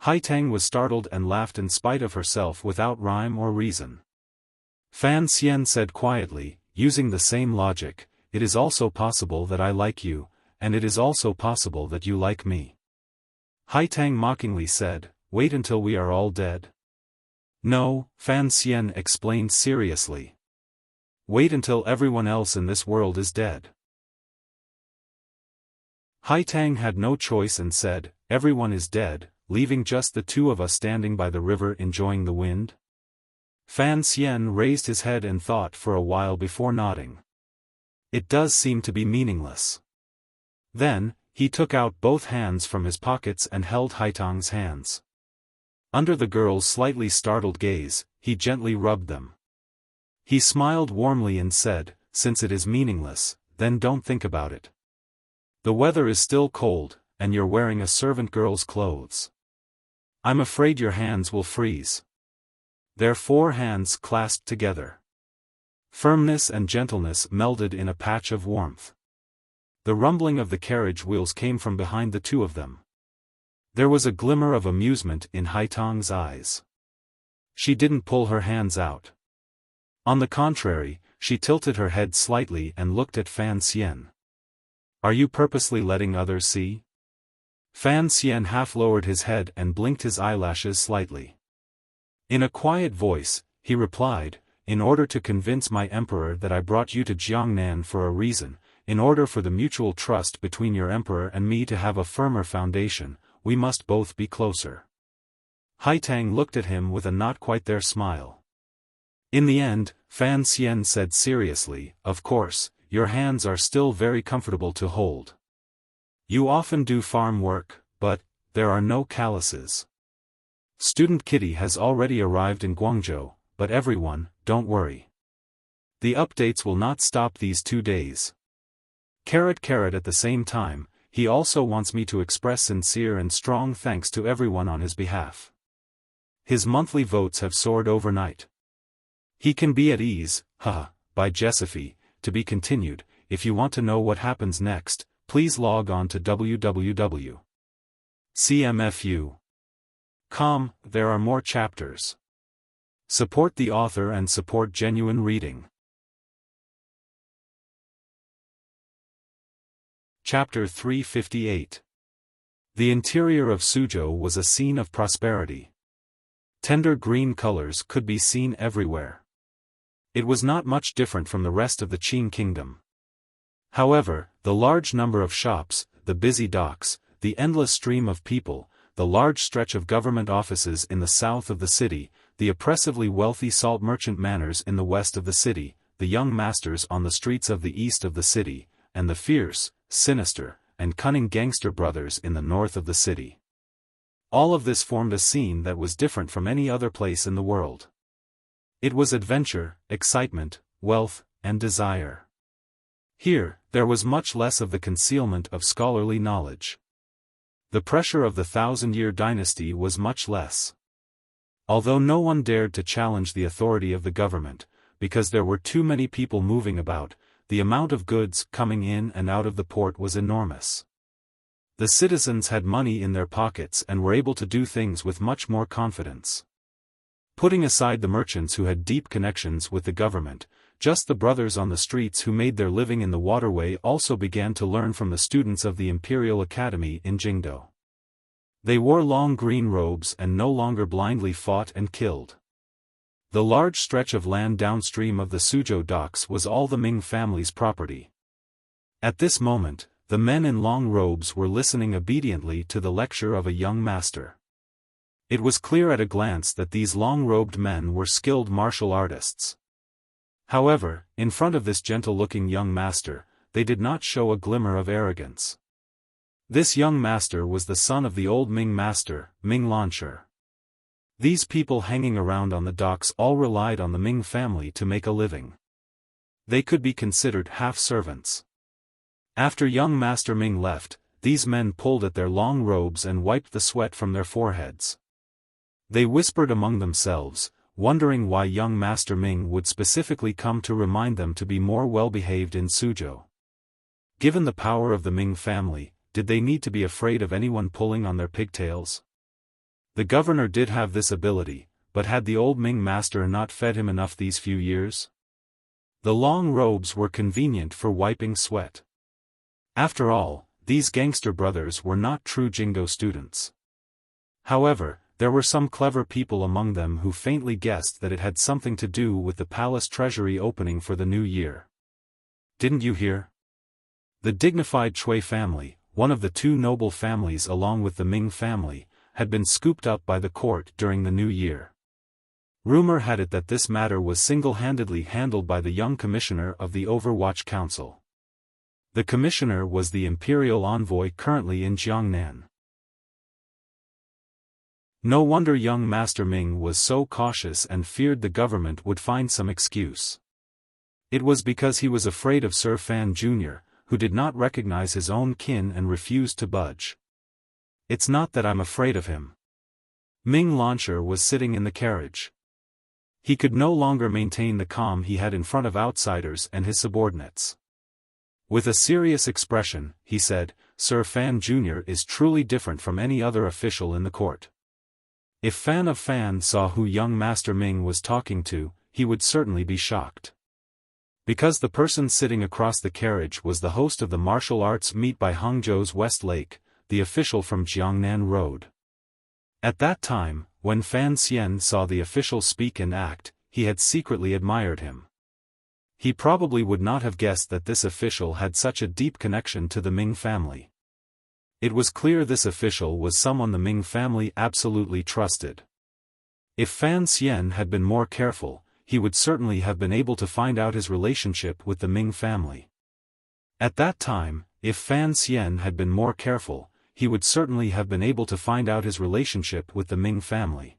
Haitang was startled and laughed in spite of herself without rhyme or reason. Fan Xian said quietly, using the same logic, it is also possible that I like you, and it is also possible that you like me. Haitang mockingly said, wait until we are all dead. No, Fan Xian explained seriously. Wait until everyone else in this world is dead. Haitang had no choice and said, everyone is dead, leaving just the two of us standing by the river enjoying the wind? Fan Xian raised his head and thought for a while before nodding. It does seem to be meaningless. Then, he took out both hands from his pockets and held Haitang's hands. Under the girl's slightly startled gaze, he gently rubbed them. He smiled warmly and said, since it is meaningless, then don't think about it. The weather is still cold, and you're wearing a servant girl's clothes. I'm afraid your hands will freeze. Their 4 hands clasped together. Firmness and gentleness melded in a patch of warmth. The rumbling of the carriage wheels came from behind the two of them. There was a glimmer of amusement in Haitang's eyes. She didn't pull her hands out. On the contrary, she tilted her head slightly and looked at Fan Xian. Are you purposely letting others see? Fan Xian half lowered his head and blinked his eyelashes slightly. In a quiet voice, he replied, in order to convince my emperor that I brought you to Jiangnan for a reason, in order for the mutual trust between your emperor and me to have a firmer foundation, we must both be closer. Haitang looked at him with a not quite there smile. In the end, Fan Xian said seriously, of course, your hands are still very comfortable to hold. You often do farm work, but there are no calluses. Student Kitty has already arrived in Guangzhou, but everyone, don't worry. The updates will not stop these 2 days. At the same time, he also wants me to express sincere and strong thanks to everyone on his behalf. His monthly votes have soared overnight. He can be at ease, by Jessiphy, to be continued. If you want to know what happens next, please log on to www.cmfu.com, there are more chapters. Support the author and support genuine reading. Chapter 358. The interior of Suzhou was a scene of prosperity. Tender green colors could be seen everywhere. It was not much different from the rest of the Qing kingdom. However, the large number of shops, the busy docks, the endless stream of people, the large stretch of government offices in the south of the city, the oppressively wealthy salt merchant manors in the west of the city, the young masters on the streets of the east of the city, and the fierce, sinister, and cunning gangster brothers in the north of the city. All of this formed a scene that was different from any other place in the world. It was adventure, excitement, wealth, and desire. Here, there was much less of the concealment of scholarly knowledge. The pressure of the 1,000-year dynasty was much less. Although no one dared to challenge the authority of the government, because there were too many people moving about, the amount of goods coming in and out of the port was enormous. The citizens had money in their pockets and were able to do things with much more confidence. Putting aside the merchants who had deep connections with the government, just the brothers on the streets who made their living in the waterway also began to learn from the students of the Imperial Academy in Jingdo. They wore long green robes and no longer blindly fought and killed. The large stretch of land downstream of the Suzhou docks was all the Ming family's property. At this moment, the men in long robes were listening obediently to the lecture of a young master. It was clear at a glance that these long-robed men were skilled martial artists. However, in front of this gentle-looking young master, they did not show a glimmer of arrogance. This young master was the son of the old Ming master, Ming Launcher. These people hanging around on the docks all relied on the Ming family to make a living. They could be considered half-servants. After young Master Ming left, these men pulled at their long robes and wiped the sweat from their foreheads. They whispered among themselves, wondering why young Master Ming would specifically come to remind them to be more well-behaved in Suzhou. Given the power of the Ming family, did they need to be afraid of anyone pulling on their pigtails? The governor did have this ability, but had the old Ming master not fed him enough these few years? The long robes were convenient for wiping sweat. After all, these gangster brothers were not true Jingdo students. However, there were some clever people among them who faintly guessed that it had something to do with the palace treasury opening for the new year. Didn't you hear? The dignified Cui family, one of the two noble families along with the Ming family, had been scooped up by the court during the new year. Rumor had it that this matter was single-handedly handled by the young commissioner of the Overwatch Council. The commissioner was the imperial envoy currently in Jiangnan. No wonder young Master Ming was so cautious and feared the government would find some excuse. It was because he was afraid of Sir Fan Jr., who did not recognize his own kin and refused to budge. It's not that I'm afraid of him. Ming Launcher was sitting in the carriage. He could no longer maintain the calm he had in front of outsiders and his subordinates. With a serious expression, he said, Sir Fan Jr. is truly different from any other official in the court. If Fan of Fan saw who young Master Ming was talking to, he would certainly be shocked. Because the person sitting across the carriage was the host of the martial arts meet by Hangzhou's West Lake, the official from Jiangnan Road. At that time, when Fan Xian saw the official speak and act, he had secretly admired him. He probably would not have guessed that this official had such a deep connection to the Ming family. It was clear this official was someone the Ming family absolutely trusted. If Fan Xian had been more careful, he would certainly have been able to find out his relationship with the Ming family. At that time, if Fan Xian had been more careful, he would certainly have been able to find out his relationship with the Ming family.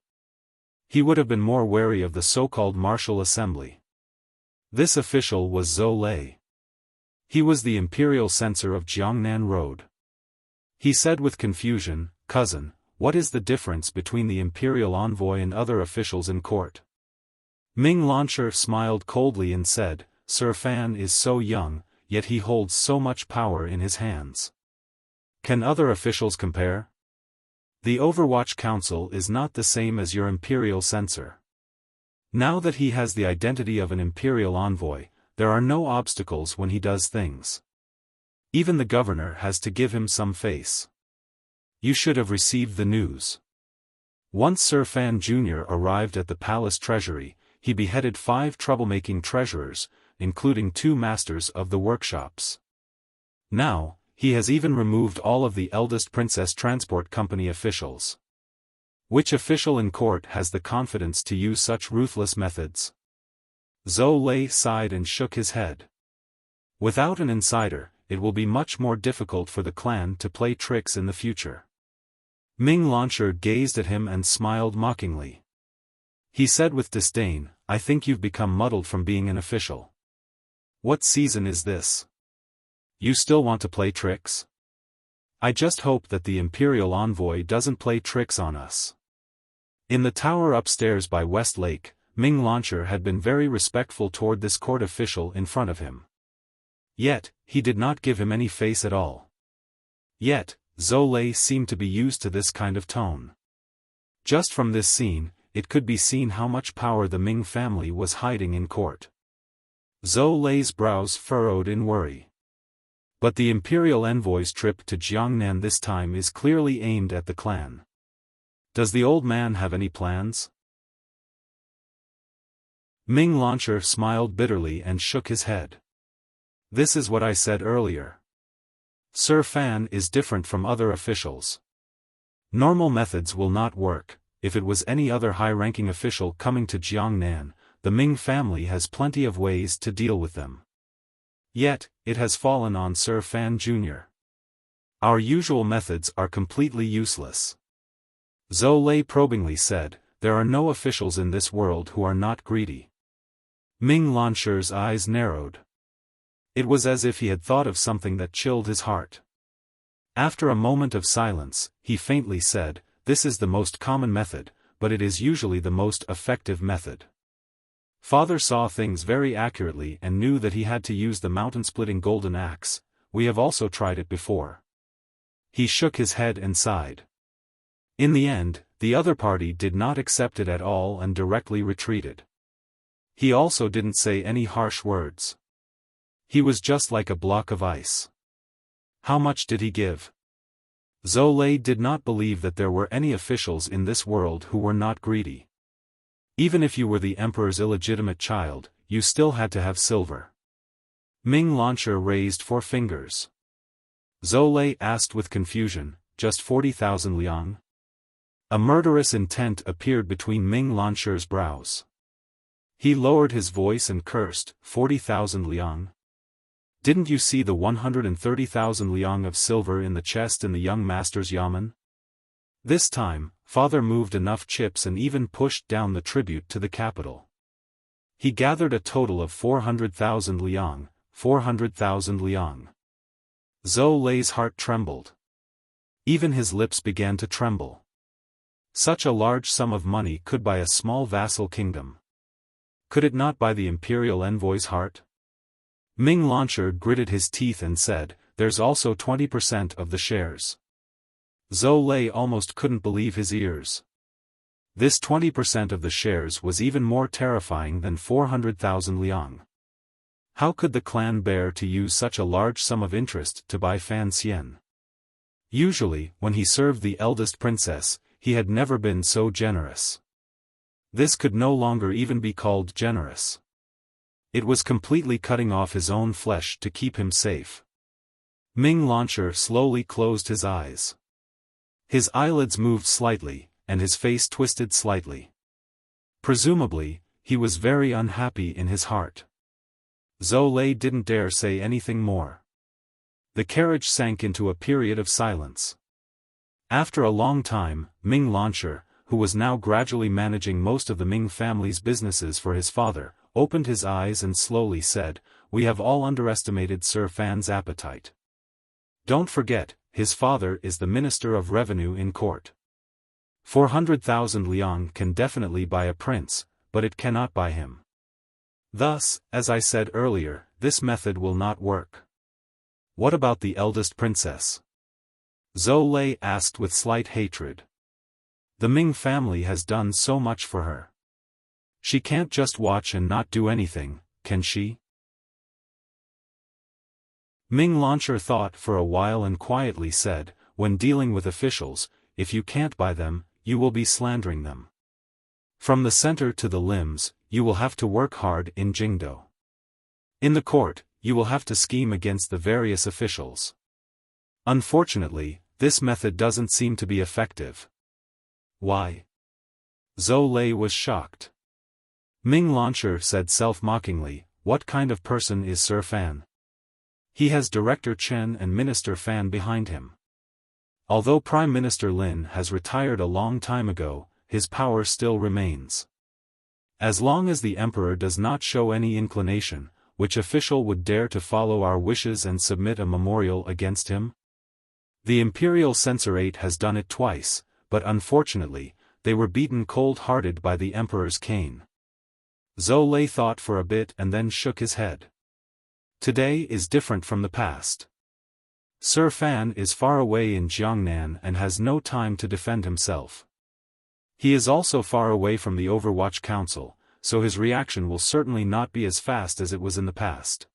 He would have been more wary of the so-called martial assembly. This official was Zhou Lei. He was the imperial censor of Jiangnan Road. He said with confusion, "Cousin, what is the difference between the imperial envoy and other officials in court?" Ming Launcher smiled coldly and said, "Sir Fan is so young, yet he holds so much power in his hands. Can other officials compare? The Overwatch Council is not the same as your imperial censor. Now that he has the identity of an imperial envoy, there are no obstacles when he does things. Even the governor has to give him some face. You should have received the news." Once Sir Fan Jr. arrived at the palace treasury, he beheaded 5 troublemaking treasurers, including 2 masters of the workshops. Now, he has even removed all of the eldest Princess Transport Company officials. Which official in court has the confidence to use such ruthless methods? Zhou Lei sighed and shook his head. Without an insider, it will be much more difficult for the clan to play tricks in the future. Ming Launcher gazed at him and smiled mockingly. He said with disdain, I think you've become muddled from being an official. What season is this? You still want to play tricks? I just hope that the Imperial Envoy doesn't play tricks on us. In the tower upstairs by West Lake, Ming Launcher had been very respectful toward this court official in front of him. Yet, he did not give him any face at all. Yet, Zhou Lei seemed to be used to this kind of tone. Just from this scene, it could be seen how much power the Ming family was hiding in court. Zhou Lei's brows furrowed in worry. But the Imperial Envoy's trip to Jiangnan this time is clearly aimed at the clan. Does the old man have any plans? Ming Launcher smiled bitterly and shook his head. This is what I said earlier. Sir Fan is different from other officials. Normal methods will not work. If it was any other high-ranking official coming to Jiangnan, the Ming family has plenty of ways to deal with them. Yet, it has fallen on Sir Fan Jr. Our usual methods are completely useless. Zhou Lei probingly said, there are no officials in this world who are not greedy. Ming Launcher's eyes narrowed. It was as if he had thought of something that chilled his heart. After a moment of silence, he faintly said, this is the most common method, but it is usually the most effective method. Father saw things very accurately and knew that he had to use the mountain-splitting golden axe. We have also tried it before. He shook his head and sighed. In the end, the other party did not accept it at all and directly retreated. He also didn't say any harsh words. He was just like a block of ice. How much did he give? Zhou Lei did not believe that there were any officials in this world who were not greedy. Even if you were the emperor's illegitimate child, you still had to have silver. Ming Launcher raised 4 fingers. Zhou Lei asked with confusion, just 40,000 liang? A murderous intent appeared between Ming Launcher's brows. He lowered his voice and cursed, 40,000 liang? Didn't you see the 130,000 liang of silver in the chest in the young master's yamen? This time, father moved enough chips and even pushed down the tribute to the capital. He gathered a total of 400,000 liang, 400,000 liang. Zhou Lei's heart trembled. Even his lips began to tremble. Such a large sum of money could buy a small vassal kingdom. Could it not buy the imperial envoy's heart? Ming Launcher gritted his teeth and said, there's also 20% of the shares. Zhou Lei almost couldn't believe his ears. This 20% of the shares was even more terrifying than 400,000 liang. How could the clan bear to use such a large sum of interest to buy Fan Xian? Usually, when he served the eldest princess, he had never been so generous. This could no longer even be called generous. It was completely cutting off his own flesh to keep him safe. Ming Launcher slowly closed his eyes. His eyelids moved slightly, and his face twisted slightly. Presumably, he was very unhappy in his heart. Zhou Lei didn't dare say anything more. The carriage sank into a period of silence. After a long time, Ming Launcher, who was now gradually managing most of the Ming family's businesses for his father, opened his eyes and slowly said, we have all underestimated Sir Fan's appetite. Don't forget, his father is the Minister of Revenue in court. 400,000 liang can definitely buy a prince, but it cannot buy him. Thus, as I said earlier, this method will not work. What about the eldest princess? Zhou Lei asked with slight hatred. The Ming family has done so much for her. She can't just watch and not do anything, can she? Ming Launcher thought for a while and quietly said, when dealing with officials, if you can't buy them, you will be slandering them. From the center to the limbs, you will have to work hard in Jingdo. In the court, you will have to scheme against the various officials. Unfortunately, this method doesn't seem to be effective. Why? Zhou Lei was shocked. Ming Launcher said self-mockingly, what kind of person is Sir Fan? He has Director Chen and Minister Fan behind him. Although Prime Minister Lin has retired a long time ago, his power still remains. As long as the Emperor does not show any inclination, which official would dare to follow our wishes and submit a memorial against him? The Imperial Censorate has done it twice, but unfortunately, they were beaten cold-hearted by the Emperor's cane. Zhou Lei thought for a bit and then shook his head. Today is different from the past. Sir Fan is far away in Jiangnan and has no time to defend himself. He is also far away from the Overwatch Council, so his reaction will certainly not be as fast as it was in the past.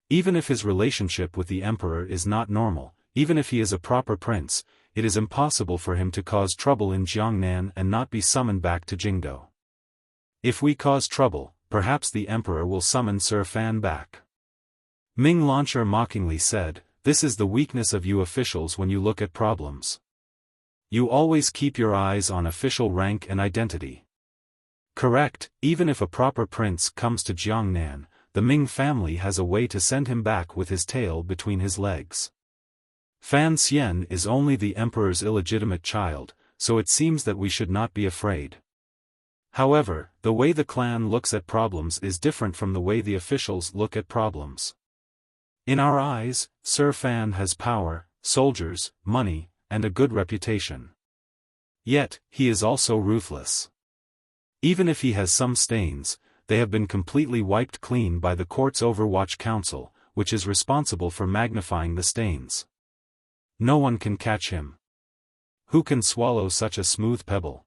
Even if his relationship with the Emperor is not normal, even if he is a proper prince, it is impossible for him to cause trouble in Jiangnan and not be summoned back to Jingdo. If we cause trouble, perhaps the Emperor will summon Sir Fan back. Ming Launcher mockingly said, "This is the weakness of you officials when you look at problems. You always keep your eyes on official rank and identity." Correct, even if a proper prince comes to Jiangnan, the Ming family has a way to send him back with his tail between his legs. Fan Xian is only the Emperor's illegitimate child, so it seems that we should not be afraid. However, the way the clan looks at problems is different from the way the officials look at problems. In our eyes, Sir Fan has power, soldiers, money, and a good reputation. Yet, he is also ruthless. Even if he has some stains, they have been completely wiped clean by the court's Overwatch Council, which is responsible for magnifying the stains. No one can catch him. Who can swallow such a smooth pebble?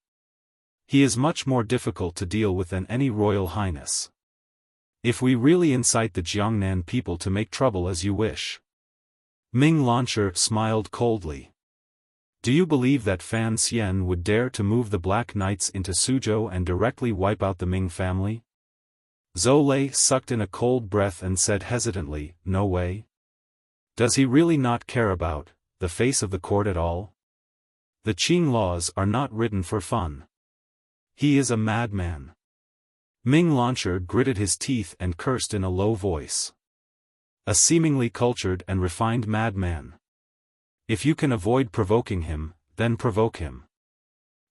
He is much more difficult to deal with than any royal highness. If we really incite the Jiangnan people to make trouble as you wish. Ming Launcher smiled coldly. Do you believe that Fan Xian would dare to move the Black Knights into Suzhou and directly wipe out the Ming family? Zhou Lei sucked in a cold breath and said hesitantly, "No way." Does he really not care about the face of the court at all? The Qing laws are not written for fun. He is a madman. Ming Launcher gritted his teeth and cursed in a low voice. A seemingly cultured and refined madman. If you can avoid provoking him, then provoke him.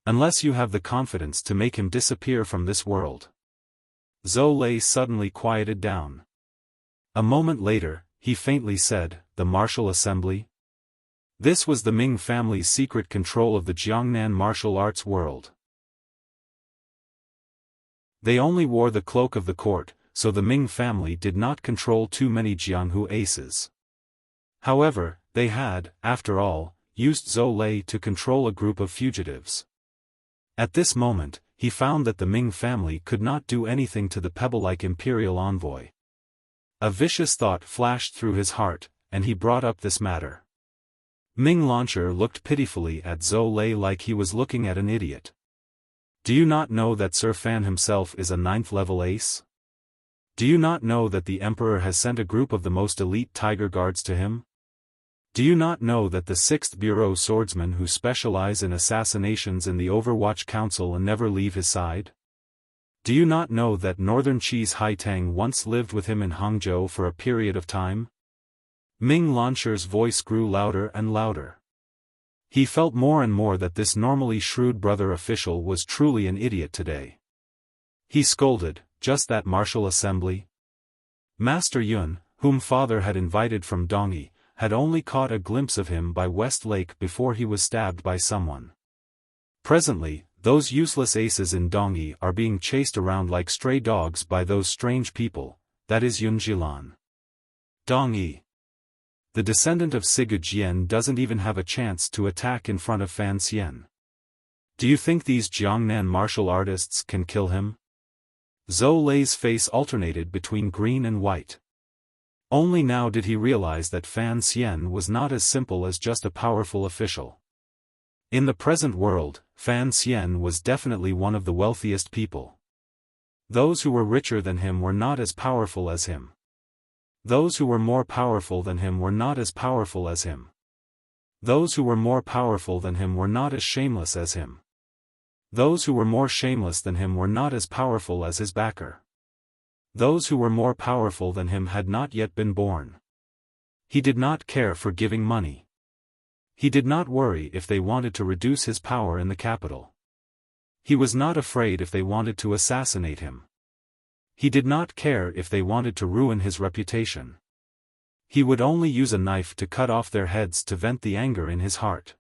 Unless you have the confidence to make him disappear from this world. Zhou Lei suddenly quieted down. A moment later, he faintly said, "The Martial Assembly?" This was the Ming family's secret control of the Jiangnan martial arts world. They only wore the cloak of the court, so the Ming family did not control too many Jianghu aces. However, they had, after all, used Zhou Lei to control a group of fugitives. At this moment, he found that the Ming family could not do anything to the pebble-like imperial envoy. A vicious thought flashed through his heart, and he brought up this matter. Ming Launcher looked pitifully at Zhou Lei like he was looking at an idiot. Do you not know that Sir Fan himself is a 9th-level ace? Do you not know that the Emperor has sent a group of the most elite Tiger Guards to him? Do you not know that the 6th Bureau swordsmen who specialize in assassinations in the Overwatch Council and never leave his side? Do you not know that Northern Chi's Haitang once lived with him in Hangzhou for a period of time? Ming Launcher's voice grew louder and louder. He felt more and more that this normally shrewd brother official was truly an idiot today. He scolded, "Just that martial assembly?" Master Yun, whom father had invited from Dongyi, had only caught a glimpse of him by West Lake before he was stabbed by someone. Presently, those useless aces in Dongyi are being chased around like stray dogs by those strange people, that is Yun Jilan. Dongyi. The descendant of Sigu Jian doesn't even have a chance to attack in front of Fan Xian. Do you think these Jiangnan martial artists can kill him? Zhou Lei's face alternated between green and white. Only now did he realize that Fan Xian was not as simple as just a powerful official. In the present world, Fan Xian was definitely one of the wealthiest people. Those who were richer than him were not as powerful as him. Those who were more powerful than him were not as powerful as him. Those who were more powerful than him were not as shameless as him. Those who were more shameless than him were not as powerful as his backer. Those who were more powerful than him had not yet been born. He did not care for giving money. He did not worry if they wanted to reduce his power in the capital. He was not afraid if they wanted to assassinate him. He did not care if they wanted to ruin his reputation. He would only use a knife to cut off their heads to vent the anger in his heart.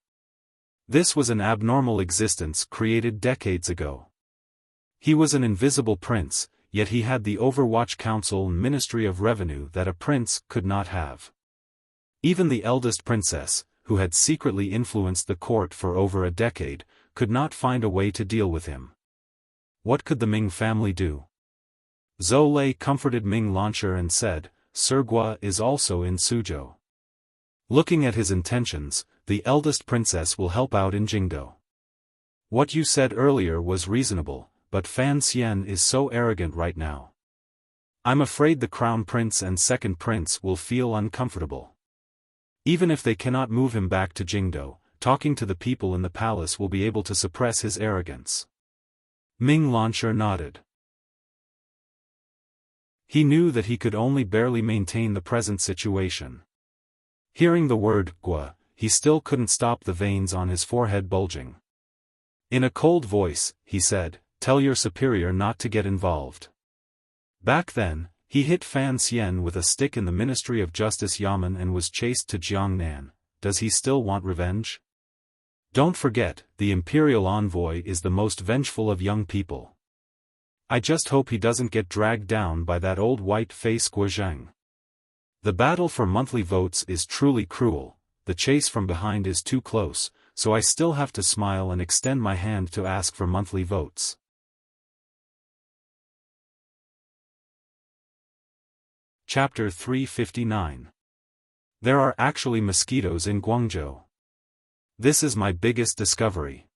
This was an abnormal existence created decades ago. He was an invisible prince, yet he had the Overwatch Council and Ministry of Revenue that a prince could not have. Even the eldest princess, who had secretly influenced the court for over a decade, could not find a way to deal with him. What could the Ming family do? Zhou Lei comforted Ming Launcher and said, "Sir Gua is also in Suzhou. Looking at his intentions, the eldest princess will help out in Jingdo. What you said earlier was reasonable, but Fan Xian is so arrogant right now. I'm afraid the crown prince and second prince will feel uncomfortable. Even if they cannot move him back to Jingdo, talking to the people in the palace will be able to suppress his arrogance." Ming Launcher nodded. He knew that he could only barely maintain the present situation. Hearing the word Gua, he still couldn't stop the veins on his forehead bulging. In a cold voice, he said, "Tell your superior not to get involved." Back then, he hit Fan Xian with a stick in the Ministry of Justice Yamen and was chased to Jiangnan. Does he still want revenge? Don't forget, the imperial envoy is the most vengeful of young people. I just hope he doesn't get dragged down by that old white-face Guozheng. The battle for monthly votes is truly cruel, the chase from behind is too close, so I still have to smile and extend my hand to ask for monthly votes. Chapter 359. There are actually mosquitoes in Guangzhou. This is my biggest discovery.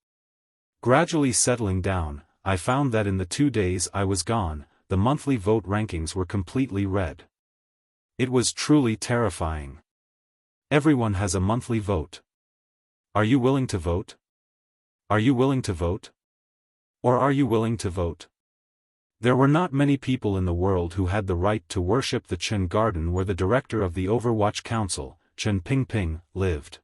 Gradually settling down, I found that in the 2 days I was gone, the monthly vote rankings were completely red. It was truly terrifying. Everyone has a monthly vote. Are you willing to vote? Are you willing to vote? Or are you willing to vote? There were not many people in the world who had the right to worship the Chen Garden where the director of the Overwatch Council, Chen Pingping, lived.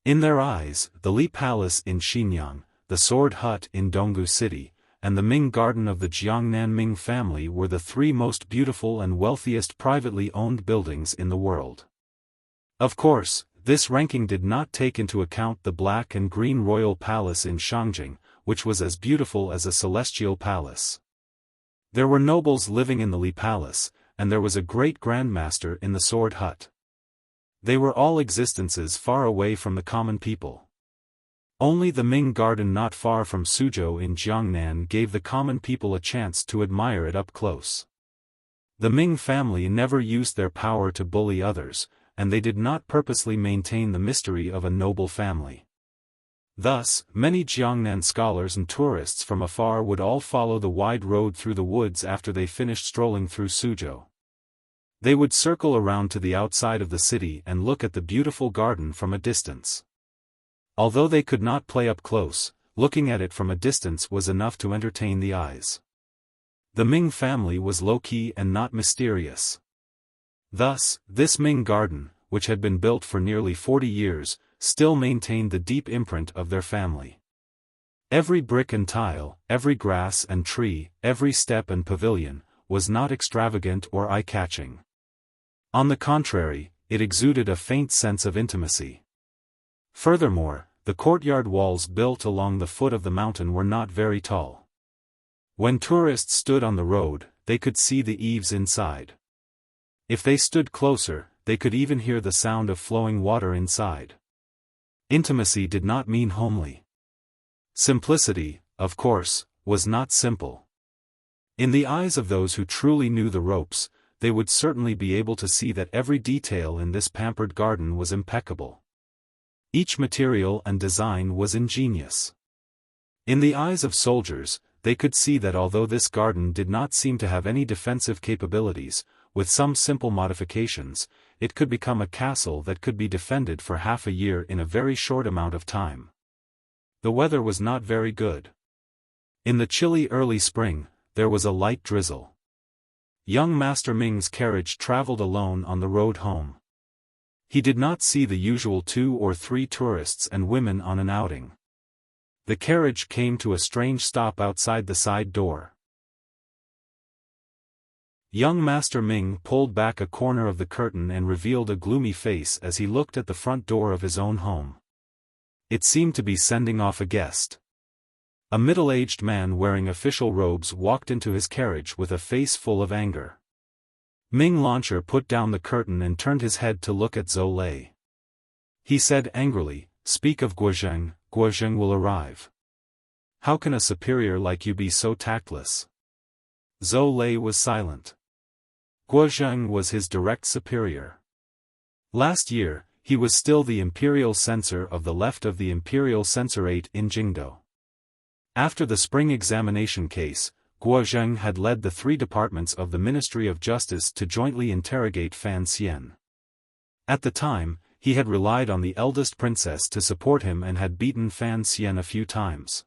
In their eyes, the Li Palace in Xinyang, the Sword Hut in Donggu City, and the Ming Garden of the Jiangnan Ming family were the 3 most beautiful and wealthiest privately owned buildings in the world. Of course, this ranking did not take into account the black and green royal palace in Shangjing, which was as beautiful as a celestial palace. There were nobles living in the Li Palace, and there was a great grandmaster in the Sword Hut. They were all existences far away from the common people. Only the Ming Garden not far from Suzhou in Jiangnan gave the common people a chance to admire it up close. The Ming family never used their power to bully others, and they did not purposely maintain the mystery of a noble family. Thus, many Jiangnan scholars and tourists from afar would all follow the wide road through the woods after they finished strolling through Suzhou. They would circle around to the outside of the city and look at the beautiful garden from a distance. Although they could not play up close, looking at it from a distance was enough to entertain the eyes. The Ming family was low-key and not mysterious. Thus, this Ming Garden, which had been built for nearly 40 years, still maintained the deep imprint of their family. Every brick and tile, every grass and tree, every step and pavilion, was not extravagant or eye-catching. On the contrary, it exuded a faint sense of intimacy. Furthermore, the courtyard walls built along the foot of the mountain were not very tall. When tourists stood on the road, they could see the eaves inside. If they stood closer, they could even hear the sound of flowing water inside. Intimacy did not mean homely. Simplicity, of course, was not simple. In the eyes of those who truly knew the ropes, they would certainly be able to see that every detail in this pampered garden was impeccable. Each material and design was ingenious. In the eyes of soldiers, they could see that although this garden did not seem to have any defensive capabilities, with some simple modifications, it could become a castle that could be defended for half a year in a very short amount of time. The weather was not very good. In the chilly early spring, there was a light drizzle. Young Master Ming's carriage traveled alone on the road home. He did not see the usual 2 or 3 tourists and women on an outing. The carriage came to a strange stop outside the side door. Young Master Ming pulled back a corner of the curtain and revealed a gloomy face as he looked at the front door of his own home. It seemed to be sending off a guest. A middle-aged man wearing official robes walked into his carriage with a face full of anger. Ming Launcher put down the curtain and turned his head to look at Zhou Lei. He said angrily, "Speak of Guozheng, Guozheng will arrive. How can a superior like you be so tactless?" Zhou Lei was silent. Guozheng was his direct superior. Last year, he was still the imperial censor of the left of the imperial censorate in Jingdo. After the spring examination case, Guozheng had led the 3 departments of the Ministry of Justice to jointly interrogate Fan Xian. At the time, he had relied on the eldest princess to support him and had beaten Fan Xian a few times.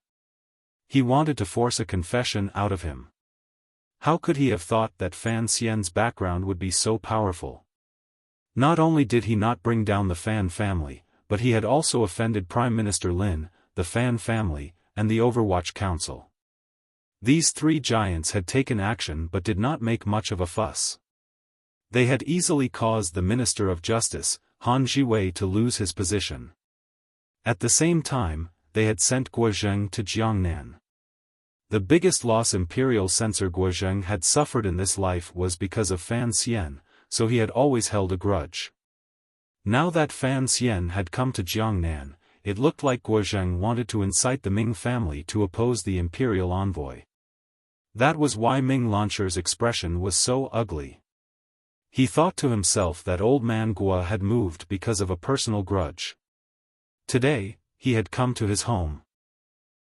He wanted to force a confession out of him. How could he have thought that Fan Xian's background would be so powerful? Not only did he not bring down the Fan family, but he had also offended Prime Minister Lin, the Fan family, and the Overwatch Council. These 3 giants had taken action but did not make much of a fuss. They had easily caused the Minister of Justice, Han Jiwei, to lose his position. At the same time, they had sent Guozheng to Jiangnan. The biggest loss Imperial Censor Guozheng had suffered in this life was because of Fan Xian, so he had always held a grudge. Now that Fan Xian had come to Jiangnan, it looked like Guozheng wanted to incite the Ming family to oppose the imperial envoy. That was why Ming Launcher's expression was so ugly. He thought to himself that old man Guo had moved because of a personal grudge. Today, he had come to his home.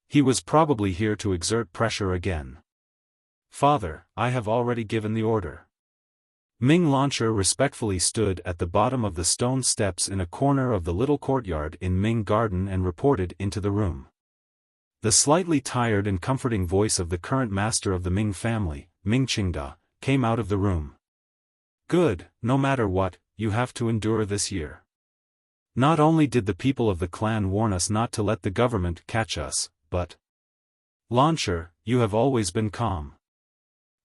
He was probably here to exert pressure again. "Father, I have already given the order." Ming Launcher respectfully stood at the bottom of the stone steps in a corner of the little courtyard in Ming Garden and reported into the room. The slightly tired and comforting voice of the current master of the Ming family, Ming Qingda, came out of the room. "Good, no matter what, you have to endure this year. Not only did the people of the clan warn us not to let the government catch us, but... Launcher, you have always been calm.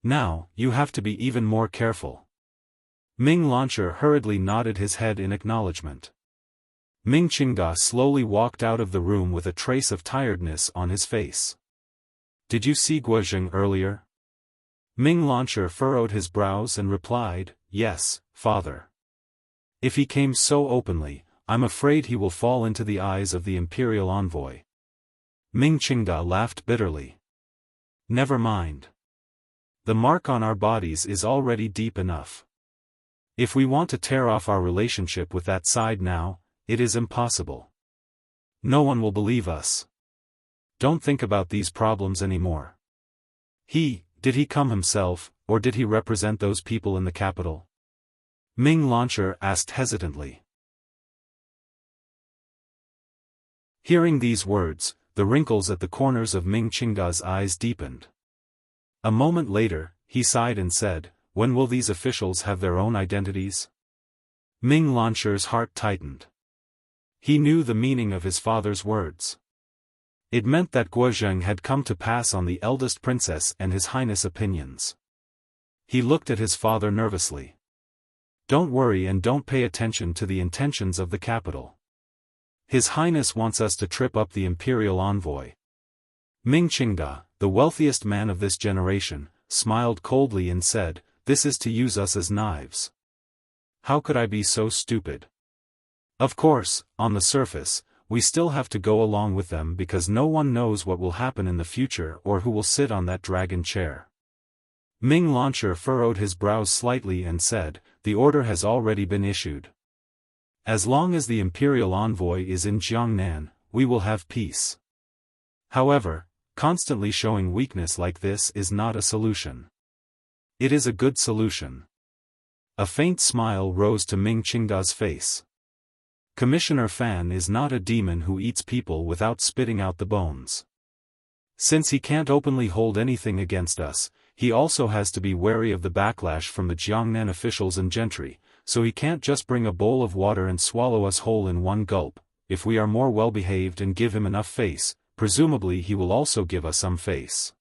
Now, you have to be even more careful." Ming Launcher hurriedly nodded his head in acknowledgement. Ming Qingda slowly walked out of the room with a trace of tiredness on his face. "Did you see Guozheng earlier?" Ming Launcher furrowed his brows and replied, "Yes, father. If he came so openly, I'm afraid he will fall into the eyes of the imperial envoy." Ming Qingda laughed bitterly. "Never mind. The mark on our bodies is already deep enough. If we want to tear off our relationship with that side now, it is impossible. No one will believe us. Don't think about these problems anymore." Did he come himself, or did he represent those people in the capital?" Ming Launcher asked hesitantly. Hearing these words, the wrinkles at the corners of Ming Qingda's eyes deepened. A moment later, he sighed and said, "When will these officials have their own identities?" Ming Launcher's heart tightened. He knew the meaning of his father's words. It meant that Guozheng had come to pass on the eldest princess and His Highness' opinions. He looked at his father nervously. "Don't worry and don't pay attention to the intentions of the capital. His Highness wants us to trip up the imperial envoy." Ming Qingda, the wealthiest man of this generation, smiled coldly and said, "This is to use us as knives. How could I be so stupid? Of course, on the surface, we still have to go along with them because no one knows what will happen in the future or who will sit on that dragon chair." Ming Launcher furrowed his brows slightly and said, "The order has already been issued. As long as the imperial envoy is in Jiangnan, we will have peace. However, constantly showing weakness like this is not a solution. It is a good solution." A faint smile rose to Ming Qingda's face. "Commissioner Fan is not a demon who eats people without spitting out the bones. Since he can't openly hold anything against us, he also has to be wary of the backlash from the Jiangnan officials and gentry, so he can't just bring a bowl of water and swallow us whole in one gulp. If we are more well-behaved and give him enough face, presumably he will also give us some face.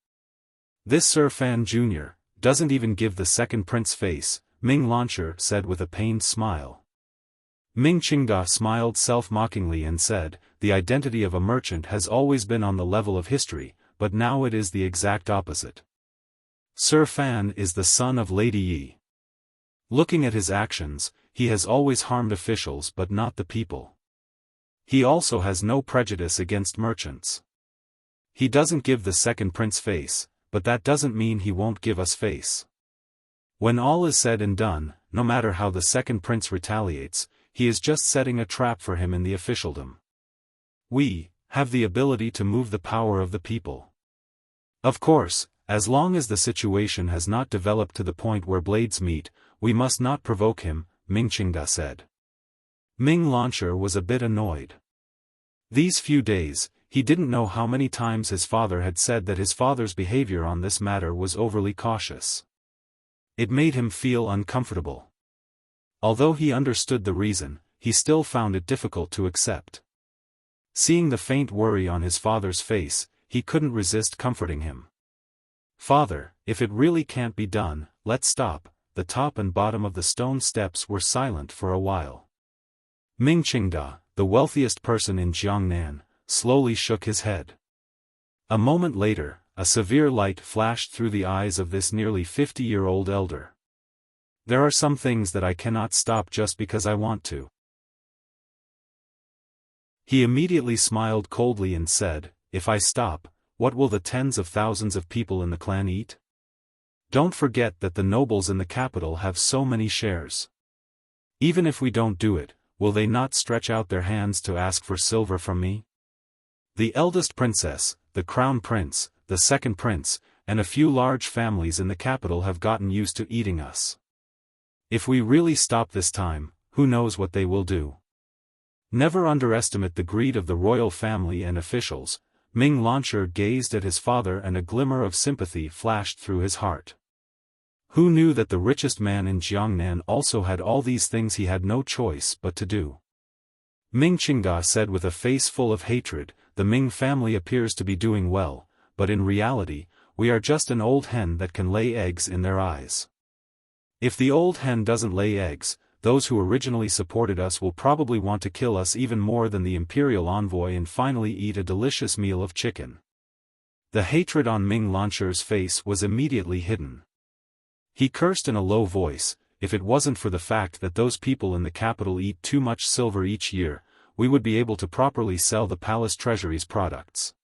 This Xiaofan Jr. doesn't even give the second prince face, Ming Launcher said with a pained smile. Ming Qingda smiled self-mockingly and said, the identity of a merchant has always been on the level of history, but now it is the exact opposite. Xiaofan is the son of Lady Yi. Looking at his actions, he has always harmed officials but not the people. He also has no prejudice against merchants. He doesn't give the second prince face, but that doesn't mean he won't give us face. When all is said and done, no matter how the second prince retaliates, he is just setting a trap for him in the officialdom. We have the ability to move the power of the people. Of course, as long as the situation has not developed to the point where blades meet, we must not provoke him, Ming Qingda said. Ming Launcher was a bit annoyed. These few days, he didn't know how many times his father had said that his father's behavior on this matter was overly cautious. It made him feel uncomfortable. Although he understood the reason, he still found it difficult to accept. Seeing the faint worry on his father's face, he couldn't resist comforting him. Father, if it really can't be done, let's stop. The top and bottom of the stone steps were silent for a while. Ming Qingda, the wealthiest person in Jiangnan, slowly shook his head. A moment later, a severe light flashed through the eyes of this nearly 50-year-old elder. There are some things that I cannot stop just because I want to. He immediately smiled coldly and said, if I stop, what will the tens of thousands of people in the clan eat? Don't forget that the nobles in the capital have so many shares. Even if we don't do it, will they not stretch out their hands to ask for silver from me? The eldest princess, the crown prince, the second prince, and a few large families in the capital have gotten used to eating us. If we really stop this time, who knows what they will do? Never underestimate the greed of the royal family and officials. Ming Launcher gazed at his father and a glimmer of sympathy flashed through his heart. Who knew that the richest man in Jiangnan also had all these things he had no choice but to do? Ming Qingda said with a face full of hatred, the Ming family appears to be doing well, but in reality, we are just an old hen that can lay eggs in their eyes. If the old hen doesn't lay eggs, those who originally supported us will probably want to kill us even more than the imperial envoy and finally eat a delicious meal of chicken. The hatred on Ming Launcher's face was immediately hidden. He cursed in a low voice, if it wasn't for the fact that those people in the capital eat too much silver each year, we would be able to properly sell the palace treasury's products.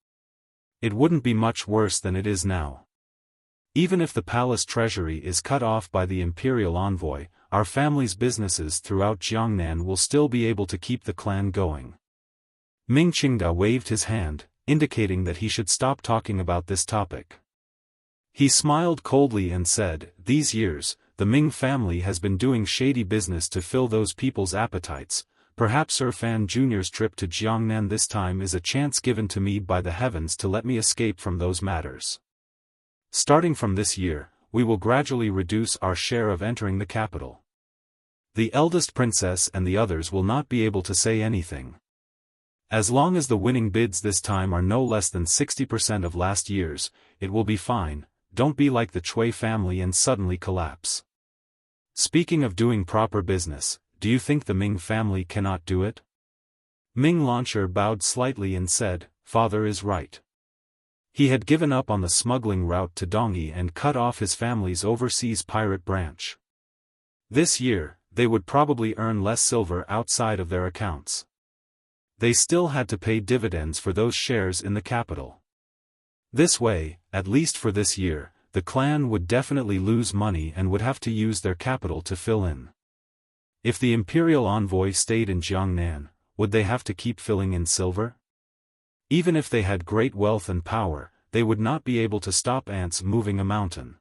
It wouldn't be much worse than it is now. Even if the palace treasury is cut off by the imperial envoy, our family's businesses throughout Jiangnan will still be able to keep the clan going. Ming Qingda waved his hand, indicating that he should stop talking about this topic. He smiled coldly and said, these years, the Ming family has been doing shady business to fill those people's appetites. Perhaps Xiaofan Jr.'s trip to Jiangnan this time is a chance given to me by the heavens to let me escape from those matters. Starting from this year, we will gradually reduce our share of entering the capital. The eldest princess and the others will not be able to say anything. As long as the winning bids this time are no less than 60% of last year's, it will be fine. Don't be like the Cui family and suddenly collapse. Speaking of doing proper business, do you think the Ming family cannot do it? Ming Launcher bowed slightly and said, Father is right. He had given up on the smuggling route to Dongyi and cut off his family's overseas pirate branch. This year, they would probably earn less silver outside of their accounts. They still had to pay dividends for those shares in the capital. This way, at least for this year, the clan would definitely lose money and would have to use their capital to fill in. If the imperial envoy stayed in Jiangnan, would they have to keep filling in silver? Even if they had great wealth and power, they would not be able to stop ants moving a mountain.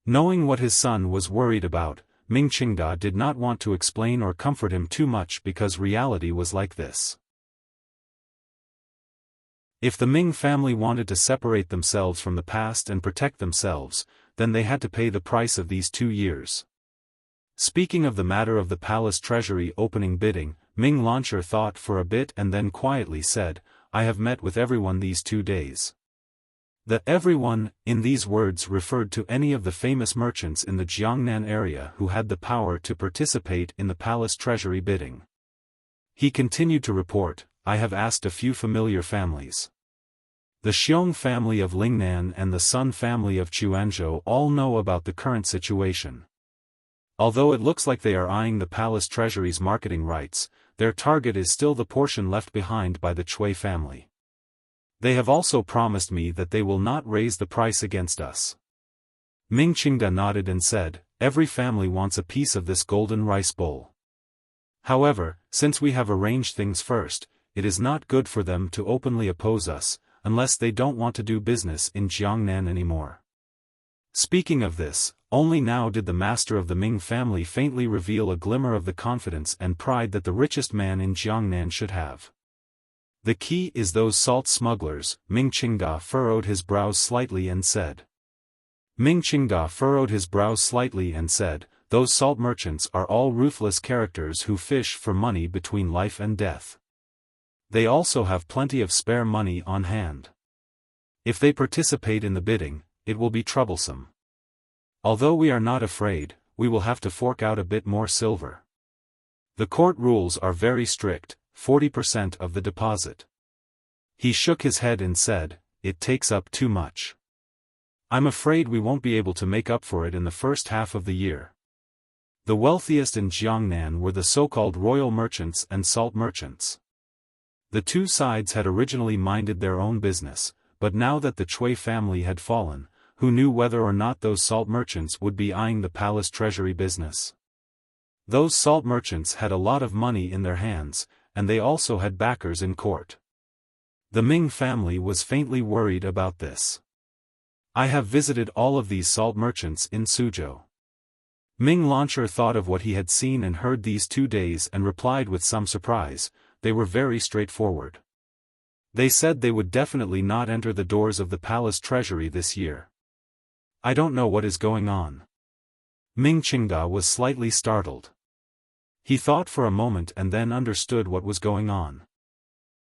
Knowing what his son was worried about, Ming Qingda did not want to explain or comfort him too much because reality was like this. If the Ming family wanted to separate themselves from the past and protect themselves, then they had to pay the price of these 2 years. Speaking of the matter of the palace treasury opening bidding, Ming Launcher thought for a bit and then quietly said, I have met with everyone these 2 days. The everyone, in these words referred to any of the famous merchants in the Jiangnan area who had the power to participate in the palace treasury bidding. He continued to report, I have asked a few familiar families. The Xiong family of Lingnan and the Sun family of Quanzhou all know about the current situation. Although it looks like they are eyeing the palace treasury's marketing rights, their target is still the portion left behind by the Cui family. They have also promised me that they will not raise the price against us. Ming Qingda nodded and said, every family wants a piece of this golden rice bowl. However, since we have arranged things first, it is not good for them to openly oppose us, unless they don't want to do business in Jiangnan anymore. Speaking of this, only now did the master of the Ming family faintly reveal a glimmer of the confidence and pride that the richest man in Jiangnan should have. The key is those salt smugglers. Ming Qingda furrowed his brows slightly and said. Those salt merchants are all ruthless characters who fish for money between life and death. They also have plenty of spare money on hand. If they participate in the bidding, it will be troublesome. Although we are not afraid, we will have to fork out a bit more silver. The court rules are very strict, 40% of the deposit. He shook his head and said, it takes up too much. I'm afraid we won't be able to make up for it in the first half of the year. The wealthiest in Jiangnan were the so-called royal merchants and salt merchants. The two sides had originally minded their own business, but now that the Cui family had fallen, who knew whether or not those salt merchants would be eyeing the palace treasury business? Those salt merchants had a lot of money in their hands, and they also had backers in court. The Ming family was faintly worried about this. I have visited all of these salt merchants in Suzhou. Ming Launcher thought of what he had seen and heard these 2 days and replied with some surprise, they were very straightforward. They said they would definitely not enter the doors of the palace treasury this year. I don't know what is going on. Ming Qingda was slightly startled. He thought for a moment and then understood what was going on.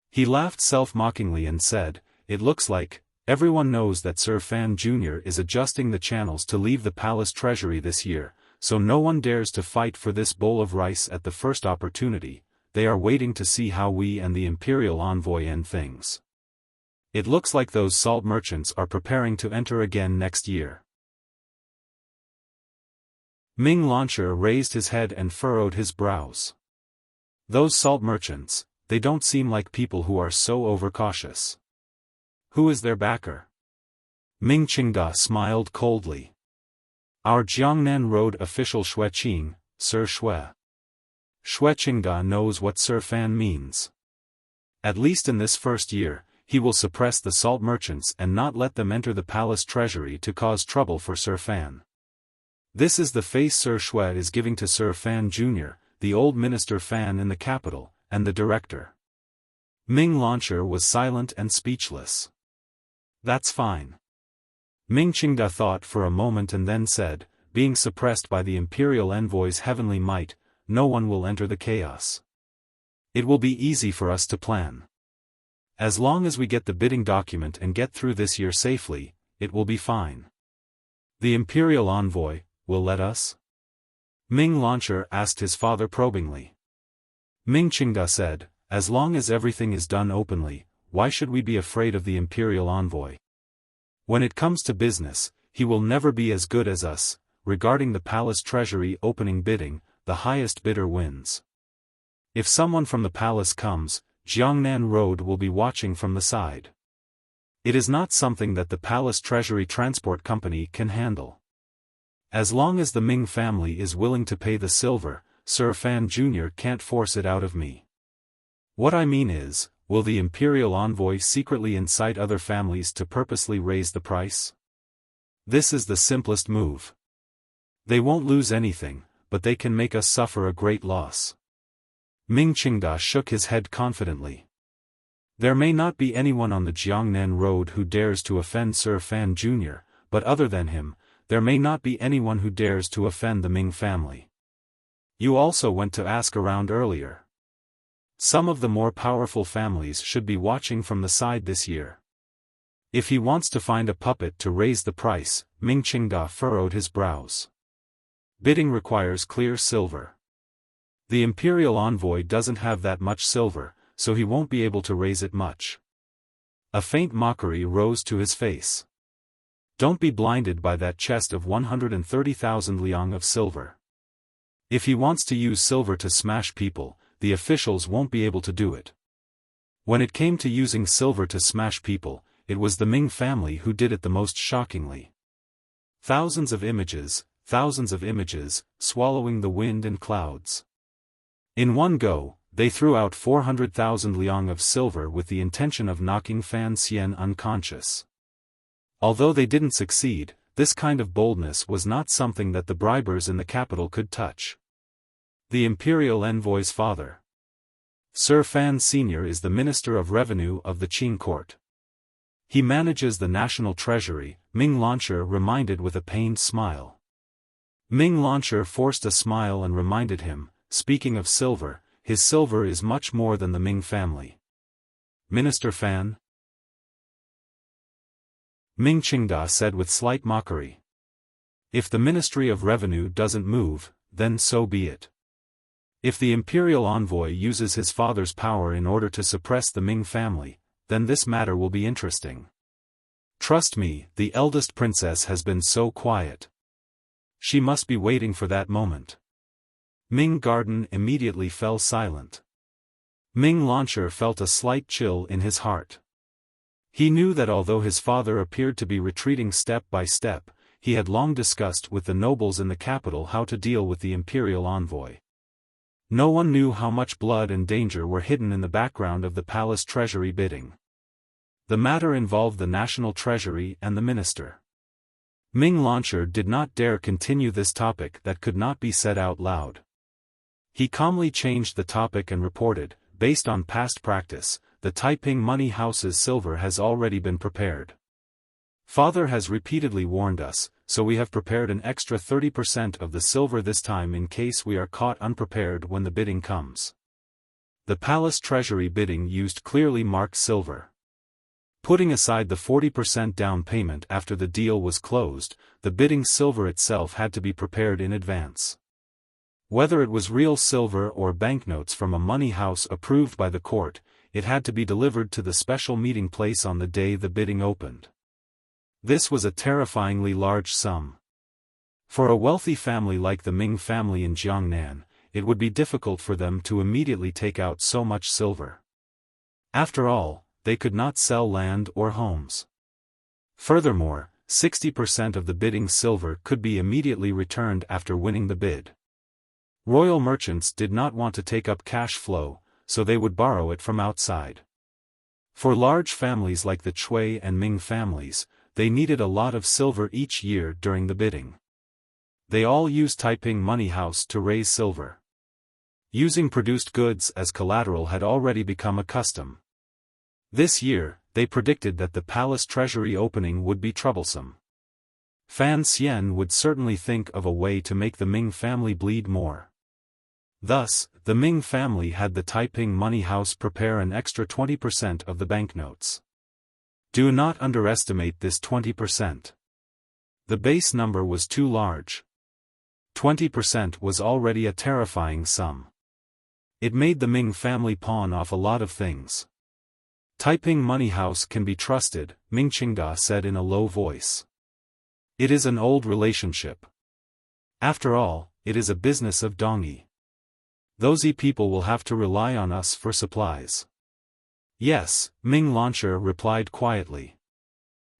He laughed self-mockingly and said, it looks like, everyone knows that Sir Fan Jr. is adjusting the channels to leave the palace treasury this year, so no one dares to fight for this bowl of rice at the first opportunity. They are waiting to see how we and the imperial envoy end things. It looks like those salt merchants are preparing to enter again next year. Ming Launcher raised his head and furrowed his brows. Those salt merchants, they don't seem like people who are so overcautious. Who is their backer? Ming Qingda smiled coldly. Our Jiangnan Road official Xue Qing, Sir Xue. Xue Qingda knows what Sir Fan means. At least in this first year, he will suppress the salt merchants and not let them enter the palace treasury to cause trouble for Sir Fan. This is the face Sir Xue is giving to Sir Fan Jr., the old Minister Fan in the capital, and the director. Ming Launcher was silent and speechless. That's fine. Ming Qingda thought for a moment and then said, being suppressed by the imperial envoy's heavenly might, no one will enter the chaos. It will be easy for us to plan. As long as we get the bidding document and get through this year safely, it will be fine. The imperial envoy will let us? Ming Launcher asked his father probingly. Ming Qingda said, as long as everything is done openly, why should we be afraid of the imperial envoy? When it comes to business, he will never be as good as us. Regarding the palace treasury opening bidding, the highest bidder wins. If someone from the palace comes, Jiangnan Road will be watching from the side. It is not something that the palace treasury transport company can handle. As long as the Ming family is willing to pay the silver, Sir Fan Jr. can't force it out of me. What I mean is, will the imperial envoy secretly incite other families to purposely raise the price? This is the simplest move. They won't lose anything, but they can make us suffer a great loss. Ming Qingda shook his head confidently. There may not be anyone on the Jiangnan Road who dares to offend Sir Fan Jr., but other than him, there may not be anyone who dares to offend the Ming family. You also went to ask around earlier. Some of the more powerful families should be watching from the side this year. If he wants to find a puppet to raise the price, Ming Qingda furrowed his brows. Bidding requires clear silver. The imperial envoy doesn't have that much silver, so he won't be able to raise it much. A faint mockery rose to his face. Don't be blinded by that chest of 130,000 liang of silver. If he wants to use silver to smash people, the officials won't be able to do it. When it came to using silver to smash people, it was the Ming family who did it the most shockingly. Thousands of images, swallowing the wind and clouds. In one go, they threw out 400,000 liang of silver with the intention of knocking Fan Xian unconscious. Although they didn't succeed, this kind of boldness was not something that the bribers in the capital could touch. The imperial envoy's father. Sir Fan Sr. is the Minister of Revenue of the Qing court. He manages the national treasury, Ming Launcher reminded with a pained smile. Ming Launcher forced a smile and reminded him, speaking of silver, his silver is much more than the Ming family. Minister Fan? Ming Qingda said with slight mockery. If the Ministry of Revenue doesn't move, then so be it. If the imperial envoy uses his father's power in order to suppress the Ming family, then this matter will be interesting. Trust me, the eldest princess has been so quiet. She must be waiting for that moment. Ming Garden immediately fell silent. Ming Launcher felt a slight chill in his heart. He knew that although his father appeared to be retreating step by step, he had long discussed with the nobles in the capital how to deal with the imperial envoy. No one knew how much blood and danger were hidden in the background of the palace treasury bidding. The matter involved the national treasury and the minister. Ming Launcher did not dare continue this topic that could not be said out loud. He calmly changed the topic and reported, based on past practice, the Taiping money house's silver has already been prepared. Father has repeatedly warned us, so we have prepared an extra 30% of the silver this time in case we are caught unprepared when the bidding comes. The palace treasury bidding used clearly marked silver. Putting aside the 40% down payment after the deal was closed, the bidding silver itself had to be prepared in advance. Whether it was real silver or banknotes from a money house approved by the court, it had to be delivered to the special meeting place on the day the bidding opened. This was a terrifyingly large sum. For a wealthy family like the Ming family in Jiangnan, it would be difficult for them to immediately take out so much silver. After all, they could not sell land or homes. Furthermore, 60% of the bidding silver could be immediately returned after winning the bid. Royal merchants did not want to take up cash flow, so they would borrow it from outside. For large families like the Chui and Ming families, they needed a lot of silver each year during the bidding. They all used Taiping money house to raise silver. Using produced goods as collateral had already become a custom. This year, they predicted that the palace treasury opening would be troublesome. Fan Xian would certainly think of a way to make the Ming family bleed more. Thus, the Ming family had the Taiping money house prepare an extra 20% of the banknotes. Do not underestimate this 20%. The base number was too large. 20% was already a terrifying sum. It made the Ming family pawn off a lot of things. Taiping money house can be trusted, Ming Qingda said in a low voice. It is an old relationship. After all, it is a business of Dongyi. Those people will have to rely on us for supplies. Yes, Ming Launcher replied quietly.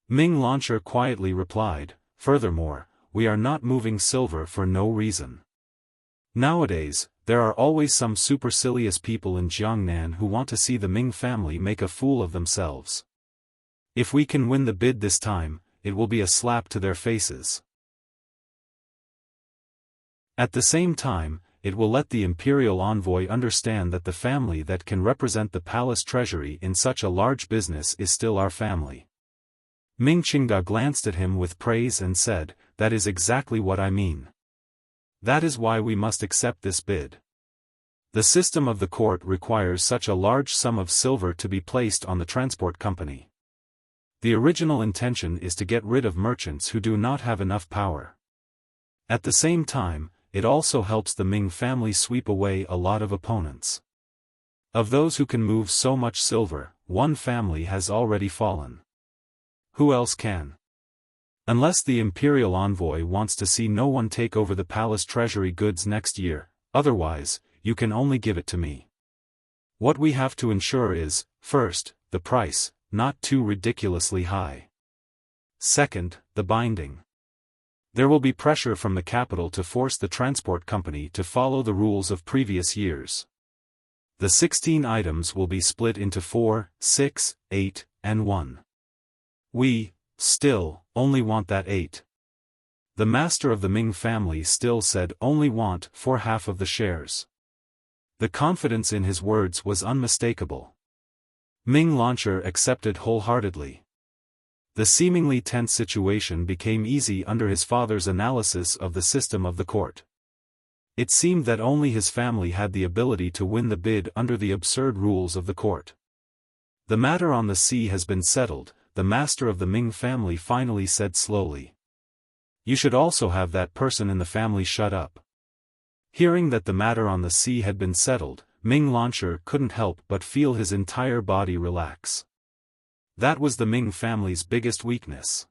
Ming Launcher quietly replied, furthermore, we are not moving silver for no reason. Nowadays, there are always some supercilious people in Jiangnan who want to see the Ming family make a fool of themselves. If we can win the bid this time, it will be a slap to their faces. At the same time, it will let the imperial envoy understand that the family that can represent the palace treasury in such a large business is still our family. Ming Qingda glanced at him with praise and said, that is exactly what I mean. That is why we must accept this bid. The system of the court requires such a large sum of silver to be placed on the transport company. The original intention is to get rid of merchants who do not have enough power. At the same time, it also helps the Ming family sweep away a lot of opponents. Of those who can move so much silver, one family has already fallen. Who else can? Unless the imperial envoy wants to see no one take over the palace treasury goods next year, otherwise, you can only give it to me. What we have to ensure is, first, the price, not too ridiculously high. Second, the binding. There will be pressure from the capital to force the transport company to follow the rules of previous years. The 16 items will be split into 4, 6, 8, and 1. We, still, only want that 8. The master of the Ming family still said only want for half of the shares. The confidence in his words was unmistakable. Ming Launcher accepted wholeheartedly. The seemingly tense situation became easy under his father's analysis of the system of the court. It seemed that only his family had the ability to win the bid under the absurd rules of the court. The matter on the sea has been settled, the master of the Ming family finally said slowly. You should also have that person in the family shut up. Hearing that the matter on the sea had been settled, Ming Launcher couldn't help but feel his entire body relax. That was the Ming family's biggest weakness.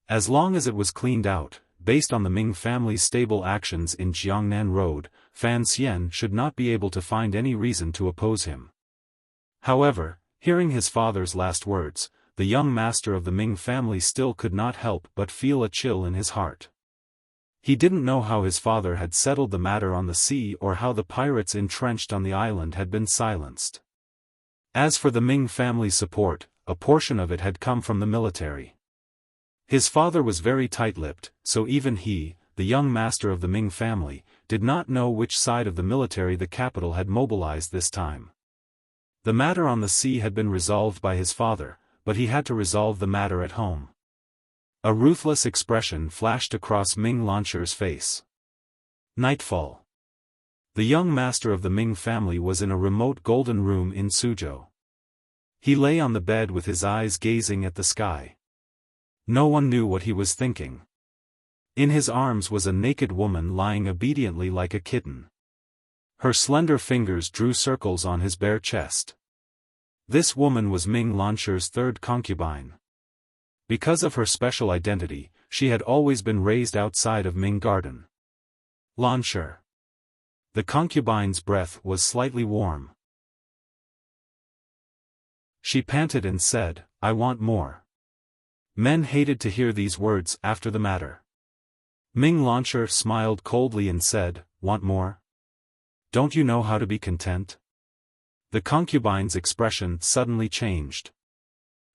As long as it was cleaned out, based on the Ming family's stable actions in Jiangnan Road, Fan Xian should not be able to find any reason to oppose him. However, hearing his father's last words, the young master of the Ming family still could not help but feel a chill in his heart. He didn't know how his father had settled the matter on the sea or how the pirates entrenched on the island had been silenced. As for the Ming family's support, a portion of it had come from the military. His father was very tight-lipped, so even he, the young master of the Ming family, did not know which side of the military the capital had mobilized this time. The matter on the sea had been resolved by his father, but he had to resolve the matter at home. A ruthless expression flashed across Ming Launcher's face. Nightfall. The young master of the Ming family was in a remote golden room in Suzhou. He lay on the bed with his eyes gazing at the sky. No one knew what he was thinking. In his arms was a naked woman lying obediently like a kitten. Her slender fingers drew circles on his bare chest. This woman was Ming Launcher's third concubine. Because of her special identity, she had always been raised outside of Ming Garden. Launcher. The concubine's breath was slightly warm. She panted and said, "I want more." Men hated to hear these words after the matter. Ming Launcher smiled coldly and said, "Want more? Don't you know how to be content?" The concubine's expression suddenly changed.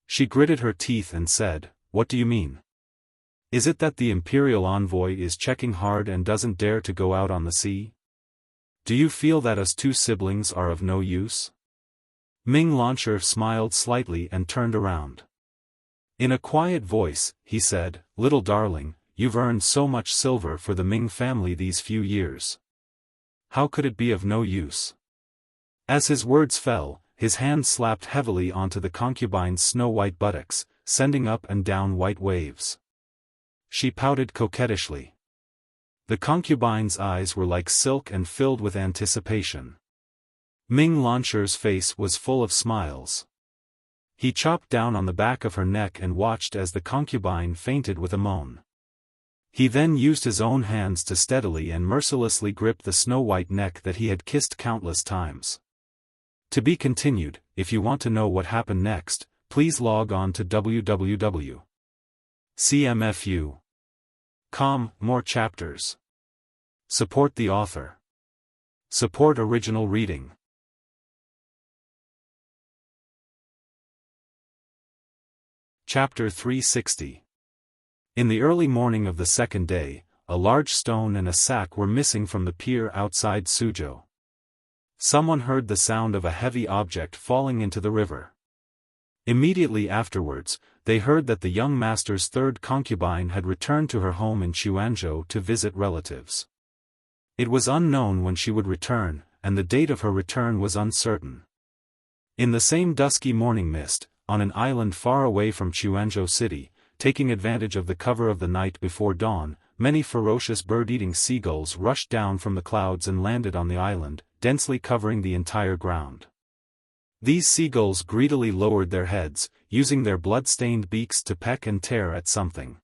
She gritted her teeth and said, "What do you mean? Is it that the imperial envoy is checking hard and doesn't dare to go out on the sea? Do you feel that us two siblings are of no use?" Ming Launcher smiled slightly and turned around. In a quiet voice, he said, "Little darling, you've earned so much silver for the Ming family these few years. How could it be of no use?" As his words fell, his hand slapped heavily onto the concubine's snow-white buttocks, sending up and down white waves. She pouted coquettishly. The concubine's eyes were like silk and filled with anticipation. Ming Launcher's face was full of smiles. He chopped down on the back of her neck and watched as the concubine fainted with a moan. He then used his own hands to steadily and mercilessly grip the snow-white neck that he had kissed countless times. To be continued. If you want to know what happened next, please log on to www.cmfu.com. More chapters. Support the author. Support original reading. Chapter 360. In the early morning of the second day, a large stone and a sack were missing from the pier outside Suzhou. Someone heard the sound of a heavy object falling into the river. Immediately afterwards, they heard that the young master's third concubine had returned to her home in Chuanzhou to visit relatives. It was unknown when she would return, and the date of her return was uncertain. In the same dusky morning mist, on an island far away from Quanzhou City, taking advantage of the cover of the night before dawn, many ferocious bird-eating seagulls rushed down from the clouds and landed on the island, densely covering the entire ground. These seagulls greedily lowered their heads, using their blood-stained beaks to peck and tear at something.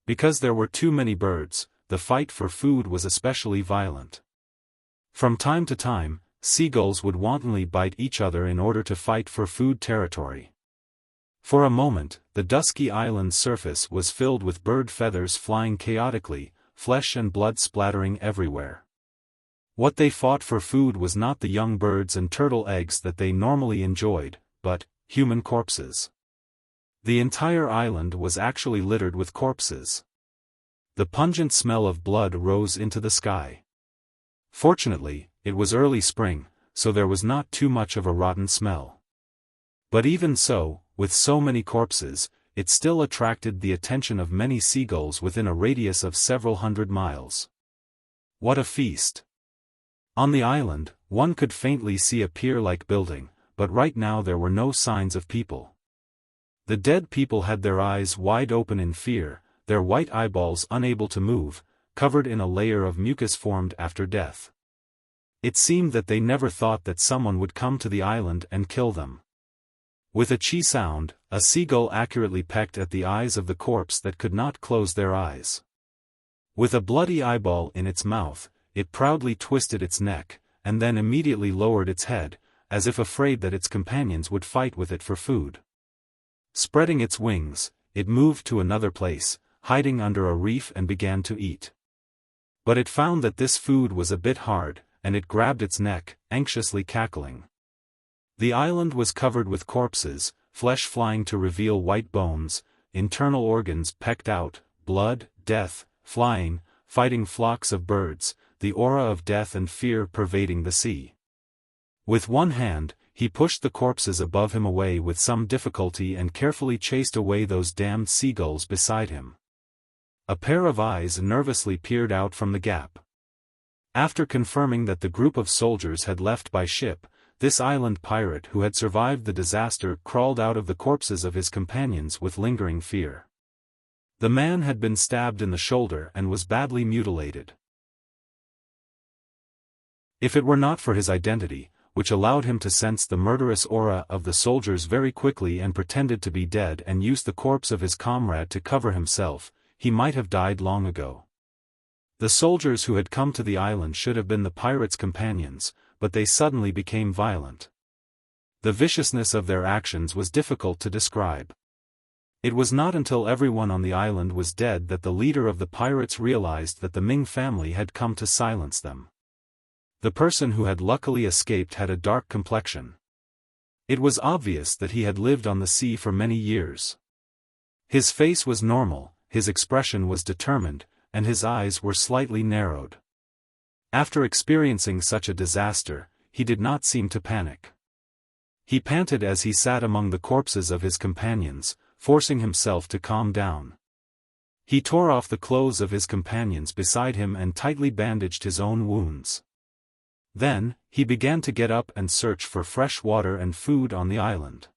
Because there were too many birds, the fight for food was especially violent. From time to time, seagulls would wantonly bite each other in order to fight for food territory. For a moment, the dusky island's surface was filled with bird feathers flying chaotically, flesh and blood splattering everywhere. What they fought for food was not the young birds and turtle eggs that they normally enjoyed, but human corpses. The entire island was actually littered with corpses. The pungent smell of blood rose into the sky. Fortunately, it was early spring, so there was not too much of a rotten smell. But even so, with so many corpses, it still attracted the attention of many seagulls within a radius of several hundred miles. What a feast! On the island, one could faintly see a pier-like building, but right now there were no signs of people. The dead people had their eyes wide open in fear, their white eyeballs unable to move, covered in a layer of mucus formed after death. It seemed that they never thought that someone would come to the island and kill them. With a chi sound, a seagull accurately pecked at the eyes of the corpse that could not close their eyes. With a bloody eyeball in its mouth, it proudly twisted its neck, and then immediately lowered its head, as if afraid that its companions would fight with it for food. Spreading its wings, it moved to another place, hiding under a reef and began to eat. But it found that this food was a bit hard, and it grabbed its neck, anxiously cackling. The island was covered with corpses, flesh flying to reveal white bones, internal organs pecked out, blood, death, flying, fighting flocks of birds, the aura of death and fear pervading the sea. With one hand, he pushed the corpses above him away with some difficulty and carefully chased away those damned seagulls beside him. A pair of eyes nervously peered out from the gap. After confirming that the group of soldiers had left by ship, this island pirate who had survived the disaster crawled out of the corpses of his companions with lingering fear. The man had been stabbed in the shoulder and was badly mutilated. If it were not for his identity, which allowed him to sense the murderous aura of the soldiers very quickly and pretended to be dead and used the corpse of his comrade to cover himself, he might have died long ago. The soldiers who had come to the island should have been the pirates' companions, but they suddenly became violent. The viciousness of their actions was difficult to describe. It was not until everyone on the island was dead that the leader of the pirates realized that the Ming family had come to silence them. The person who had luckily escaped had a dark complexion. It was obvious that he had lived on the sea for many years. His face was normal, his expression was determined, and his eyes were slightly narrowed. After experiencing such a disaster, he did not seem to panic. He panted as he sat among the corpses of his companions, forcing himself to calm down. He tore off the clothes of his companions beside him and tightly bandaged his own wounds. Then, he began to get up and search for fresh water and food on the island.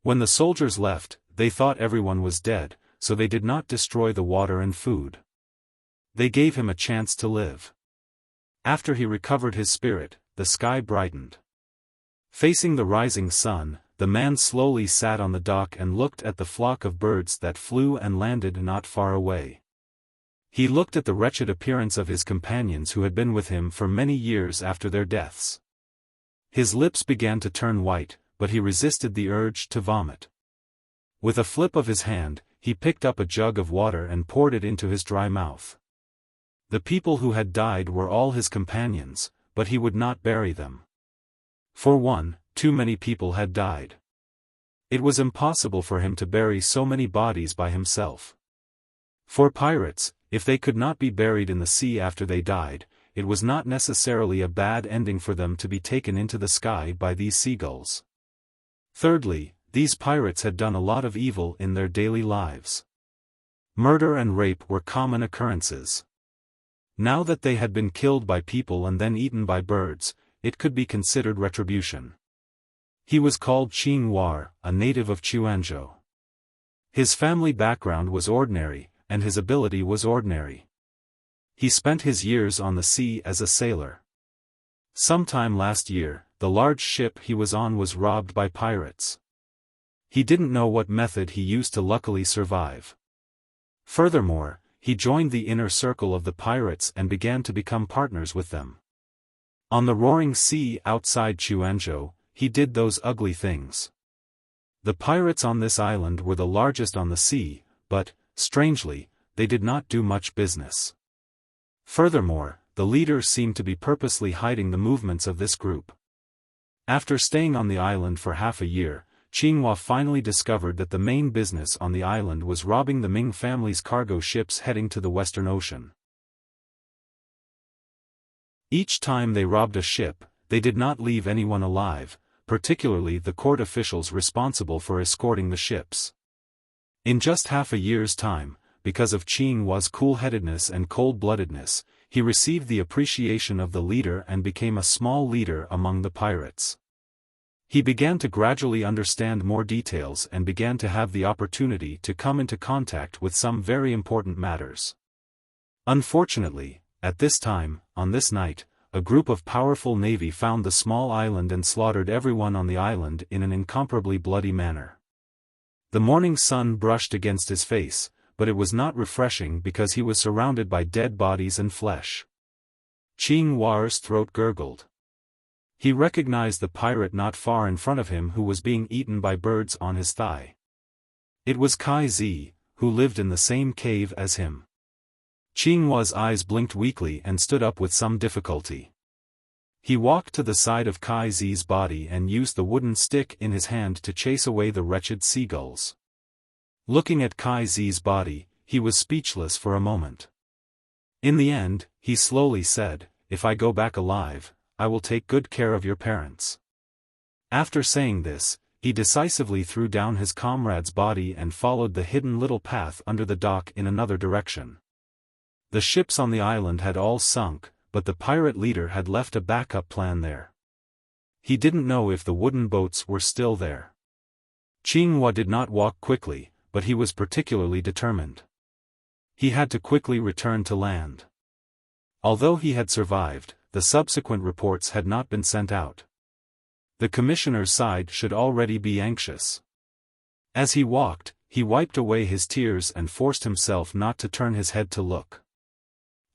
When the soldiers left, they thought everyone was dead, so they did not destroy the water and food. They gave him a chance to live. After he recovered his spirit, the sky brightened. Facing the rising sun, the man slowly sat on the dock and looked at the flock of birds that flew and landed not far away. He looked at the wretched appearance of his companions who had been with him for many years after their deaths. His lips began to turn white, but he resisted the urge to vomit. With a flip of his hand, he picked up a jug of water and poured it into his dry mouth. The people who had died were all his companions, but he would not bury them. For one, too many people had died. It was impossible for him to bury so many bodies by himself. For pirates, if they could not be buried in the sea after they died, it was not necessarily a bad ending for them to be taken into the sky by these seagulls. Thirdly, these pirates had done a lot of evil in their daily lives. Murder and rape were common occurrences. Now that they had been killed by people and then eaten by birds, it could be considered retribution. He was called Qing War, a native of Quanzhou. His family background was ordinary, and his ability was ordinary. He spent his years on the sea as a sailor. Sometime last year, the large ship he was on was robbed by pirates. He didn't know what method he used to luckily survive. Furthermore, he joined the inner circle of the pirates and began to become partners with them. On the roaring sea outside Quanzhou, he did those ugly things. The pirates on this island were the largest on the sea, but, strangely, they did not do much business. Furthermore, the leaders seemed to be purposely hiding the movements of this group. After staying on the island for half a year, Qinghua finally discovered that the main business on the island was robbing the Ming family's cargo ships heading to the Western Ocean. Each time they robbed a ship, they did not leave anyone alive, particularly the court officials responsible for escorting the ships. In just half a year's time, because of Qinghua's cool-headedness and cold-bloodedness, he received the appreciation of the leader and became a small leader among the pirates. He began to gradually understand more details and began to have the opportunity to come into contact with some very important matters. Unfortunately, at this time, on this night, a group of powerful navy found the small island and slaughtered everyone on the island in an incomparably bloody manner. The morning sun brushed against his face, but it was not refreshing because he was surrounded by dead bodies and flesh. Qing Hua's throat gurgled. He recognized the pirate not far in front of him who was being eaten by birds on his thigh. It was Kai Zi, who lived in the same cave as him. Qing Hua's eyes blinked weakly and stood up with some difficulty. He walked to the side of Kai Zi's body and used the wooden stick in his hand to chase away the wretched seagulls. Looking at Kai Zi's body, he was speechless for a moment. In the end, he slowly said, "If I go back alive, I will take good care of your parents." After saying this, he decisively threw down his comrade's body and followed the hidden little path under the dock in another direction. The ships on the island had all sunk, but the pirate leader had left a backup plan there. He didn't know if the wooden boats were still there. Qinghua did not walk quickly, but he was particularly determined. He had to quickly return to land. Although he had survived, the subsequent reports had not been sent out. The commissioner's side should already be anxious. As he walked, he wiped away his tears and forced himself not to turn his head to look.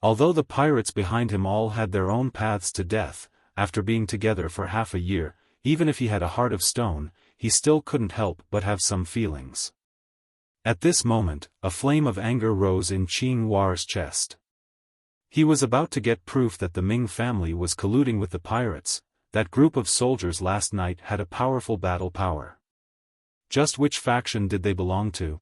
Although the pirates behind him all had their own paths to death, after being together for half a year, even if he had a heart of stone, he still couldn't help but have some feelings. At this moment, a flame of anger rose in Qing Hua's chest. He was about to get proof that the Ming family was colluding with the pirates. That group of soldiers last night had a powerful battle power. Just which faction did they belong to?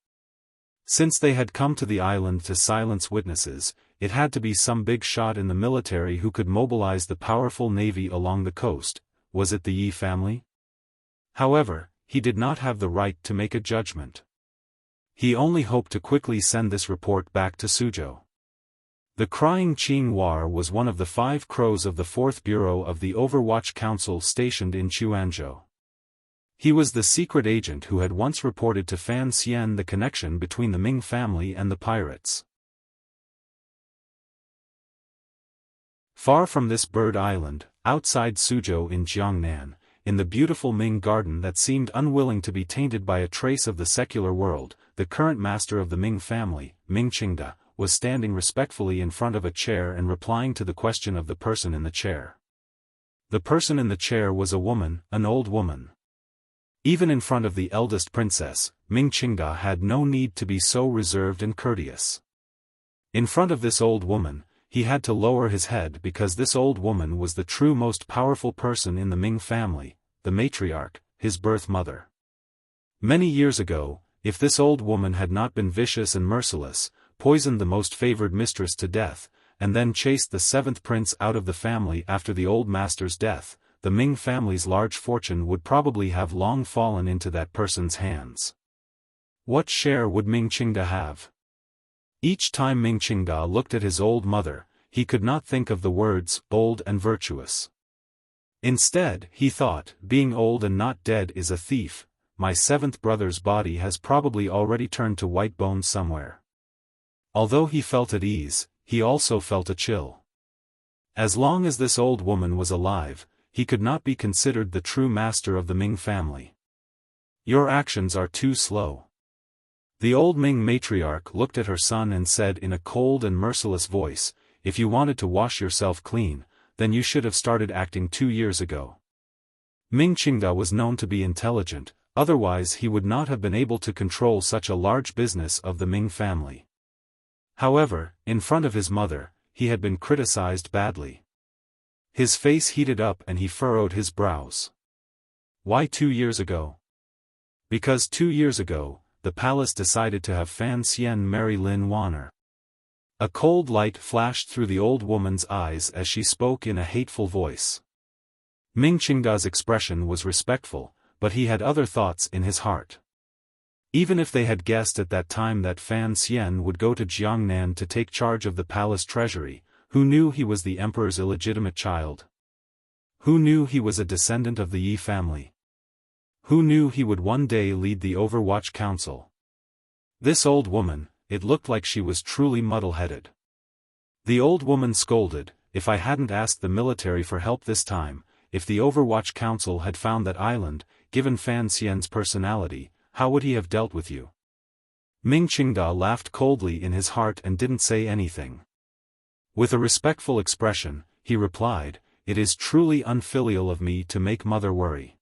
Since they had come to the island to silence witnesses, it had to be some big shot in the military who could mobilize the powerful navy along the coast. Was it the Yi family? However, he did not have the right to make a judgment. He only hoped to quickly send this report back to Suzhou. The crying Qing Hua was one of the 5 crows of the 4th Bureau of the Overwatch Council stationed in Quanzhou. He was the secret agent who had once reported to Fan Xian the connection between the Ming family and the pirates. Far from this bird island, outside Suzhou in Jiangnan, in the beautiful Ming garden that seemed unwilling to be tainted by a trace of the secular world, the current master of the Ming family, Ming Qingda, was standing respectfully in front of a chair and replying to the question of the person in the chair. The person in the chair was a woman, an old woman. Even in front of the eldest princess, Ming Qingda had no need to be so reserved and courteous. In front of this old woman, he had to lower his head because this old woman was the true most powerful person in the Ming family, the matriarch, his birth mother. Many years ago, if this old woman had not been vicious and merciless, poisoned the most favored mistress to death, and then chased the 7th prince out of the family after the old master's death, the Ming family's large fortune would probably have long fallen into that person's hands. What share would Ming Qingda have? Each time Ming Qingda looked at his old mother, he could not think of the words, old and virtuous. Instead, he thought, being old and not dead is a thief. My seventh brother's body has probably already turned to white bones somewhere. Although he felt at ease, he also felt a chill. As long as this old woman was alive, he could not be considered the true master of the Ming family. Your actions are too slow. The old Ming matriarch looked at her son and said in a cold and merciless voice, if you wanted to wash yourself clean, then you should have started acting 2 years ago. Ming Qingda was known to be intelligent, otherwise he would not have been able to control such a large business of the Ming family. However, in front of his mother, he had been criticized badly. His face heated up and he furrowed his brows. Why 2 years ago? Because 2 years ago, the palace decided to have Fan Xian marry Lin Wan'er. A cold light flashed through the old woman's eyes as she spoke in a hateful voice. Ming Qingda's expression was respectful, but he had other thoughts in his heart. Even if they had guessed at that time that Fan Xian would go to Jiangnan to take charge of the palace treasury, who knew he was the emperor's illegitimate child? Who knew he was a descendant of the Yi family? Who knew he would one day lead the Overwatch Council? This old woman, it looked like she was truly muddle-headed. The old woman scolded, if I hadn't asked the military for help this time, if the Overwatch Council had found that island, given Fan Xian's personality, how would he have dealt with you? Ming Qingda laughed coldly in his heart and didn't say anything. With a respectful expression, he replied, it is truly unfilial of me to make mother worry.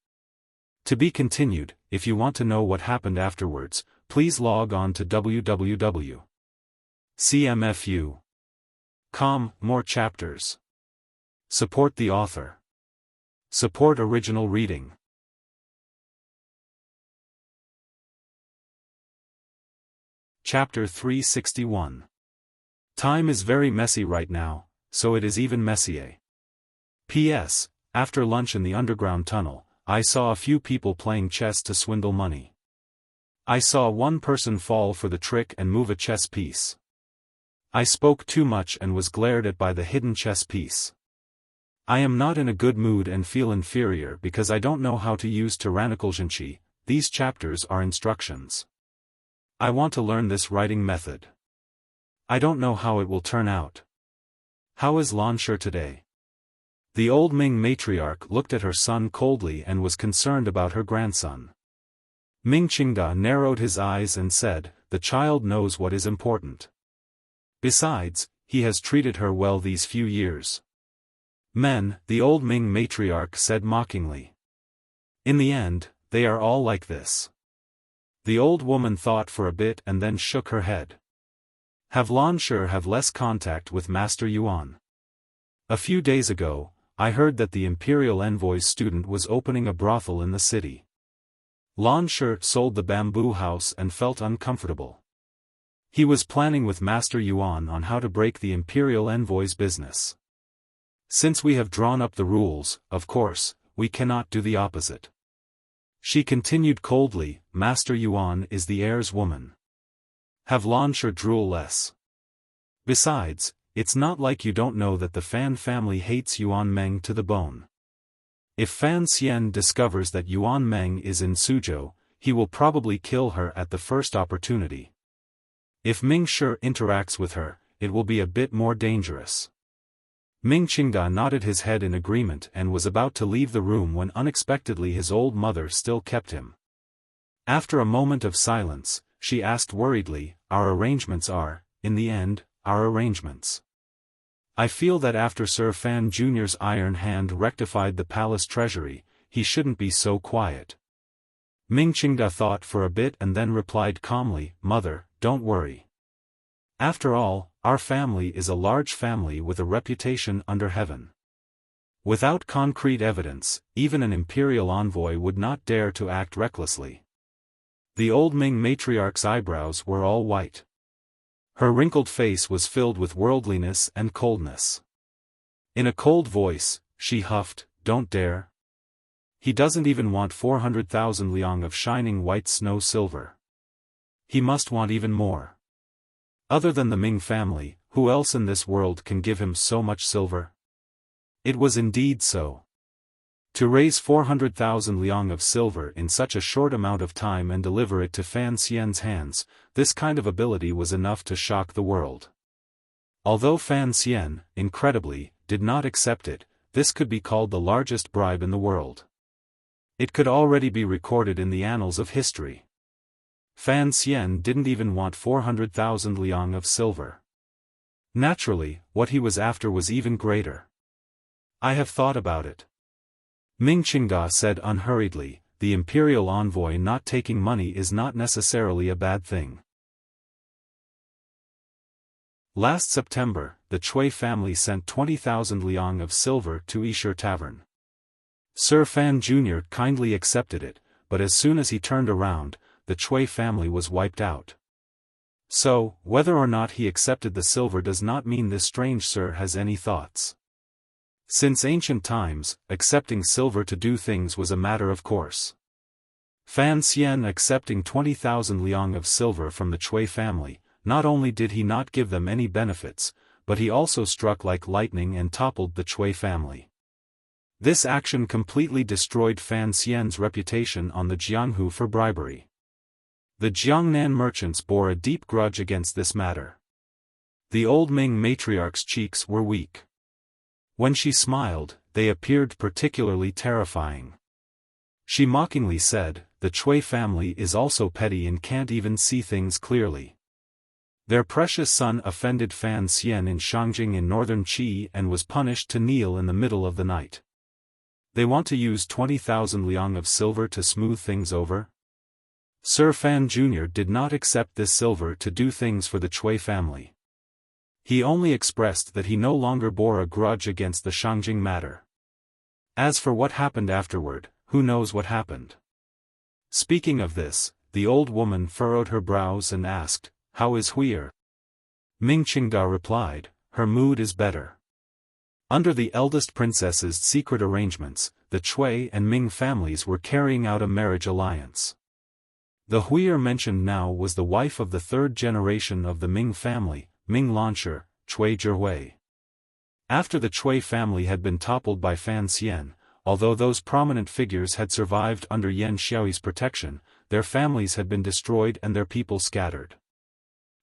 To be continued. If you want to know what happened afterwards, please log on to www.cmfu.com. More chapters. Support the author. Support original reading. Chapter 361. Time is very messy right now, so it is even messier. P.S. After lunch in the underground tunnel, I saw a few people playing chess to swindle money. I saw one person fall for the trick and move a chess piece. I spoke too much and was glared at by the hidden chess piece. I am not in a good mood and feel inferior because I don't know how to use tyrannical zhenqi. These chapters are instructions. I want to learn this writing method. I don't know how it will turn out. How is Lanshi today? The old Ming matriarch looked at her son coldly and was concerned about her grandson. Ming Qingda narrowed his eyes and said, the child knows what is important. Besides, he has treated her well these few years. Men, the old Ming matriarch said mockingly. In the end, they are all like this. The old woman thought for a bit and then shook her head. Have Lanshi have less contact with Master Yuan? A few days ago, I heard that the imperial envoy's student was opening a brothel in the city. Lanshi sold the bamboo house and felt uncomfortable. He was planning with Master Yuan on how to break the imperial envoy's business. Since we have drawn up the rules, of course, we cannot do the opposite. She continued coldly, Master Yuan is the heir's woman. Have Lanshi drool less. Besides, it's not like you don't know that the Fan family hates Yuan Meng to the bone. If Fan Xian discovers that Yuan Meng is in Suzhou, he will probably kill her at the first opportunity. If Ming Shi interacts with her, it will be a bit more dangerous. Ming Qingda nodded his head in agreement and was about to leave the room when unexpectedly his old mother still kept him. After a moment of silence, she asked worriedly, our arrangements are, in the end, our arrangements. I feel that after Sir Fan Jr.'s iron hand rectified the palace treasury, he shouldn't be so quiet. Ming Qingda thought for a bit and then replied calmly, Mother, don't worry. After all, our family is a large family with a reputation under heaven. Without concrete evidence, even an imperial envoy would not dare to act recklessly. The old Ming matriarch's eyebrows were all white. Her wrinkled face was filled with worldliness and coldness. In a cold voice, she huffed, don't dare. He doesn't even want 400,000 liang of shining white snow silver. He must want even more. Other than the Ming family, who else in this world can give him so much silver? It was indeed so. To raise 400,000 liang of silver in such a short amount of time and deliver it to Fan Xian's hands, this kind of ability was enough to shock the world. Although Fan Xian, incredibly, did not accept it, this could be called the largest bribe in the world. It could already be recorded in the annals of history. Fan Xian didn't even want 400,000 liang of silver. Naturally, what he was after was even greater. I have thought about it. Ming Qingda said unhurriedly, the imperial envoy not taking money is not necessarily a bad thing. Last September, the Chui family sent 20,000 liang of silver to Yishir Tavern. Sir Fan Jr. kindly accepted it, but as soon as he turned around, the Chui family was wiped out. So, whether or not he accepted the silver does not mean this strange sir has any thoughts. Since ancient times, accepting silver to do things was a matter of course. Fan Xian accepting 20,000 liang of silver from the Chui family, not only did he not give them any benefits, but he also struck like lightning and toppled the Chui family. This action completely destroyed Fan Xian's reputation on the Jianghu for bribery. The Jiangnan merchants bore a deep grudge against this matter. The old Ming matriarch's cheeks were weak. When she smiled, they appeared particularly terrifying. She mockingly said, "The Chui family is also petty and can't even see things clearly. Their precious son offended Fan Xian in Shangjing in northern Qi and was punished to kneel in the middle of the night. They want to use 20,000 liang of silver to smooth things over?" Sir Fan Jr. did not accept this silver to do things for the Chui family. He only expressed that he no longer bore a grudge against the Shangjing matter. As for what happened afterward, who knows what happened? Speaking of this, the old woman furrowed her brows and asked, "How is Huir?" Ming Qingda replied, "Her mood is better." Under the eldest princess's secret arrangements, the Chui and Ming families were carrying out a marriage alliance. The Huir mentioned now was the wife of the third generation of the Ming family, Ming Launcher, Chui Zhihui. After the Chui family had been toppled by Fan Xian, although those prominent figures had survived under Yan Xiaoyi's protection, their families had been destroyed and their people scattered.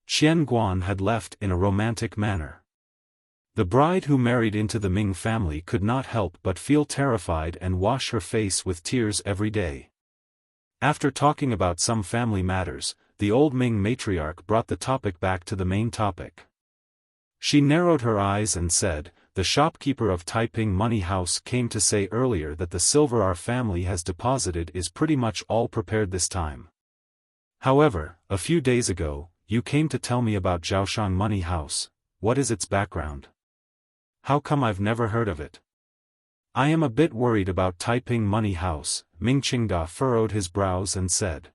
Qian Guan had left in a romantic manner. The bride who married into the Ming family could not help but feel terrified and wash her face with tears every day. After talking about some family matters, the old Ming matriarch brought the topic back to the main topic. She narrowed her eyes and said, "The shopkeeper of Taiping Money House came to say earlier that the silver our family has deposited is pretty much all prepared this time. However, a few days ago, you came to tell me about Zhaoshang Money House. What is its background? How come I've never heard of it? I am a bit worried about Taiping Money House." Ming Qingda furrowed his brows and said.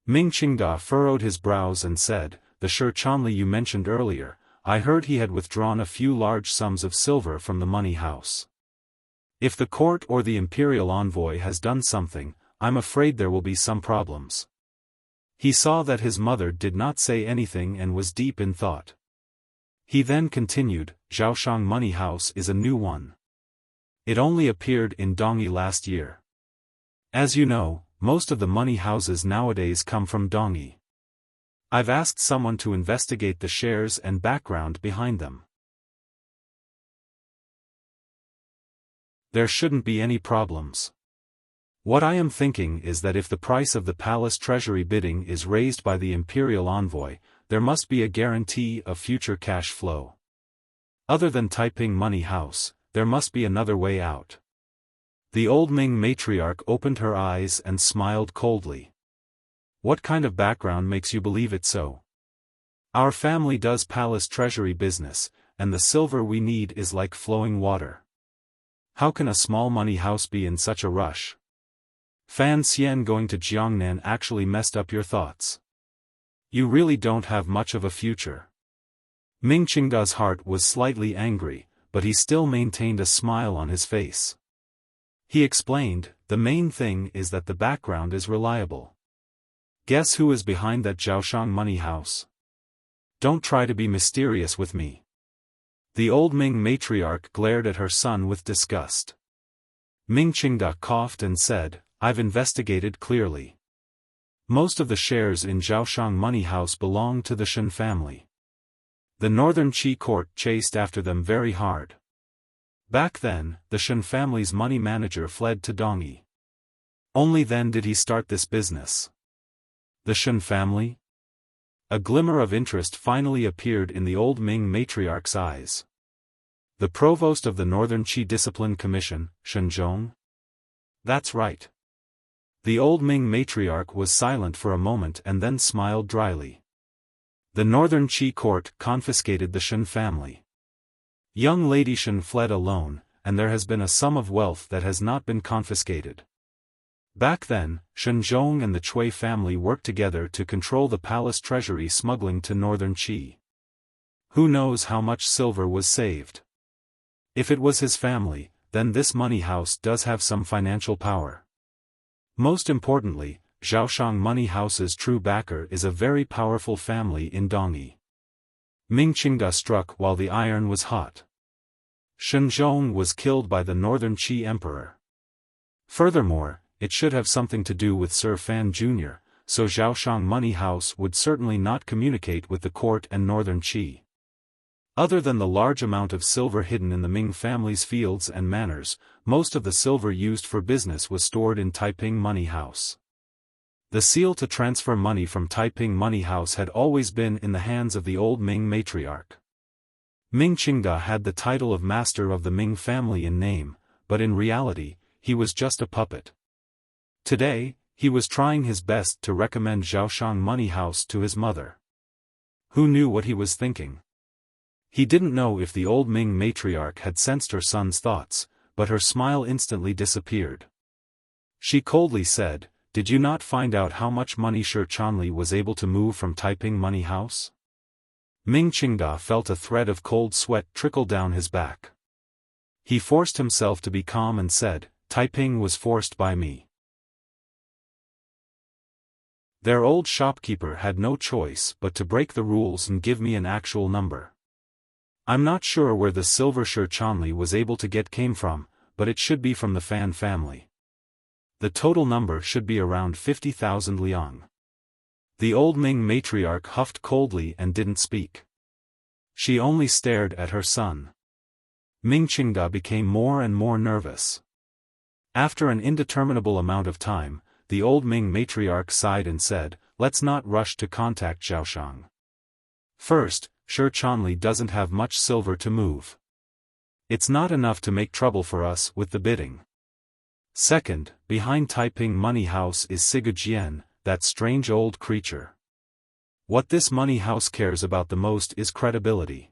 "The Shi Chanli you mentioned earlier, I heard he had withdrawn a few large sums of silver from the money house. If the court or the imperial envoy has done something, I'm afraid there will be some problems." He saw that his mother did not say anything and was deep in thought. He then continued, "Zhaoshang Money House is a new one. It only appeared in Dongyi last year. As you know, most of the money houses nowadays come from Dongyi. I've asked someone to investigate the shares and background behind them. There shouldn't be any problems. What I am thinking is that if the price of the palace treasury bidding is raised by the imperial envoy, there must be a guarantee of future cash flow. Other than Taiping Money House, there must be another way out." The old Ming matriarch opened her eyes and smiled coldly. "What kind of background makes you believe it so? Our family does palace treasury business, and the silver we need is like flowing water. How can a small money house be in such a rush? Fan Xian going to Jiangnan actually messed up your thoughts. You really don't have much of a future." Ming Qingda's heart was slightly angry, but he still maintained a smile on his face. He explained, "The main thing is that the background is reliable. Guess who is behind that Zhaoshang Money House? Don't try to be mysterious with me. The old Ming matriarch glared at her son with disgust. Ming Qingda coughed and said, I've investigated clearly. Most of the shares in Zhaoshang Money House belong to the Shen family. The northern Qi court chased after them very hard. Back then, the Shen family's money manager fled to Dongyi. Only then did he start this business. The Shen family? A glimmer of interest finally appeared in the old Ming matriarch's eyes. The provost of the Northern Qi Discipline Commission, Shen Zhong? That's right. The old Ming matriarch was silent for a moment and then smiled dryly. The Northern Qi court confiscated the Shen family. Young Lady Shen fled alone, and there has been a sum of wealth that has not been confiscated. Back then, Shen Zhong and the Cui family worked together to control the palace treasury smuggling to Northern Qi. Who knows how much silver was saved? If it was his family, then this money house does have some financial power. Most importantly, Zhaoshang Money House's true backer is a very powerful family in Dongyi. Ming Qingda struck while the iron was hot. Shen Zhong was killed by the Northern Qi emperor. Furthermore, it should have something to do with Sir Fan Jr., so Zhaoshang Money House would certainly not communicate with the court and Northern Qi. Other than the large amount of silver hidden in the Ming family's fields and manors, most of the silver used for business was stored in Taiping Money House. The seal to transfer money from Taiping Money House had always been in the hands of the old Ming matriarch. Ming Qingda had the title of master of the Ming family in name, but in reality, he was just a puppet. Today, he was trying his best to recommend Zhaoshang Money House to his mother. Who knew what he was thinking? He didn't know if the old Ming matriarch had sensed her son's thoughts, but her smile instantly disappeared. She coldly said, Did you not find out how much money Shi Chanli was able to move from Taiping Money House? Ming Qingda felt a thread of cold sweat trickle down his back. He forced himself to be calm and said, Taiping was forced by me. Their old shopkeeper had no choice but to break the rules and give me an actual number. I'm not sure where the silver Shi Chanli was able to get came from, but it should be from the Fan family. The total number should be around 50,000 liang. The old Ming matriarch huffed coldly and didn't speak. She only stared at her son. Ming Qingda became more and more nervous. After an indeterminable amount of time, the old Ming matriarch sighed and said, Let's not rush to contact Zhaoshang. First, Shi Chanli doesn't have much silver to move. It's not enough to make trouble for us with the bidding. Second, behind Taiping Money House is Siga Jian, that strange old creature. What this money house cares about the most is credibility.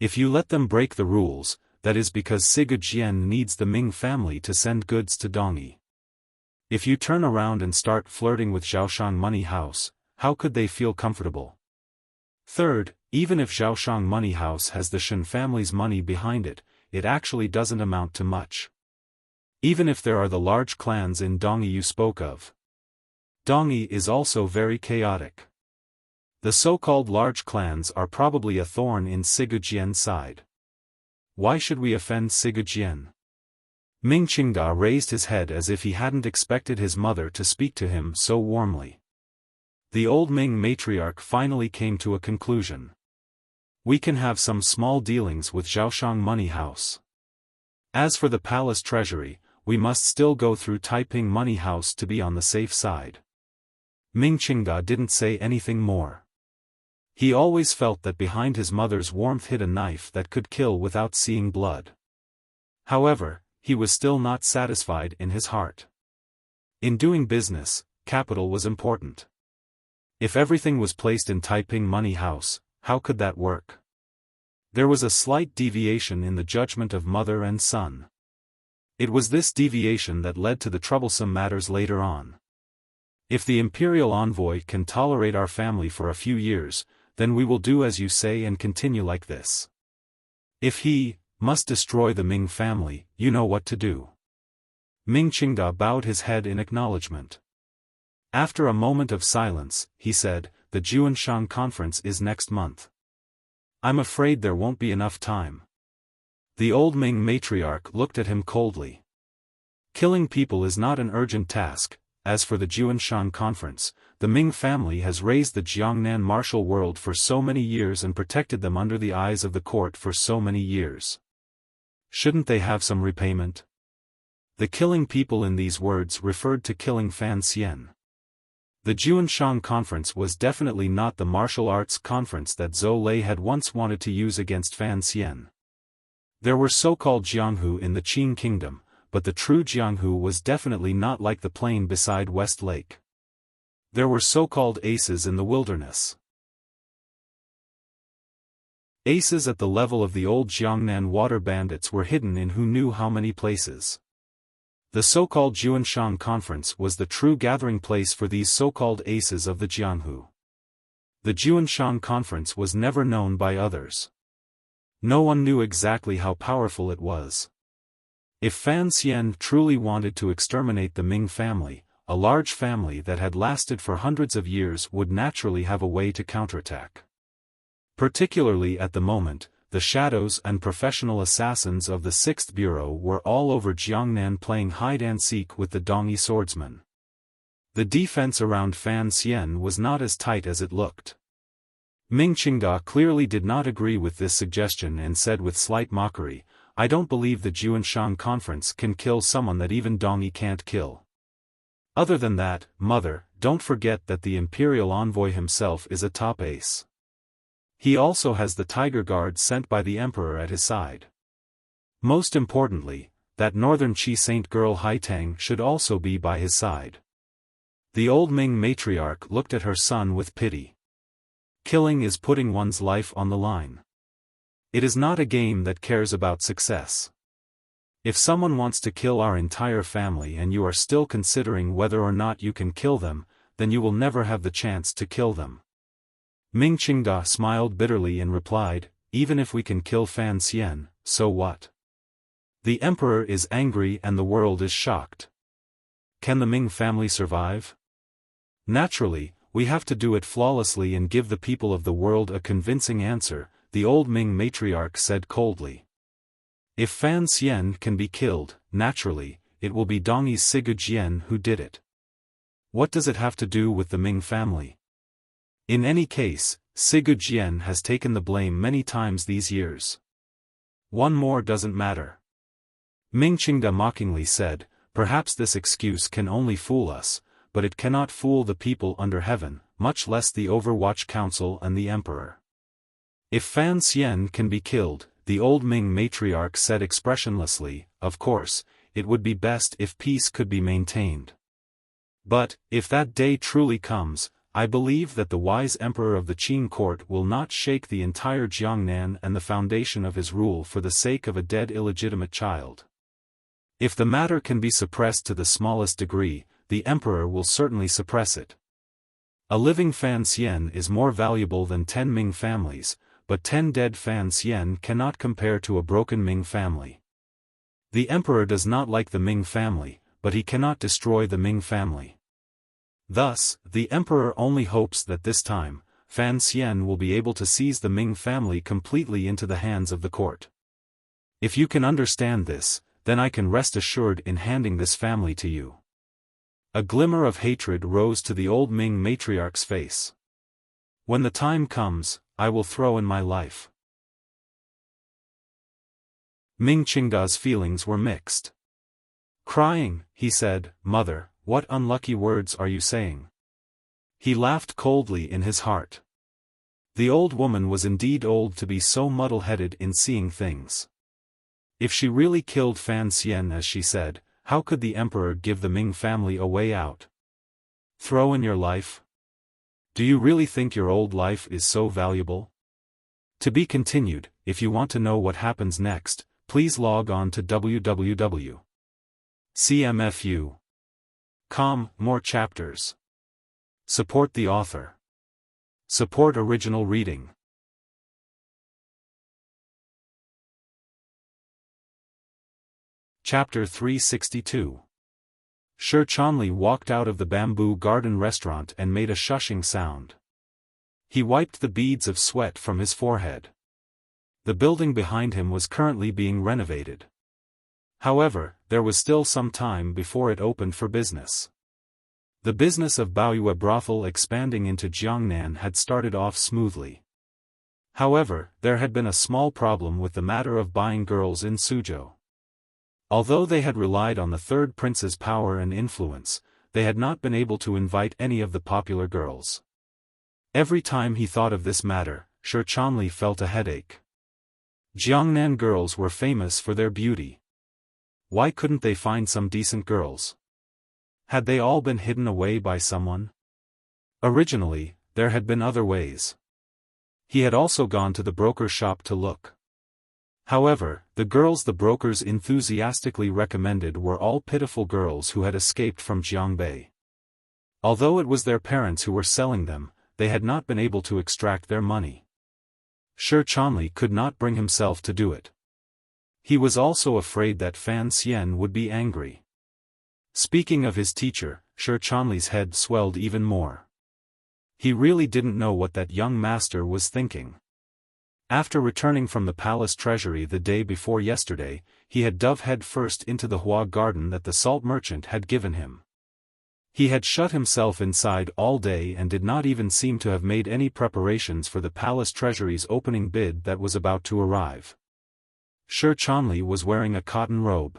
If you let them break the rules, that is because Siga Jian needs the Ming family to send goods to Dongyi. If you turn around and start flirting with Zhaoshang Money House, how could they feel comfortable? Third, even if Zhaoshang Money House has the Shen family's money behind it, it actually doesn't amount to much. Even if there are the large clans in Dongyi you spoke of. Dongyi is also very chaotic. The so-called large clans are probably a thorn in Siga Jian's side. Why should we offend Siga Jian? Ming Qingda raised his head as if he hadn't expected his mother to speak to him so warmly. The old Ming matriarch finally came to a conclusion. We can have some small dealings with Zhaoshang Money House. As for the palace treasury, we must still go through Taiping Money House to be on the safe side. Ming Qingda didn't say anything more. He always felt that behind his mother's warmth hid a knife that could kill without seeing blood. However, he was still not satisfied in his heart. In doing business, capital was important. If everything was placed in Taiping Money House, how could that work? There was a slight deviation in the judgment of mother and son. It was this deviation that led to the troublesome matters later on. If the imperial envoy can tolerate our family for a few years, then we will do as you say and continue like this. If he must destroy the Ming family, you know what to do. Ming Qingda bowed his head in acknowledgement. After a moment of silence, he said, the Juanshan conference is next month. I'm afraid there won't be enough time. The old Ming matriarch looked at him coldly. Killing people is not an urgent task. As for the Juanshan conference, the Ming family has raised the Jiangnan martial world for so many years and protected them under the eyes of the court for so many years. Shouldn't they have some repayment? The killing people in these words referred to killing Fan Xian. The Juanshan conference was definitely not the martial arts conference that Zhou Lei had once wanted to use against Fan Xian. There were so-called Jianghu in the Qing kingdom, but the true Jianghu was definitely not like the plain beside West Lake. There were so-called aces in the wilderness. Aces at the level of the old Jiangnan water bandits were hidden in who knew how many places. The so-called Juanshan conference was the true gathering place for these so-called aces of the Jianghu. The Juanshan conference was never known by others. No one knew exactly how powerful it was. If Fan Xian truly wanted to exterminate the Ming family, a large family that had lasted for hundreds of years would naturally have a way to counterattack. Particularly at the moment, the shadows and professional assassins of the 6th Bureau were all over Jiangnan playing hide-and-seek with the Dongyi swordsmen. The defense around Fan Xian was not as tight as it looked. Ming Qingda clearly did not agree with this suggestion and said with slight mockery, "I don't believe the Juanshan conference can kill someone that even Dongyi can't kill. Other than that, mother, don't forget that the imperial envoy himself is a top ace. He also has the Tiger Guard sent by the emperor at his side. Most importantly, that northern Qi saint girl Haitang should also be by his side." The old Ming matriarch looked at her son with pity. Killing is putting one's life on the line. It is not a game that cares about success. If someone wants to kill our entire family and you are still considering whether or not you can kill them, then you will never have the chance to kill them. Ming Qingda smiled bitterly and replied, "Even if we can kill Fan Xian, so what? The emperor is angry and the world is shocked. Can the Ming family survive? Naturally, we have to do it flawlessly and give the people of the world a convincing answer," the old Ming matriarch said coldly. If Fan Xian can be killed, naturally, it will be Dongyi's Sigu Jian who did it. What does it have to do with the Ming family? In any case, Sigu Jian has taken the blame many times these years. One more doesn't matter. Ming Qingda mockingly said, "Perhaps this excuse can only fool us, but it cannot fool the people under heaven, much less the Overwatch Council and the Emperor." If Fan Xian can be killed, the old Ming matriarch said expressionlessly, "Of course, it would be best if peace could be maintained. But, if that day truly comes, I believe that the wise emperor of the Qing court will not shake the entire Jiangnan and the foundation of his rule for the sake of a dead illegitimate child. If the matter can be suppressed to the smallest degree, the emperor will certainly suppress it. A living Fan Xian is more valuable than 10 Ming families, but 10 dead Fan Xian cannot compare to a broken Ming family. The emperor does not like the Ming family, but he cannot destroy the Ming family. Thus, the emperor only hopes that this time, Fan Xian will be able to seize the Ming family completely into the hands of the court. If you can understand this, then I can rest assured in handing this family to you." A glimmer of hatred rose to the old Ming matriarch's face. "When the time comes, I will throw in my life." Ming Qingda's feelings were mixed. Crying, he said, "Mother, what unlucky words are you saying?" He laughed coldly in his heart. The old woman was indeed old to be so muddle-headed in seeing things. If she really killed Fan Xian as she said, how could the emperor give the Ming family a way out? Throw in your life? Do you really think your old life is so valuable? To be continued. If you want to know what happens next, please log on to www.cmfu.com. More chapters. Support the author. Support original reading. Chapter 362. Shi Chanli walked out of the bamboo garden restaurant and made a shushing sound. He wiped the beads of sweat from his forehead. The building behind him was currently being renovated. However, there was still some time before it opened for business. The business of Baoyue brothel expanding into Jiangnan had started off smoothly. However, there had been a small problem with the matter of buying girls in Suzhou. Although they had relied on the third prince's power and influence, they had not been able to invite any of the popular girls. Every time he thought of this matter, Shi Chanli felt a headache. Jiangnan girls were famous for their beauty. Why couldn't they find some decent girls? Had they all been hidden away by someone? Originally, there had been other ways. He had also gone to the broker's shop to look. However, the girls the brokers enthusiastically recommended were all pitiful girls who had escaped from Jiangbei. Although it was their parents who were selling them, they had not been able to extract their money. Shi Chanli could not bring himself to do it. He was also afraid that Fan Xian would be angry. Speaking of his teacher, Shi Chanli's head swelled even more. He really didn't know what that young master was thinking. After returning from the palace treasury the day before yesterday, he had dove head first into the Hua garden that the salt merchant had given him. He had shut himself inside all day and did not even seem to have made any preparations for the palace treasury's opening bid that was about to arrive. Shi Chanli was wearing a cotton robe.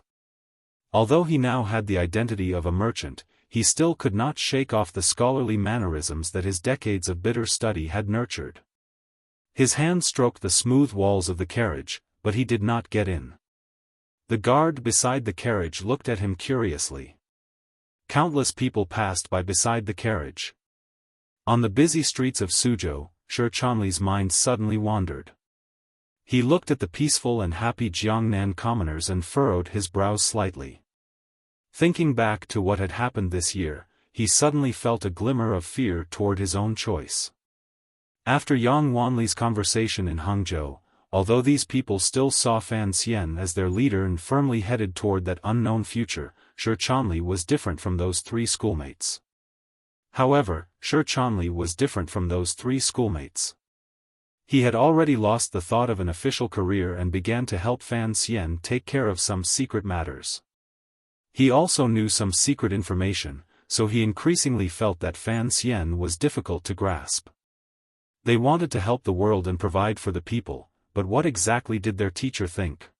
Although he now had the identity of a merchant, he still could not shake off the scholarly mannerisms that his decades of bitter study had nurtured. His hand stroked the smooth walls of the carriage, but he did not get in. The guard beside the carriage looked at him curiously. Countless people passed by beside the carriage. On the busy streets of Suzhou, Shi Chanli's mind suddenly wandered. He looked at the peaceful and happy Jiangnan commoners and furrowed his brows slightly. Thinking back to what had happened this year, he suddenly felt a glimmer of fear toward his own choice. After Yang Wanli's conversation in Hangzhou, although these people still saw Fan Xian as their leader and firmly headed toward that unknown future, Shi Chanli was different from those three schoolmates. He had already lost the thought of an official career and began to help Fan Xian take care of some secret matters. He also knew some secret information, so he increasingly felt that Fan Xian was difficult to grasp. They wanted to help the world and provide for the people, but what exactly did their teacher think?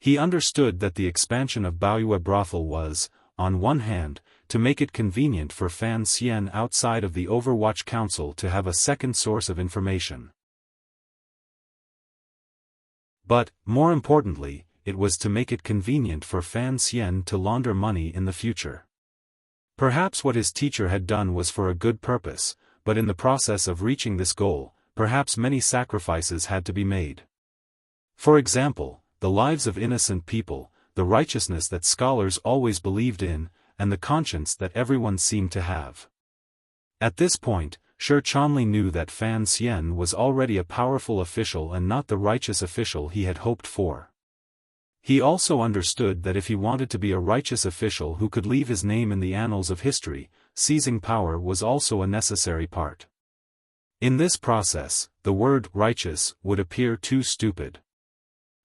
He understood that the expansion of Baoyue brothel was, on one hand, to make it convenient for Fan Xian outside of the Overwatch Council to have a second source of information. But, more importantly, it was to make it convenient for Fan Xian to launder money in the future. Perhaps what his teacher had done was for a good purpose, but in the process of reaching this goal, perhaps many sacrifices had to be made. For example, the lives of innocent people, the righteousness that scholars always believed in, and the conscience that everyone seemed to have. At this point, Shi Chanli knew that Fan Xian was already a powerful official and not the righteous official he had hoped for. He also understood that if he wanted to be a righteous official who could leave his name in the annals of history, seizing power was also a necessary part. In this process, the word righteous would appear too stupid.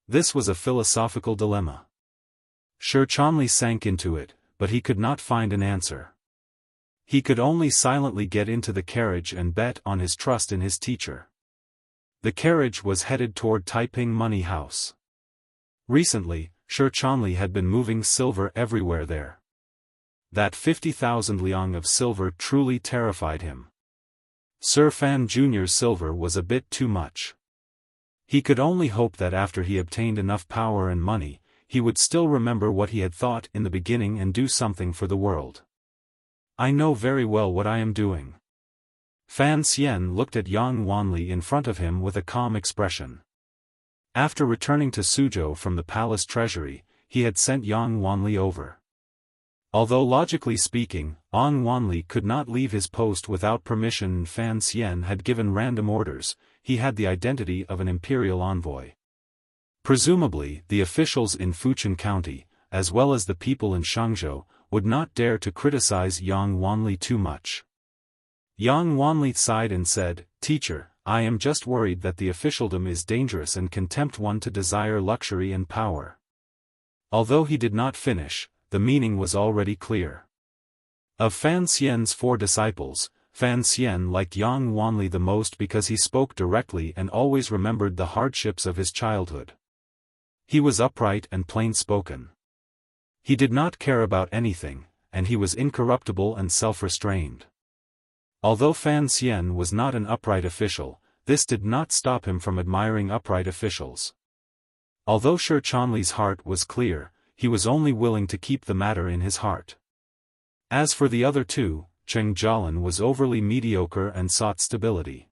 This was a philosophical dilemma. Shi Chanli sank into it, but he could not find an answer. He could only silently get into the carriage and bet on his trust in his teacher. The carriage was headed toward Taiping Money House. Recently, Shi Chanli had been moving silver everywhere there. That 50,000 liang of silver truly terrified him. Sir Fan Jr.'s silver was a bit too much. He could only hope that after he obtained enough power and money, he would still remember what he had thought in the beginning and do something for the world. I know very well what I am doing. Fan Xian looked at Yang Wanli in front of him with a calm expression. After returning to Suzhou from the palace treasury, he had sent Yang Wanli over. Although logically speaking, Yang Wanli could not leave his post without permission and Fan Xian had given random orders, he had the identity of an imperial envoy. Presumably, the officials in Fuchun County, as well as the people in Shangzhou, would not dare to criticize Yang Wanli too much. Yang Wanli sighed and said, Teacher, I am just worried that the officialdom is dangerous and can tempt one to desire luxury and power. Although he did not finish, the meaning was already clear. Of Fan Xian's 4 disciples, Fan Xian liked Yang Wanli the most because he spoke directly and always remembered the hardships of his childhood. He was upright and plain-spoken. He did not care about anything, and he was incorruptible and self-restrained. Although Fan Xian was not an upright official, this did not stop him from admiring upright officials. Although Shi Chanli's heart was clear, he was only willing to keep the matter in his heart. As for the other 2, Cheng Jialan was overly mediocre and sought stability.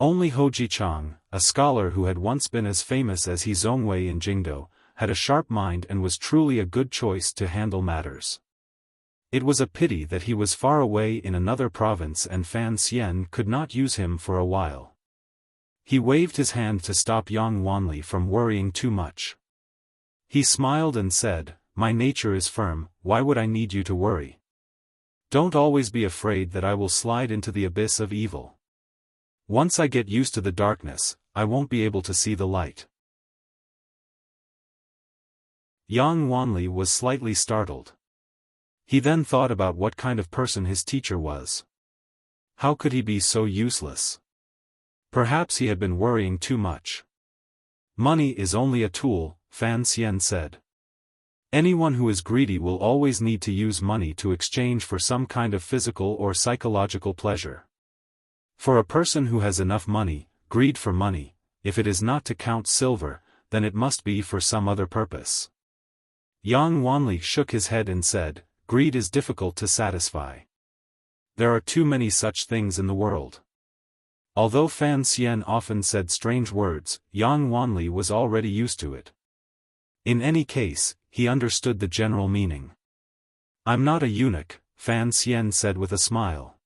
Only Hou Jichang, a scholar who had once been as famous as He Zhongwei in Jingdou, had a sharp mind and was truly a good choice to handle matters. It was a pity that he was far away in another province and Fan Xian could not use him for a while. He waved his hand to stop Yang Wanli from worrying too much. He smiled and said, "My nature is firm, why would I need you to worry? Don't always be afraid that I will slide into the abyss of evil. Once I get used to the darkness, I won't be able to see the light." Yang Wanli was slightly startled. He then thought about what kind of person his teacher was. How could he be so useless? Perhaps he had been worrying too much. Money is only a tool, Fan Xian said. Anyone who is greedy will always need to use money to exchange for some kind of physical or psychological pleasure. For a person who has enough money, greed for money, if it is not to count silver, then it must be for some other purpose. Yang Wanli shook his head and said, "Greed is difficult to satisfy. There are too many such things in the world." Although Fan Xian often said strange words, Yang Wanli was already used to it. In any case, he understood the general meaning. "I'm not a eunuch," Fan Xian said with a smile.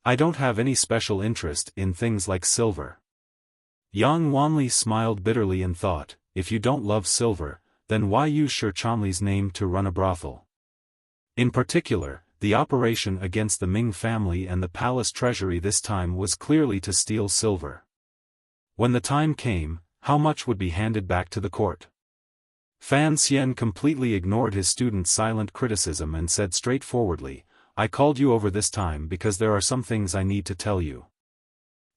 "I don't have any special interest in things like silver." Yang Wanli smiled bitterly and thought, if you don't love silver, then why use Shi Chanli's name to run a brothel? In particular, the operation against the Ming family and the palace treasury this time was clearly to steal silver. When the time came, how much would be handed back to the court? Fan Xian completely ignored his student's silent criticism and said straightforwardly, "I called you over this time because there are some things I need to tell you."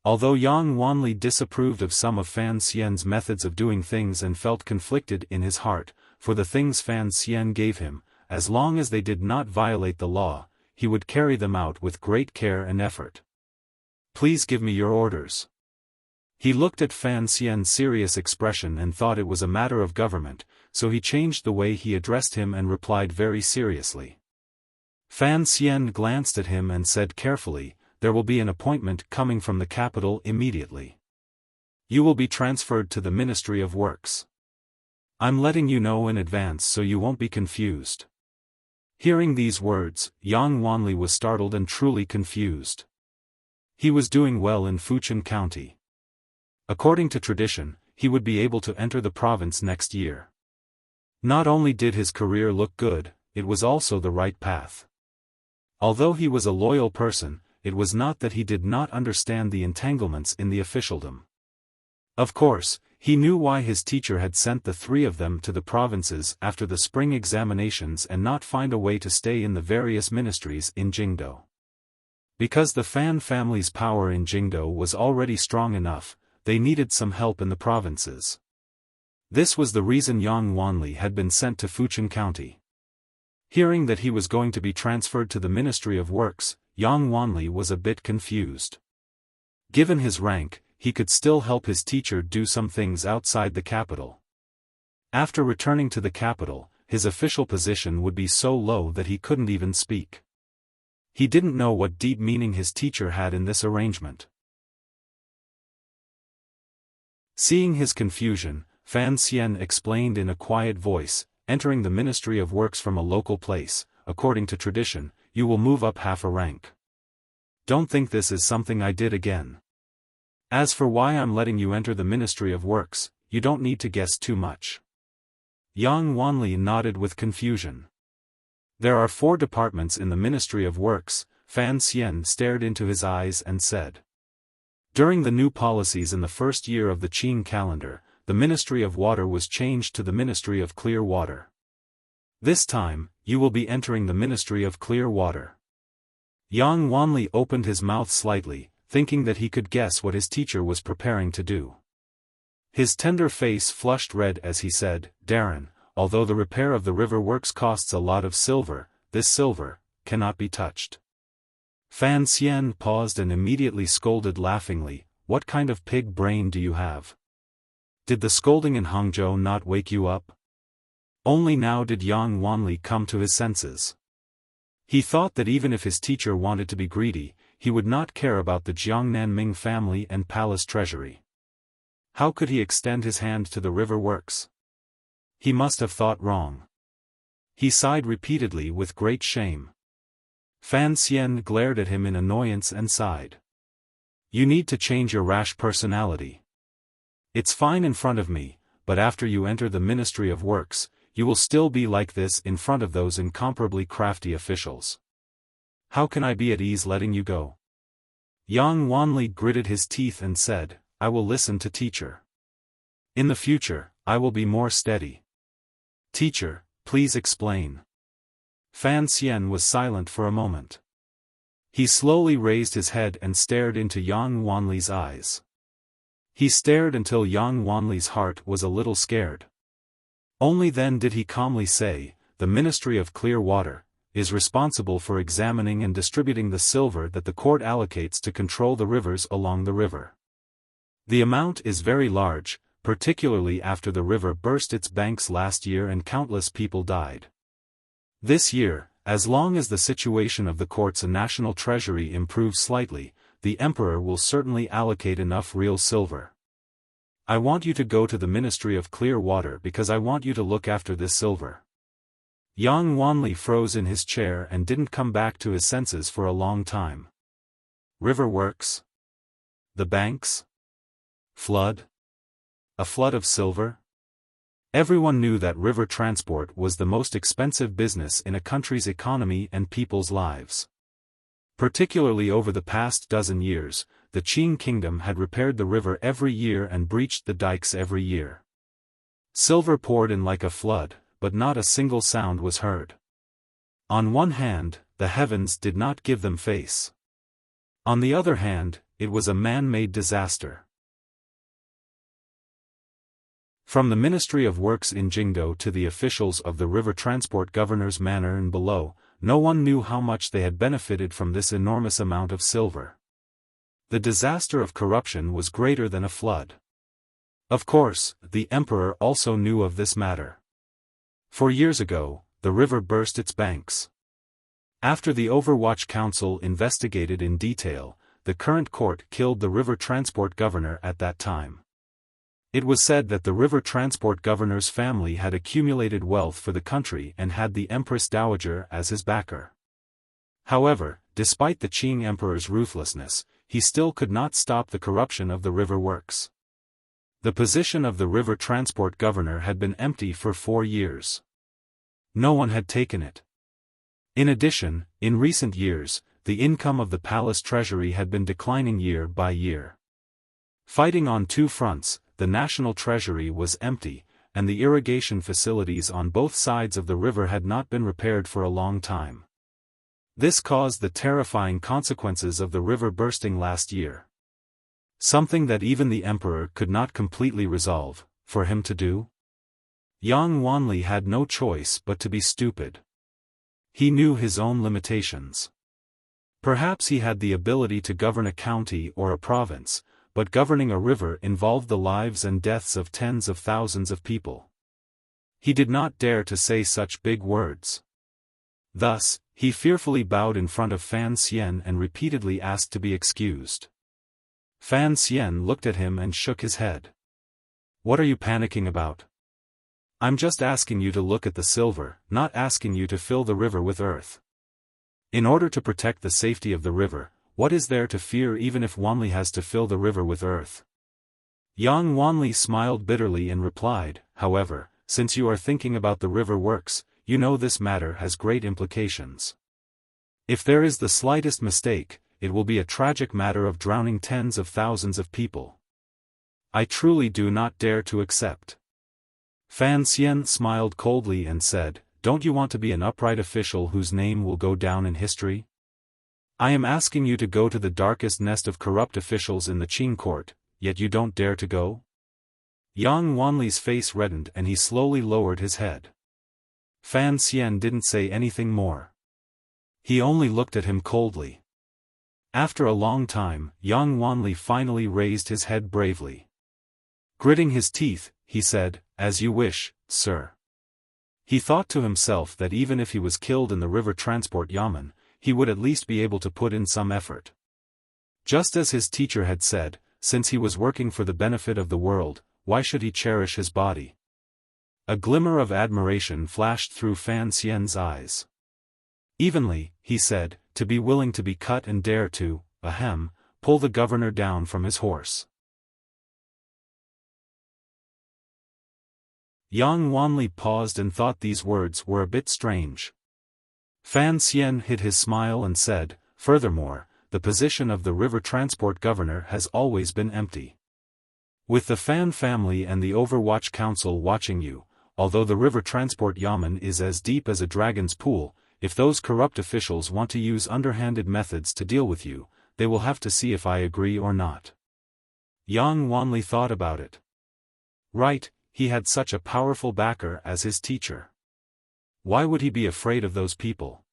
Although Yang Wanli disapproved of some of Fan Xian's methods of doing things and felt conflicted in his heart, for the things Fan Xian gave him, as long as they did not violate the law, he would carry them out with great care and effort. "Please give me your orders." He looked at Fan Xian's serious expression and thought it was a matter of government, so he changed the way he addressed him and replied very seriously. Fan Xian glanced at him and said carefully, "There will be an appointment coming from the capital immediately. You will be transferred to the Ministry of Works. I'm letting you know in advance so you won't be confused." Hearing these words, Yang Wanli was startled and truly confused. He was doing well in Fuchun County. According to tradition, he would be able to enter the province next year. Not only did his career look good, it was also the right path. Although he was a loyal person, it was not that he did not understand the entanglements in the officialdom. Of course, he knew why his teacher had sent the 3 of them to the provinces after the spring examinations and not find a way to stay in the various ministries in Jingdou. Because the Fan family's power in Jingdou was already strong enough, they needed some help in the provinces. This was the reason Yang Wanli had been sent to Fuchun County. Hearing that he was going to be transferred to the Ministry of Works, Yang Wanli was a bit confused. Given his rank, he could still help his teacher do some things outside the capital. After returning to the capital, his official position would be so low that he couldn't even speak. He didn't know what deep meaning his teacher had in this arrangement. Seeing his confusion, Fan Xian explained in a quiet voice, "Entering the Ministry of Works from a local place, according to tradition, you will move up half a rank. Don't think this is something I did again. As for why I'm letting you enter the Ministry of Works, you don't need to guess too much." Yang Wanli nodded with confusion. "There are 4 departments in the Ministry of Works," Fan Xian stared into his eyes and said. During the new policies in the first year of the Qing calendar, the Ministry of Water was changed to the Ministry of Clear Water. This time, you will be entering the Ministry of Clear Water. Yang Wanli opened his mouth slightly, thinking that he could guess what his teacher was preparing to do. His tender face flushed red as he said, "Darren, although the repair of the river works costs a lot of silver, this silver cannot be touched." Fan Xian paused and immediately scolded laughingly, "What kind of pig brain do you have? Did the scolding in Hangzhou not wake you up?" Only now did Yang Wanli come to his senses. He thought that even if his teacher wanted to be greedy, he would not care about the Jiangnan Ming family and palace treasury. How could he extend his hand to the river works? He must have thought wrong. He sighed repeatedly with great shame. Fan Xian glared at him in annoyance and sighed. "You need to change your rash personality. It's fine in front of me, but after you enter the Ministry of Works, you will still be like this in front of those incomparably crafty officials. How can I be at ease letting you go?" Yang Wanli gritted his teeth and said, "I will listen to teacher. In the future, I will be more steady." "Teacher, please explain." Fan Xian was silent for a moment. He slowly raised his head and stared into Yang Wanli's eyes. He stared until Yang Wanli's heart was a little scared. Only then did he calmly say, "The Ministry of Clear Water is responsible for examining and distributing the silver that the court allocates to control the rivers along the river. The amount is very large, particularly after the river burst its banks last year and countless people died. This year, as long as the situation of the court's national treasury improves slightly, the emperor will certainly allocate enough real silver. I want you to go to the Ministry of Clear Water because I want you to look after this silver." Yang Wanli froze in his chair and didn't come back to his senses for a long time. River works? The banks? Flood? A flood of silver? Everyone knew that river transport was the most expensive business in a country's economy and people's lives. Particularly over the past dozen years, the Qing kingdom had repaired the river every year and breached the dikes every year. Silver poured in like a flood, but not a single sound was heard. On one hand, the heavens did not give them face. On the other hand, it was a man-made disaster. From the Ministry of Works in Jingdo to the officials of the river transport governor's manor and below, no one knew how much they had benefited from this enormous amount of silver. The disaster of corruption was greater than a flood. Of course, the emperor also knew of this matter. 4 years ago, the river burst its banks. After the Overwatch Council investigated in detail, the current court killed the river transport governor at that time. It was said that the river transport governor's family had accumulated wealth for the country and had the Empress Dowager as his backer. However, despite the Qing emperor's ruthlessness, he still could not stop the corruption of the river works. The position of the river transport governor had been empty for 4 years. No one had taken it. In addition, in recent years, the income of the palace treasury had been declining year by year. Fighting on 2 fronts, the national treasury was empty, and the irrigation facilities on both sides of the river had not been repaired for a long time. This caused the terrifying consequences of the river bursting last year. Something that even the emperor could not completely resolve, for him to do? Yang Wanli had no choice but to be stupid. He knew his own limitations. Perhaps he had the ability to govern a county or a province, but governing a river involved the lives and deaths of tens of thousands of people. He did not dare to say such big words. Thus, he fearfully bowed in front of Fan Xian and repeatedly asked to be excused. Fan Xian looked at him and shook his head. "What are you panicking about? I'm just asking you to look at the silver, not asking you to fill the river with earth. In order to protect the safety of the river, what is there to fear even if Wanli has to fill the river with earth?" Yang Wanli smiled bitterly and replied, "However, since you are thinking about the river works, you know this matter has great implications. If there is the slightest mistake, it will be a tragic matter of drowning tens of thousands of people. I truly do not dare to accept. Fan Xian smiled coldly and said, "Don't you want to be an upright official whose name will go down in history? I am asking you to go to the darkest nest of corrupt officials in the Qing court, yet you don't dare to go?" Yang Wanli's face reddened and he slowly lowered his head. Fan Xian didn't say anything more. He only looked at him coldly. After a long time, Yang Wanli finally raised his head bravely. Gritting his teeth, he said, "As you wish, sir." He thought to himself that even if he was killed in the river transport yamen, he would at least be able to put in some effort. Just as his teacher had said, since he was working for the benefit of the world, why should he cherish his body? A glimmer of admiration flashed through Fan Xian's eyes. Evenly, he said, to be willing to be cut and dare to, pull the governor down from his horse. Yang Wanli paused and thought these words were a bit strange. Fan Xian hid his smile and said, "Furthermore, the position of the river transport governor has always been empty. With the Fan family and the Overwatch Council watching you, although the river transport yamen is as deep as a dragon's pool, if those corrupt officials want to use underhanded methods to deal with you, they will have to see if I agree or not." Yang Wanli thought about it. Right, he had such a powerful backer as his teacher. Why would he be afraid of those people?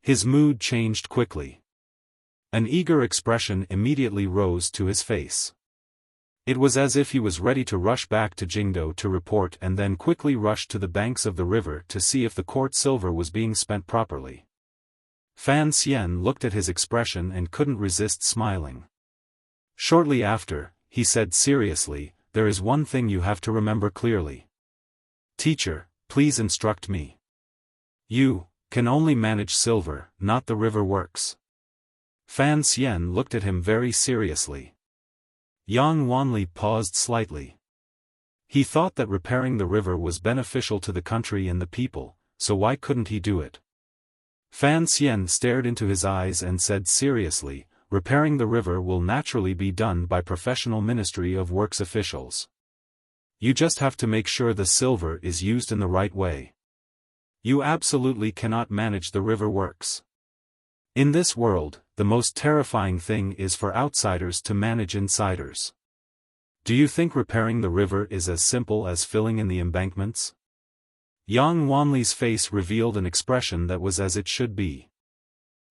His mood changed quickly. An eager expression immediately rose to his face. It was as if he was ready to rush back to Jingdo to report and then quickly rush to the banks of the river to see if the court silver was being spent properly. Fan Xian looked at his expression and couldn't resist smiling. Shortly after, he said seriously, "There is one thing you have to remember clearly. Teacher, please instruct me. You can only manage silver, not the river works." Fan Xian looked at him very seriously. Yang Wanli paused slightly. He thought that repairing the river was beneficial to the country and the people, so why couldn't he do it? Fan Xian stared into his eyes and said seriously, "Repairing the river will naturally be done by professional Ministry of Works officials. You just have to make sure the silver is used in the right way. You absolutely cannot manage the river works. In this world, the most terrifying thing is for outsiders to manage insiders. Do you think repairing the river is as simple as filling in the embankments?" Yang Wanli's face revealed an expression that was as it should be.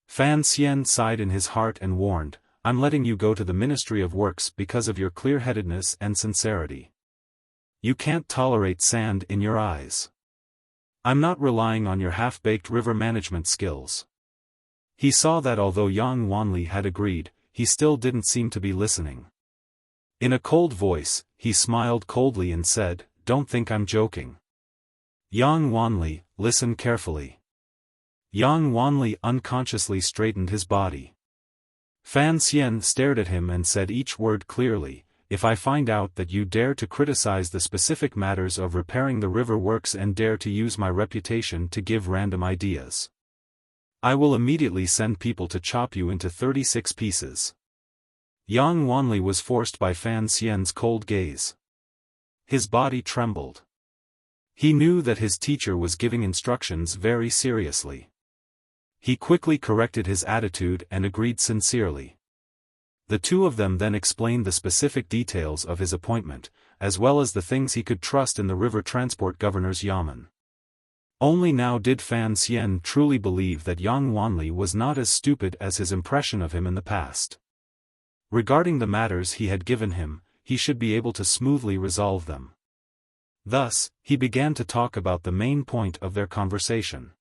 Fan Xian sighed in his heart and warned, "I'm letting you go to the Ministry of Works because of your clear-headedness and sincerity. You can't tolerate sand in your eyes. I'm not relying on your half-baked river management skills." He saw that although Yang Wanli had agreed, he still didn't seem to be listening. In a cold voice, he smiled coldly and said, "Don't think I'm joking. Yang Wanli, listen carefully." Yang Wanli unconsciously straightened his body. Fan Xian stared at him and said each word clearly, "If I find out that you dare to criticize the specific matters of repairing the river works and dare to use my reputation to give random ideas, I will immediately send people to chop you into 36 pieces." Yang Wanli was forced by Fan Xian's cold gaze. His body trembled. He knew that his teacher was giving instructions very seriously. He quickly corrected his attitude and agreed sincerely. The two of them then explained the specific details of his appointment, as well as the things he could trust in the river transport governor's yamen. Only now did Fan Xian truly believe that Yang Wanli was not as stupid as his impression of him in the past. Regarding the matters he had given him, he should be able to smoothly resolve them. Thus, he began to talk about the main point of their conversation.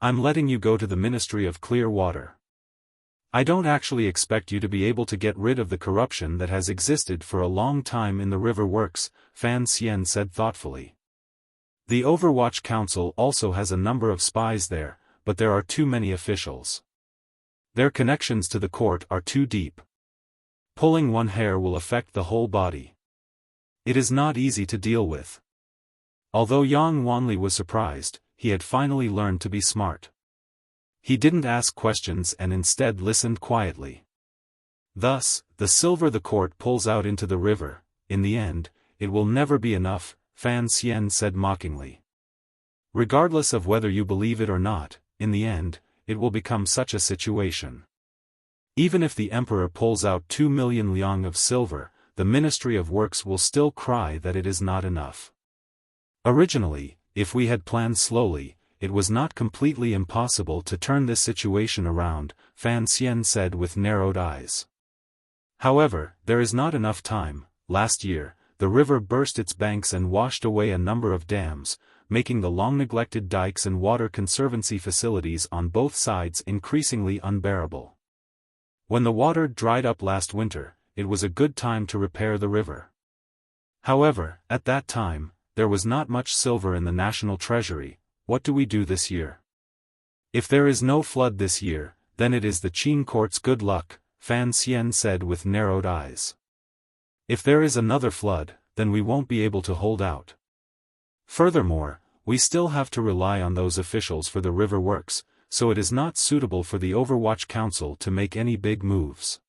"I'm letting you go to the Ministry of Clear Water. I don't actually expect you to be able to get rid of the corruption that has existed for a long time in the river works," Fan Xian said thoughtfully. "The Overwatch Council also has a number of spies there, but there are too many officials. Their connections to the court are too deep. Pulling one hair will affect the whole body. It is not easy to deal with." Although Yang Wanli was surprised, he had finally learned to be smart. He didn't ask questions and instead listened quietly. Thus, the silver the court pulls out into the river, in the end, it will never be enough, Fan Xian said mockingly. Regardless of whether you believe it or not, in the end, it will become such a situation. Even if the emperor pulls out 2 million liang of silver, the Ministry of Works will still cry that it is not enough. Originally, if we had planned slowly, it was not completely impossible to turn this situation around, Fan Xian said with narrowed eyes. However, there is not enough time. Last year, the river burst its banks and washed away a number of dams, making the long-neglected dikes and water conservancy facilities on both sides increasingly unbearable. When the water dried up last winter, it was a good time to repair the river. However, at that time, there was not much silver in the national treasury. What do we do this year? If there is no flood this year, then it is the Qin court's good luck, Fan Xian said with narrowed eyes. If there is another flood, then we won't be able to hold out. Furthermore, we still have to rely on those officials for the river works, so it is not suitable for the Overwatch Council to make any big moves.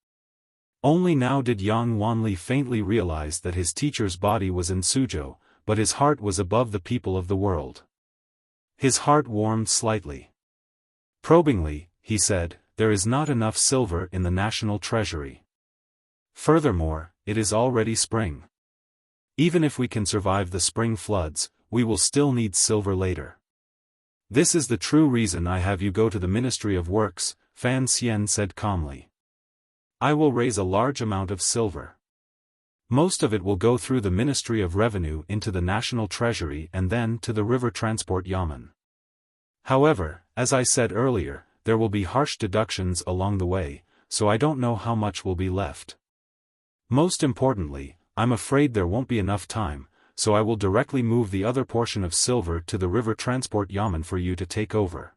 Only now did Yang Wanli faintly realize that his teacher's body was in Suzhou, but his heart was above the people of the world. His heart warmed slightly. Probingly, he said, there is not enough silver in the national treasury. Furthermore, it is already spring. Even if we can survive the spring floods, we will still need silver later. This is the true reason I have you go to the Ministry of Works, Fan Xian said calmly. I will raise a large amount of silver. Most of it will go through the Ministry of Revenue into the National Treasury and then to the River Transport Yamen. However, as I said earlier, there will be harsh deductions along the way, so I don't know how much will be left. Most importantly, I'm afraid there won't be enough time, so I will directly move the other portion of silver to the River Transport Yamen for you to take over.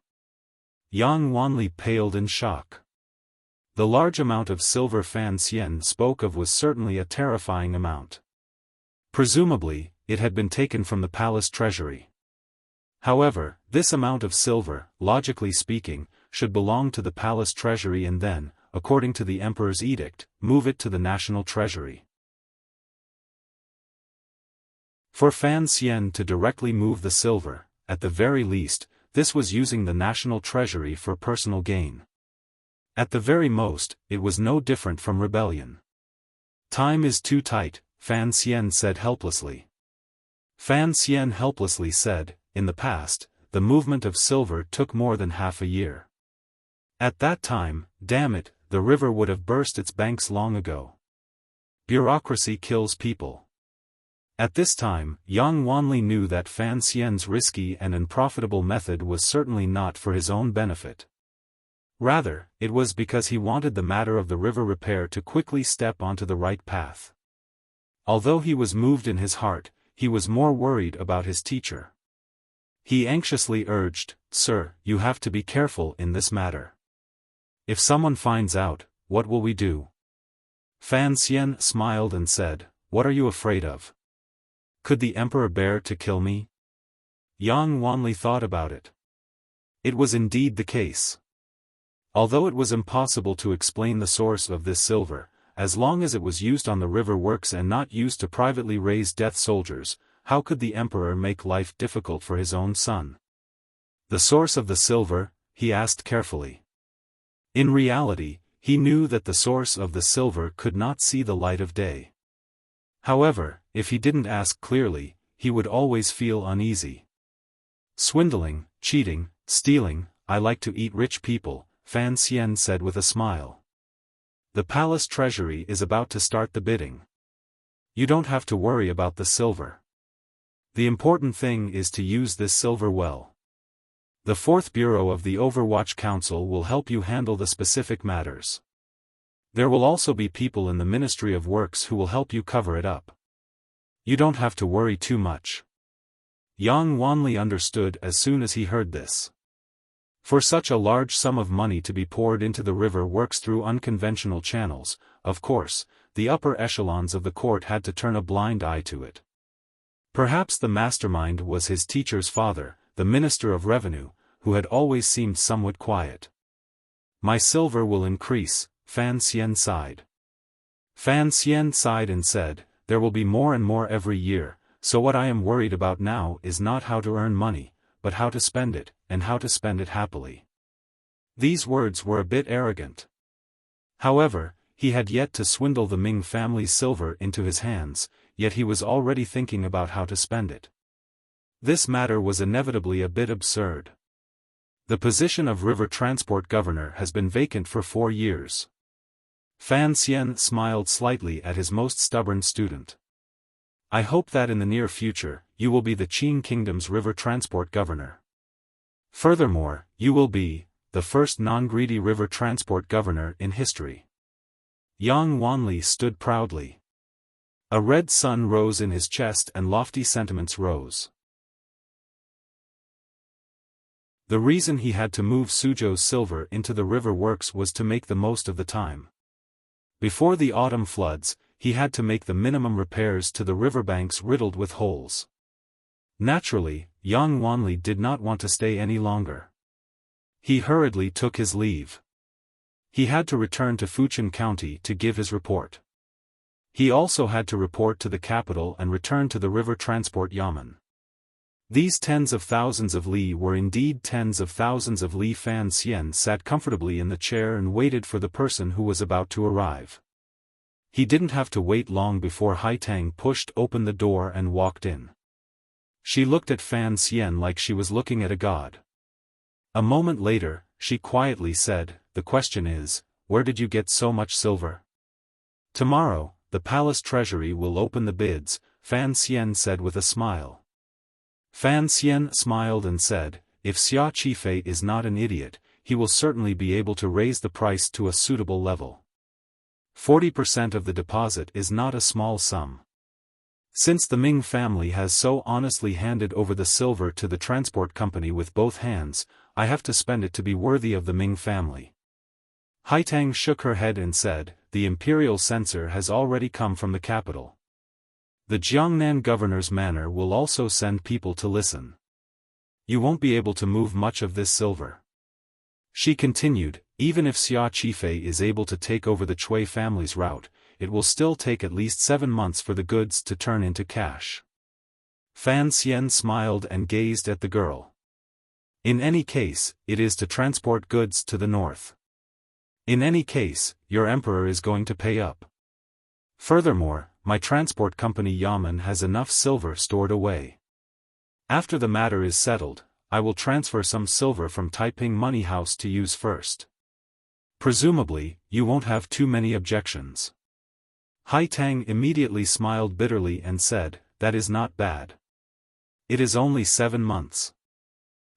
Yang Wanli paled in shock. The large amount of silver Fan Xian spoke of was certainly a terrifying amount. Presumably, it had been taken from the palace treasury. However, this amount of silver, logically speaking, should belong to the palace treasury and then, according to the emperor's edict, move it to the national treasury. For Fan Xian to directly move the silver, at the very least, this was using the national treasury for personal gain. At the very most, it was no different from rebellion. Time is too tight, Fan Xian said helplessly. Fan Xian helplessly said, in the past, the movement of silver took more than half a year. At that time, damn it, the river would have burst its banks long ago. Bureaucracy kills people. At this time, Yang Wanli knew that Fan Xian's risky and unprofitable method was certainly not for his own benefit. Rather, it was because he wanted the matter of the river repair to quickly step onto the right path. Although he was moved in his heart, he was more worried about his teacher. He anxiously urged, "Sir, you have to be careful in this matter. If someone finds out, what will we do?" Fan Xian smiled and said, "What are you afraid of? Could the emperor bear to kill me?" Yang Wanli thought about it. It was indeed the case. Although it was impossible to explain the source of this silver, as long as it was used on the river works and not used to privately raise death soldiers, how could the emperor make life difficult for his own son? The source of the silver, he asked carefully. In reality, he knew that the source of the silver could not see the light of day. However, if he didn't ask clearly, he would always feel uneasy. Swindling, cheating, stealing, I like to eat rich people, Fan Xian said with a smile. The palace treasury is about to start the bidding. You don't have to worry about the silver. The important thing is to use this silver well. The fourth bureau of the Overwatch Council will help you handle the specific matters. There will also be people in the Ministry of Works who will help you cover it up. You don't have to worry too much. Yang Wanli understood as soon as he heard this. For such a large sum of money to be poured into the river works through unconventional channels, of course, the upper echelons of the court had to turn a blind eye to it. Perhaps the mastermind was his teacher's father, the Minister of Revenue, who had always seemed somewhat quiet. My silver will increase, Fan Xian sighed. Fan Xian sighed and said, there will be more and more every year, so what I am worried about now is not how to earn money, but how to spend it, and how to spend it happily. These words were a bit arrogant. However, he had yet to swindle the Ming family's silver into his hands, yet he was already thinking about how to spend it. This matter was inevitably a bit absurd. The position of River Transport Governor has been vacant for 4 years. Fan Xian smiled slightly at his most stubborn student. I hope that in the near future, you will be the Qing Kingdom's River Transport Governor. Furthermore, you will be the first non-greedy river transport governor in history. Yang Wanli stood proudly. A red sun rose in his chest and lofty sentiments rose. The reason he had to move Suzhou's silver into the river works was to make the most of the time. Before the autumn floods, he had to make the minimum repairs to the riverbanks riddled with holes. Naturally, Yang Wanli did not want to stay any longer. He hurriedly took his leave. He had to return to Fujian County to give his report. He also had to report to the capital and return to the river transport yamen. These tens of thousands of li were indeed tens of thousands of li. Fan Xian sat comfortably in the chair and waited for the person who was about to arrive. He didn't have to wait long before Haitang pushed open the door and walked in. She looked at Fan Xian like she was looking at a god. A moment later, she quietly said, the question is, where did you get so much silver? Tomorrow, the palace treasury will open the bids, Fan Xian said with a smile. Fan Xian smiled and said, if Xia Qifei is not an idiot, he will certainly be able to raise the price to a suitable level. 40% of the deposit is not a small sum. Since the Ming family has so honestly handed over the silver to the transport company with both hands, I have to spend it to be worthy of the Ming family. Haitang shook her head and said, the imperial censor has already come from the capital. The Jiangnan governor's manor will also send people to listen. You won't be able to move much of this silver. She continued, even if Xia Qifei is able to take over the Cui family's route, it will still take at least 7 months for the goods to turn into cash. Fan Xian smiled and gazed at the girl. In any case, it is to transport goods to the north. In any case, your emperor is going to pay up. Furthermore, my transport company Yamen has enough silver stored away. After the matter is settled, I will transfer some silver from Taiping Money House to use first. Presumably, you won't have too many objections. Haitang immediately smiled bitterly and said, that is not bad. It is only 7 months.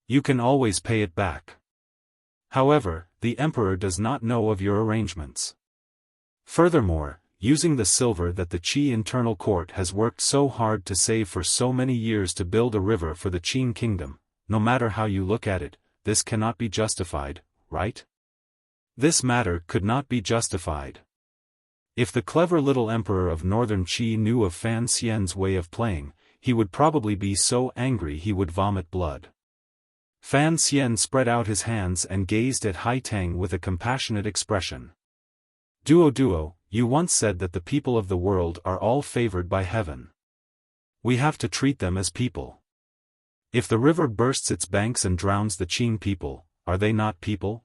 You can always pay it back. However, the emperor does not know of your arrangements. Furthermore, using the silver that the Qi internal court has worked so hard to save for so many years to build a river for the Qing kingdom, no matter how you look at it, this cannot be justified, right? This matter could not be justified. If the clever little emperor of northern Qi knew of Fan Xian's way of playing, he would probably be so angry he would vomit blood. Fan Xian spread out his hands and gazed at Haitang with a compassionate expression. Duo, you once said that the people of the world are all favored by heaven. We have to treat them as people. If the river bursts its banks and drowns the Qing people, are they not people?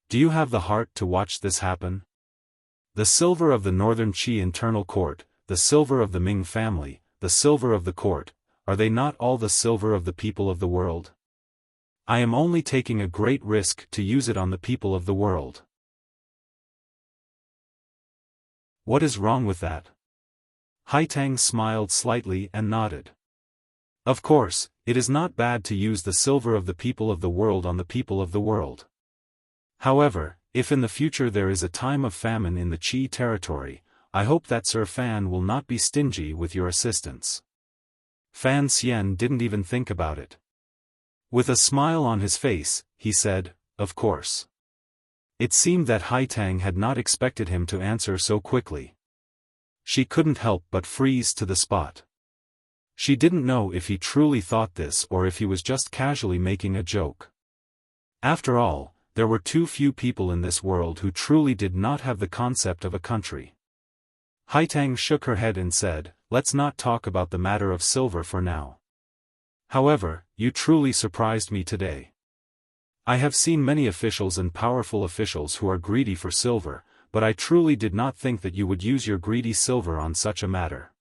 Do you have the heart to watch this happen? The silver of the northern Qi internal court, the silver of the Ming family, the silver of the court, are they not all the silver of the people of the world? I am only taking a great risk to use it on the people of the world. What is wrong with that? Haitang smiled slightly and nodded. Of course, it is not bad to use the silver of the people of the world on the people of the world. However, if in the future there is a time of famine in the Qi territory, I hope that Sir Fan will not be stingy with your assistance. Fan Xian didn't even think about it. With a smile on his face, he said, of course. It seemed that Haitang had not expected him to answer so quickly. She couldn't help but freeze to the spot. She didn't know if he truly thought this or if he was just casually making a joke. After all, there were too few people in this world who truly did not have the concept of a country. Haitang shook her head and said, "Let's not talk about the matter of silver for now. However, you truly surprised me today. I have seen many officials and powerful officials who are greedy for silver, but I truly did not think that you would use your greedy silver on such a matter."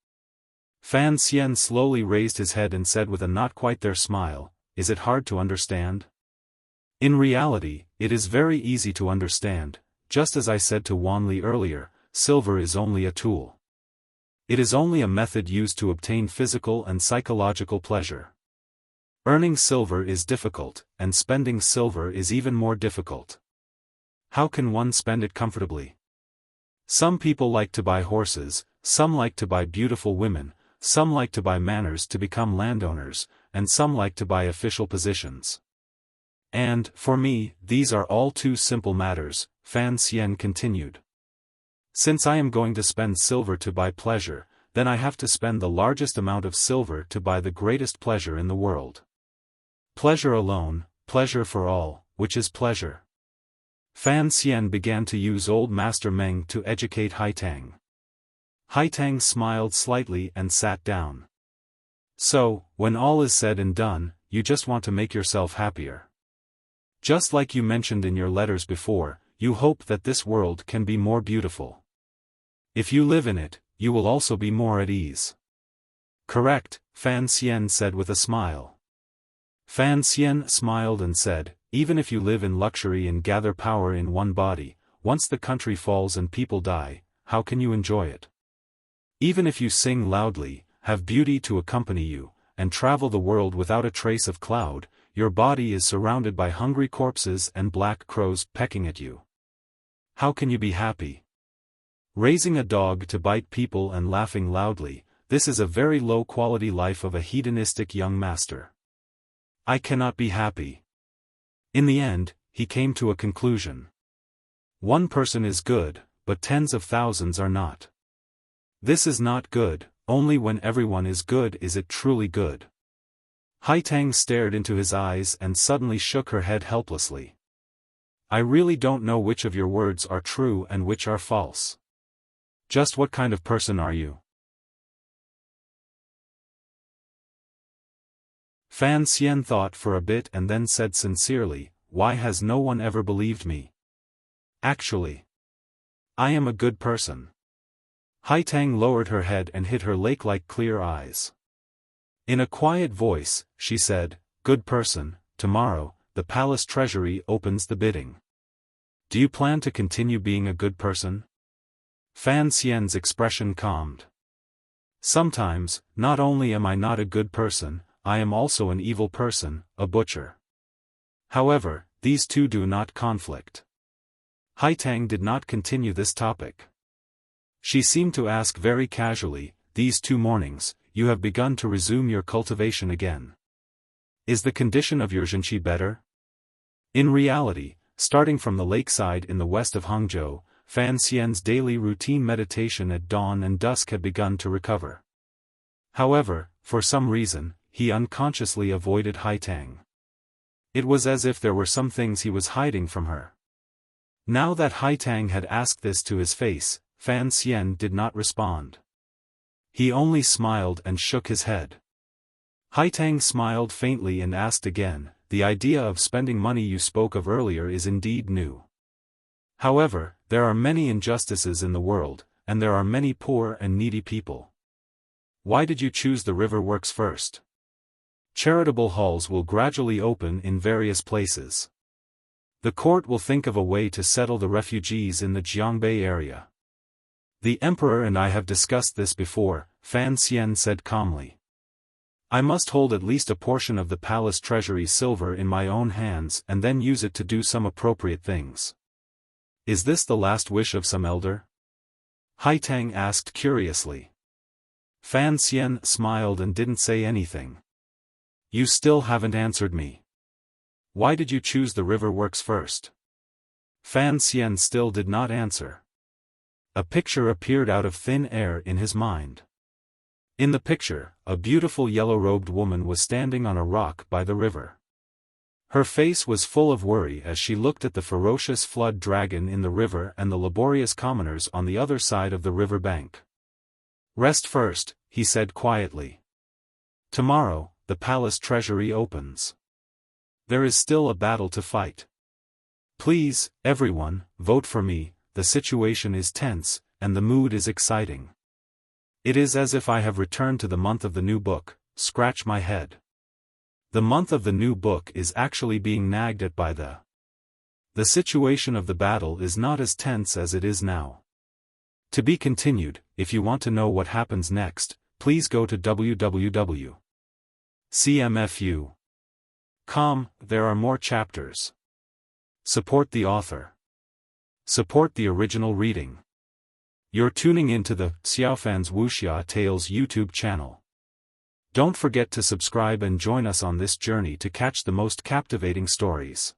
Fan Xian slowly raised his head and said with a not quite there smile, "Is it hard to understand?" In reality, it is very easy to understand. Just as I said to Wanli earlier, silver is only a tool. It is only a method used to obtain physical and psychological pleasure. Earning silver is difficult, and spending silver is even more difficult. How can one spend it comfortably? Some people like to buy horses, some like to buy beautiful women, some like to buy manors to become landowners, and some like to buy official positions. And, for me, these are all too simple matters, Fan Xian continued. Since I am going to spend silver to buy pleasure, then I have to spend the largest amount of silver to buy the greatest pleasure in the world. Pleasure alone, pleasure for all, which is pleasure. Fan Xian began to use Old Master Meng to educate Haitang. Haitang smiled slightly and sat down. So, when all is said and done, you just want to make yourself happier. Just like you mentioned in your letters before, you hope that this world can be more beautiful. If you live in it, you will also be more at ease. Correct, Fan Xian said with a smile. Fan Xian smiled and said, "Even if you live in luxury and gather power in one body, once the country falls and people die, how can you enjoy it? Even if you sing loudly, have beauty to accompany you, and travel the world without a trace of cloud, your body is surrounded by hungry corpses and black crows pecking at you. How can you be happy? Raising a dog to bite people and laughing loudly, this is a very low-quality life of a hedonistic young master. I cannot be happy." In the end, he came to a conclusion. One person is good, but tens of thousands are not. This is not good, only when everyone is good is it truly good. Haitang stared into his eyes and suddenly shook her head helplessly. "I really don't know which of your words are true and which are false. Just what kind of person are you?" Fan Xian thought for a bit and then said sincerely, "Why has no one ever believed me? Actually, I am a good person." Haitang lowered her head and hid her lake-like clear eyes. In a quiet voice, she said, "Good person, tomorrow, the palace treasury opens the bidding. Do you plan to continue being a good person?" Fan Xian's expression calmed. "Sometimes, not only am I not a good person, I am also an evil person, a butcher. However, these two do not conflict." Haitang did not continue this topic. She seemed to ask very casually, "These 2 mornings, you have begun to resume your cultivation again. Is the condition of your zhenqi better?" In reality, starting from the lakeside in the west of Hangzhou, Fan Xian's daily routine meditation at dawn and dusk had begun to recover. However, for some reason, he unconsciously avoided Haitang. It was as if there were some things he was hiding from her. Now that Haitang had asked this to his face, Fan Xian did not respond. He only smiled and shook his head. Haitang smiled faintly and asked again, "The idea of spending money you spoke of earlier is indeed new. However, there are many injustices in the world, and there are many poor and needy people. Why did you choose the river works first? Charitable halls will gradually open in various places. The court will think of a way to settle the refugees in the Jiangbei area. The emperor and I have discussed this before," Fan Xian said calmly. "I must hold at least a portion of the palace treasury silver in my own hands and then use it to do some appropriate things. Is this the last wish of some elder?" Haitang asked curiously. Fan Xian smiled and didn't say anything. "You still haven't answered me. Why did you choose the river works first?" Fan Xian still did not answer. A picture appeared out of thin air in his mind. In the picture, a beautiful yellow-robed woman was standing on a rock by the river. Her face was full of worry as she looked at the ferocious flood dragon in the river and the laborious commoners on the other side of the river bank. "Rest first," he said quietly. "Tomorrow, the palace treasury opens. There is still a battle to fight. Please, everyone, vote for me. The situation is tense, and the mood is exciting. It is as if I have returned to the month of the new book. Scratch my head. The month of the new book is actually being nagged at by the situation of the battle is not as tense as it is now. To be continued. If you want to know what happens next, please go to www.cmfu.com. There are more chapters. Support the author. Support the original reading. You're tuning into the Xiaofan's Wuxia Tales YouTube channel. Don't forget to subscribe and join us on this journey to catch the most captivating stories.